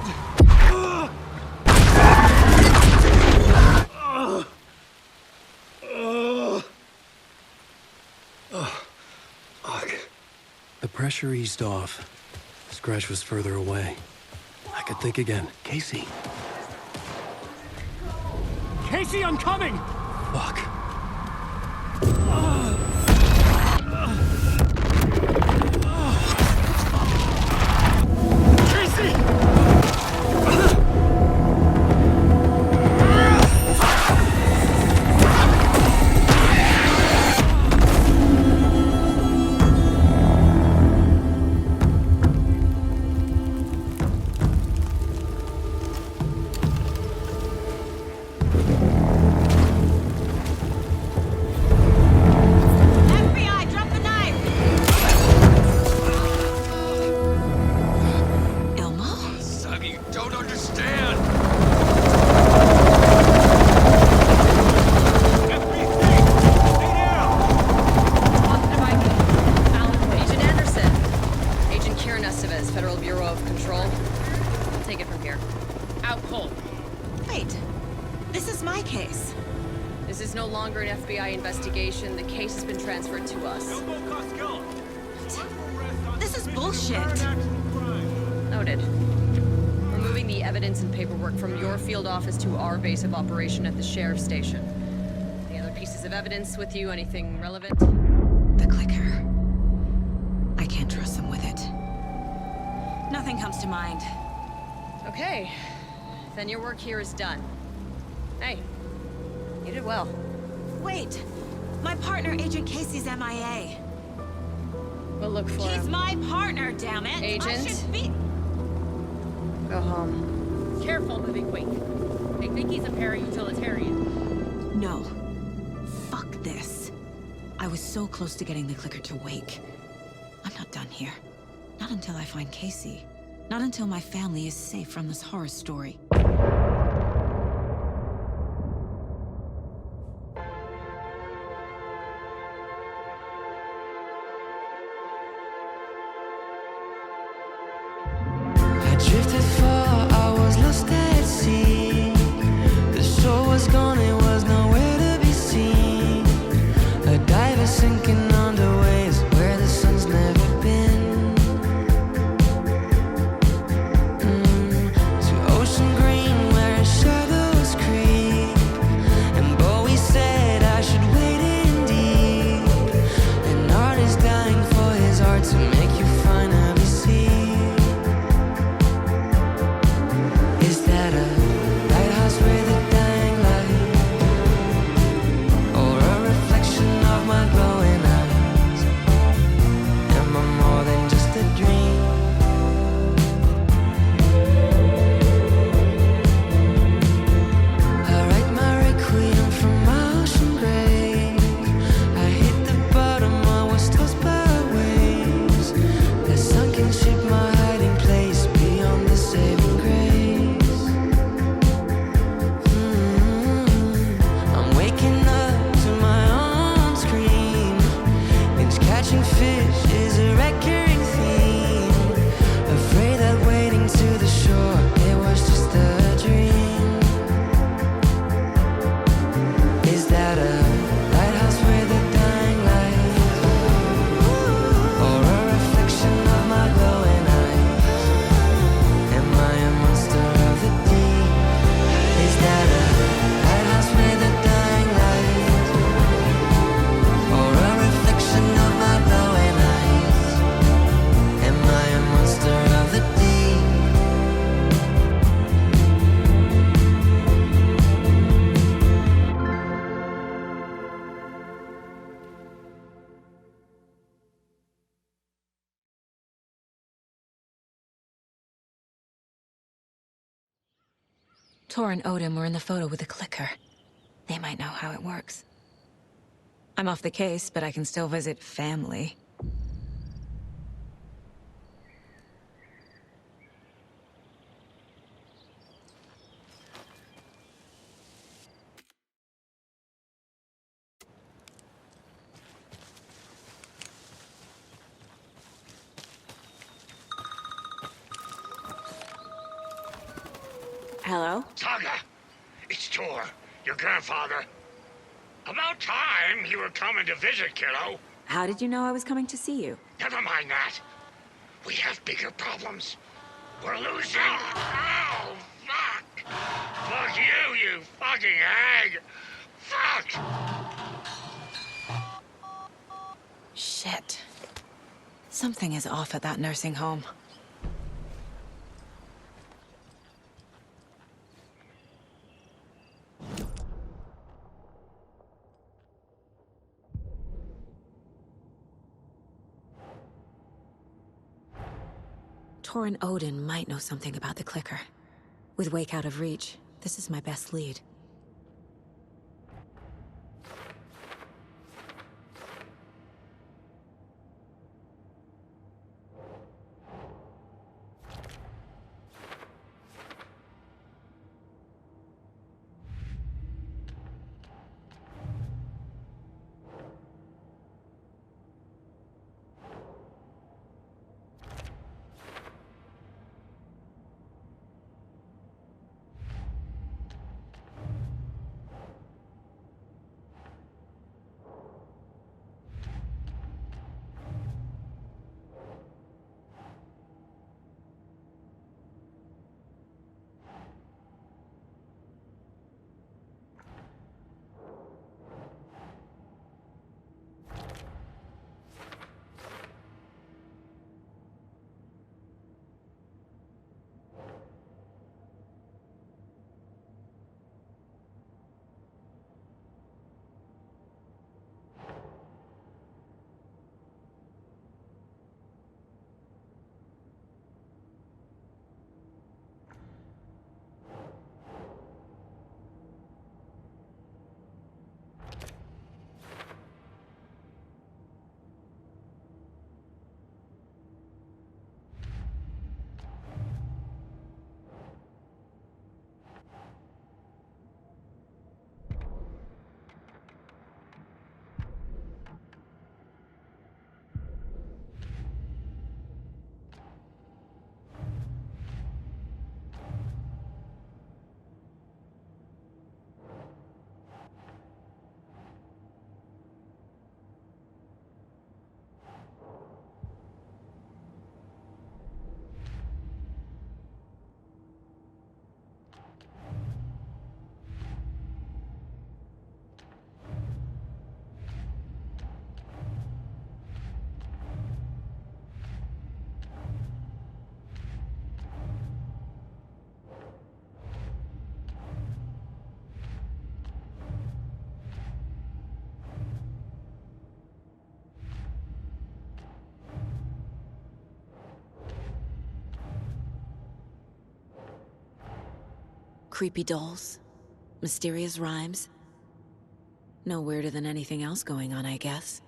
The pressure eased off. Scratch was further away. I could think again. Casey. Casey, I'm coming! Fuck. Investigation. The case has been transferred to us. This is bullshit. Noted. We're moving the evidence and paperwork from your field office to our base of operation at the sheriff's station. Any other pieces of evidence with you? Anything relevant? The clicker. I can't trust them with it. Nothing comes to mind. Okay. Then your work here is done. Hey, you did well. Wait! My partner, Agent Casey's MIA. We'll look for him. He's my partner, damn it! Agent? I should be... Go home. Careful, moving wake. They think he's a para-utilitarian. No. Fuck this. I was so close to getting the clicker to wake. I'm not done here. Not until I find Casey. Not until my family is safe from this horror story. I drifted far, I was lost at sea. The shore was gone, it was nowhere to be seen. A diver sinking under waves where the sun's never been. To ocean green where shadows creep. And Bowie said I should wait indeed. An artist dying for his art to make you finally see. Is that a lighthouse with a dying light? Or a reflection of my glowing eyes? Am I more than just a dream? I write my requiem from my ocean grave. I hit the bottom, I was tossed by waves. The sunken ship, my hiding place beyond the saving grace. I'm waking up to my own scream. Binge catching fish is a recurring theme. Afraid that wading to the shore, it was just a dream. Is that a lighthouse with a dying light? Or a reflection of my glowing eyes? Am I a monster of the deep? Is that a lighthouse with a dying light? Or a reflection of my glowing eyes? Am I a monster of the deep? Tor and Odin were in the photo with the clicker. They might know how it works. I'm off the case, but I can still visit family. Hello? Saga, it's Tor, your grandfather. About time you were coming to visit, kiddo. How did you know I was coming to see you? Never mind that. We have bigger problems. We're losing. Oh, fuck. Fuck you, you fucking hag. Fuck. Shit. Something is off at that nursing home. Tor and Odin might know something about the clicker. With Wake out of reach, this is my best lead. Creepy dolls, mysterious rhymes. No weirder than anything else going on, I guess.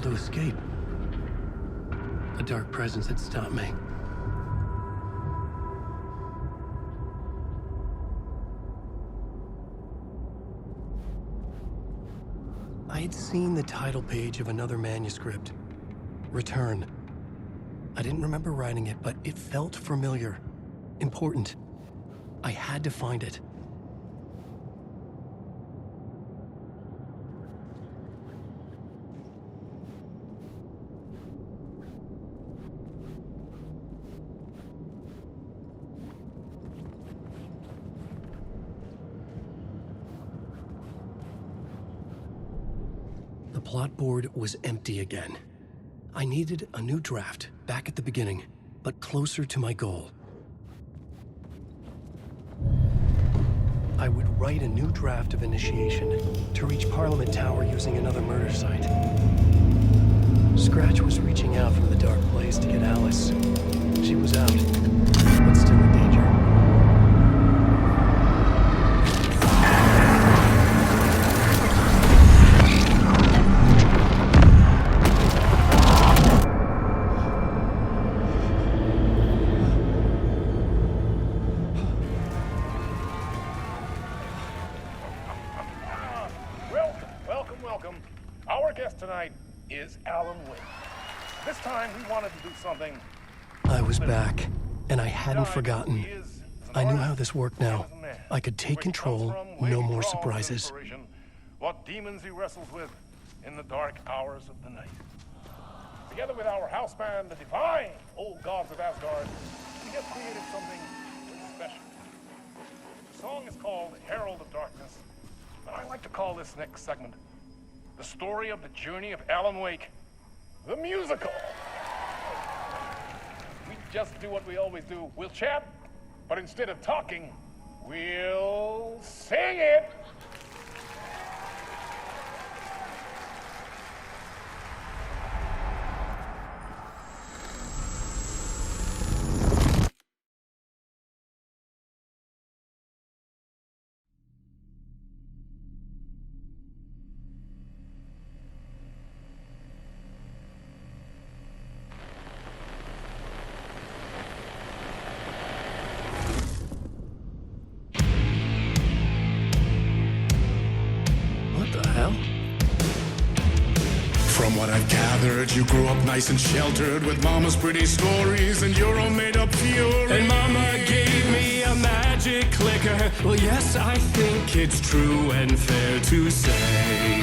To escape. A dark presence had stopped me. I had seen the title page of another manuscript, Return. I didn't remember writing it, but it felt familiar, important. I had to find it. The plot board was empty again. I needed a new draft, back at the beginning, but closer to my goal. I would write a new draft of initiation to reach Parliament Tower using another murder site. Scratch was reaching out from the dark place to get Alice. She was out, but still in danger. Is Alan Wake. This time we wanted to do something. I was back, and I hadn't forgotten. I knew how this worked now. I could take control, no more surprises. What demons he wrestles with in the dark hours of the night. Together with our house band, the divine old gods of Asgard, we have created something special. The song is called Herald of Darkness, but I like to call this next segment the story of the journey of Alan Wake, the musical. We just do what we always do. We'll chat, but instead of talking, we'll sing it. From what I've gathered, you grew up nice and sheltered with mama's pretty stories and your own made-up fury. And mama gave me a magic clicker. Well, yes, I think it's true and fair to say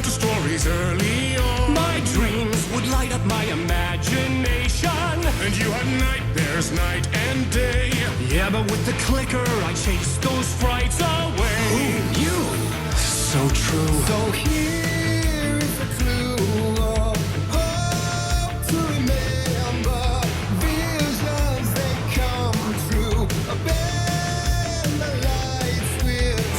to stories early on. My dreams would light up my imagination. And you had nightmares night and day. Yeah, but with the clicker, I chased those frights away. Who knew? So true. So here is a clue of hope to remember. Visions that come true. Abandon the lights with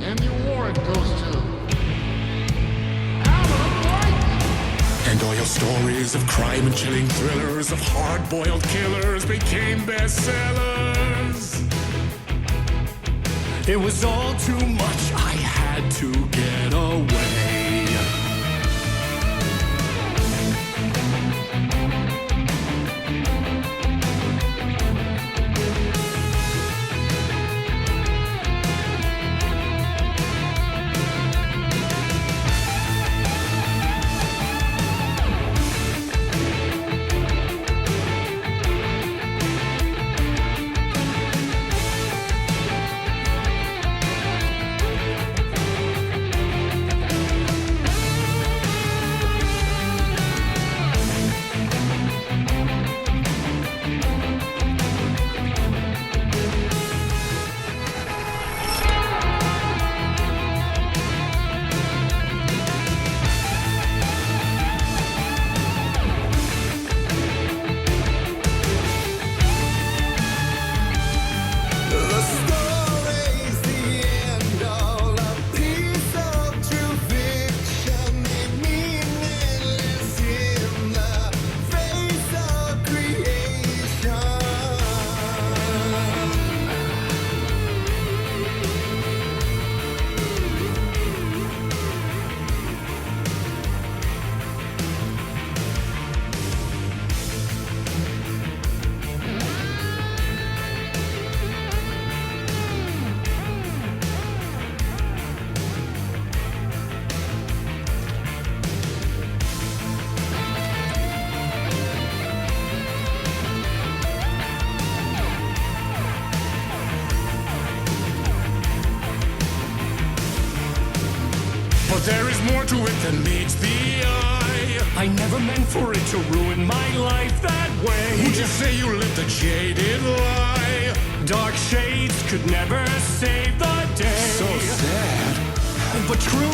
And the award goes to... And all your stories of crime and chilling thrillers of hard-boiled killers became bestsellers. It was all too much, I had to get away. But there is more to it than meets the eye. I never meant for it to ruin my life that way. Who'd you say you lived a jaded lie? Dark shades could never save the day. So sad, but true.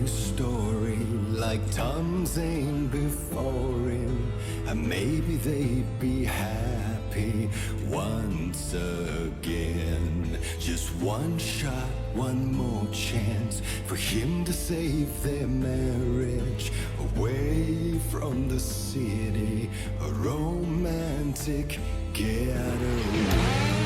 new story like Tom's ain't before him, and maybe they'd be happy once again. Just one shot, one more chance for him to save their marriage, away from the city, a romantic getaway.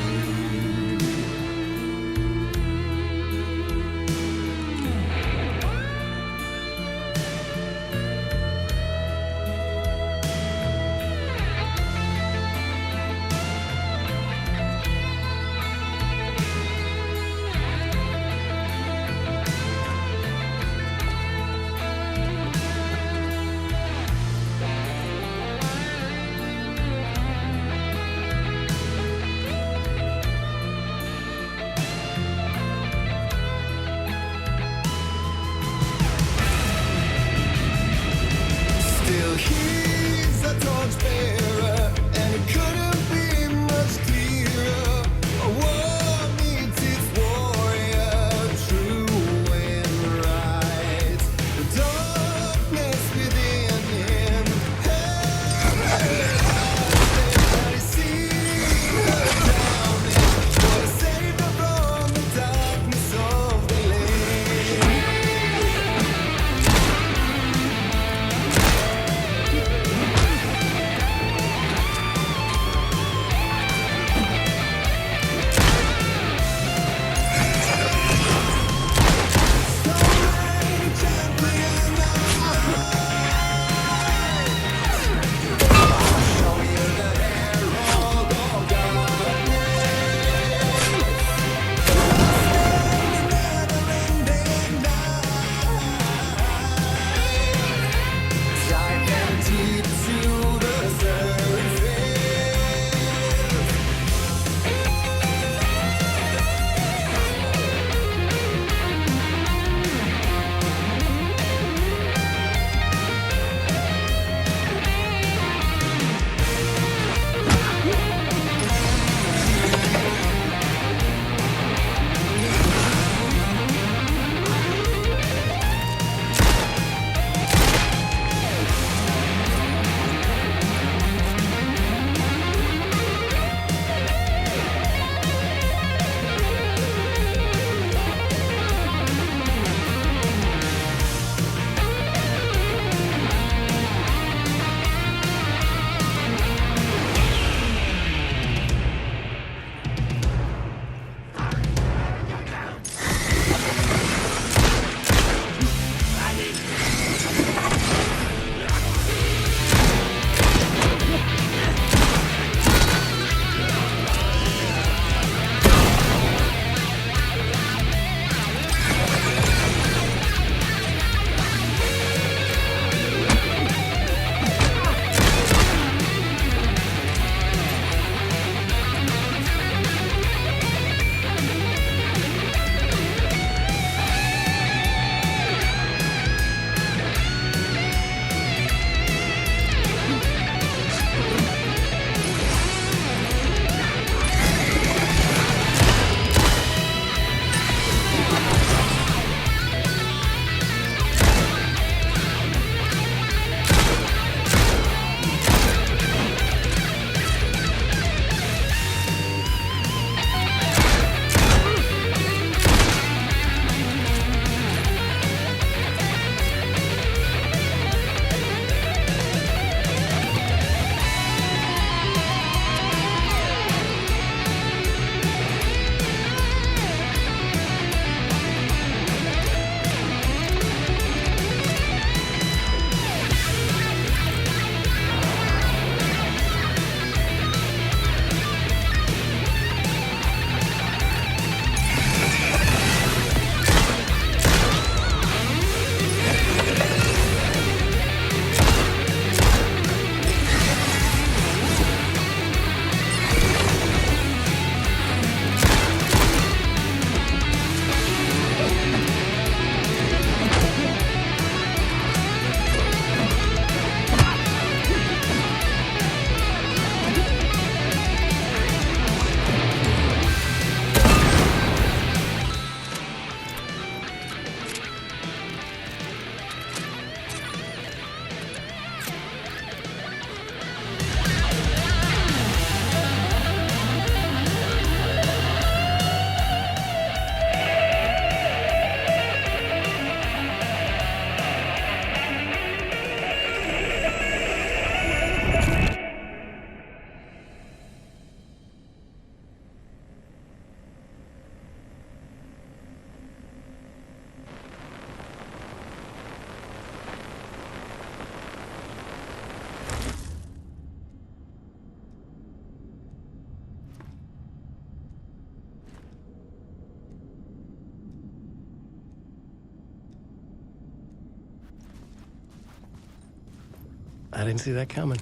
I didn't see that coming.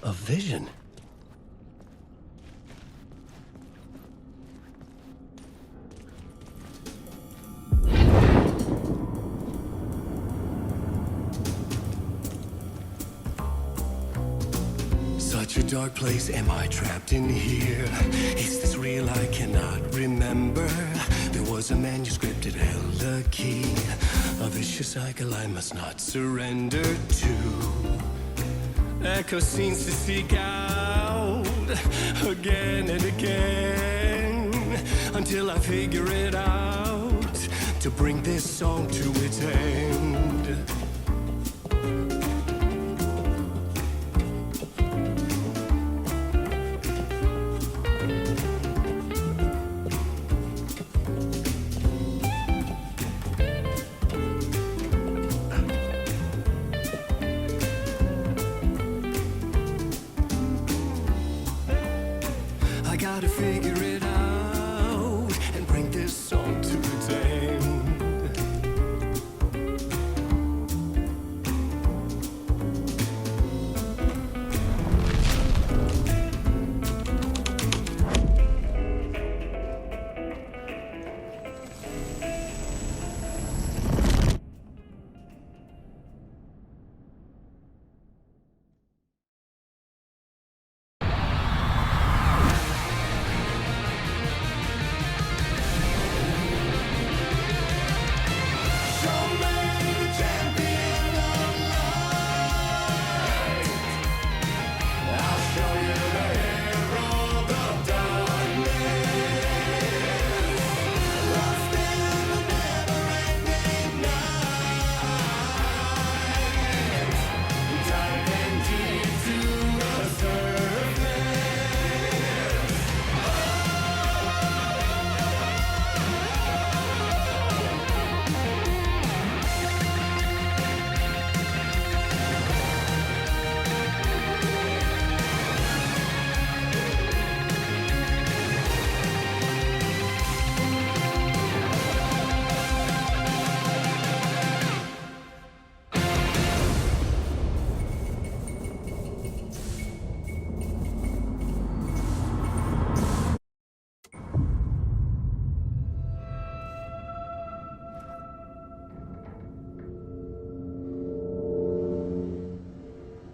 A vision. Such a dark place, am I trapped in here? Is this real? I cannot remember. There was a manuscript, it held a key. A vicious cycle I must not surrender to. Echo scenes to seek out again and again until I figure it out to bring this song to its end. I gotta figure it out and bring this song to its end.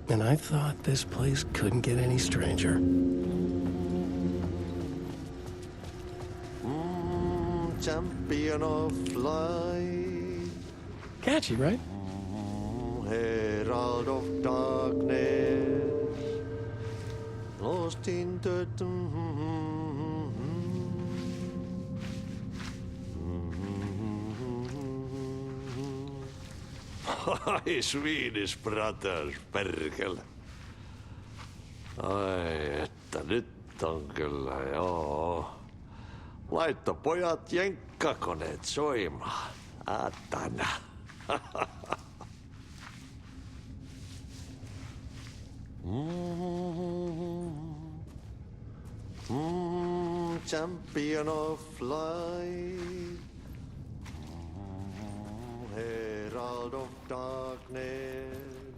And I thought this place couldn't get any stranger. Champion of light. Catchy, right? Herald of darkness. Lost in the... Ai, Swedish brothers, perkele. Ai, että nyt on kyllä, joo. Laitto pojat jenkkakoneet soimaan. Atana. Champion of light. Herald of darkness.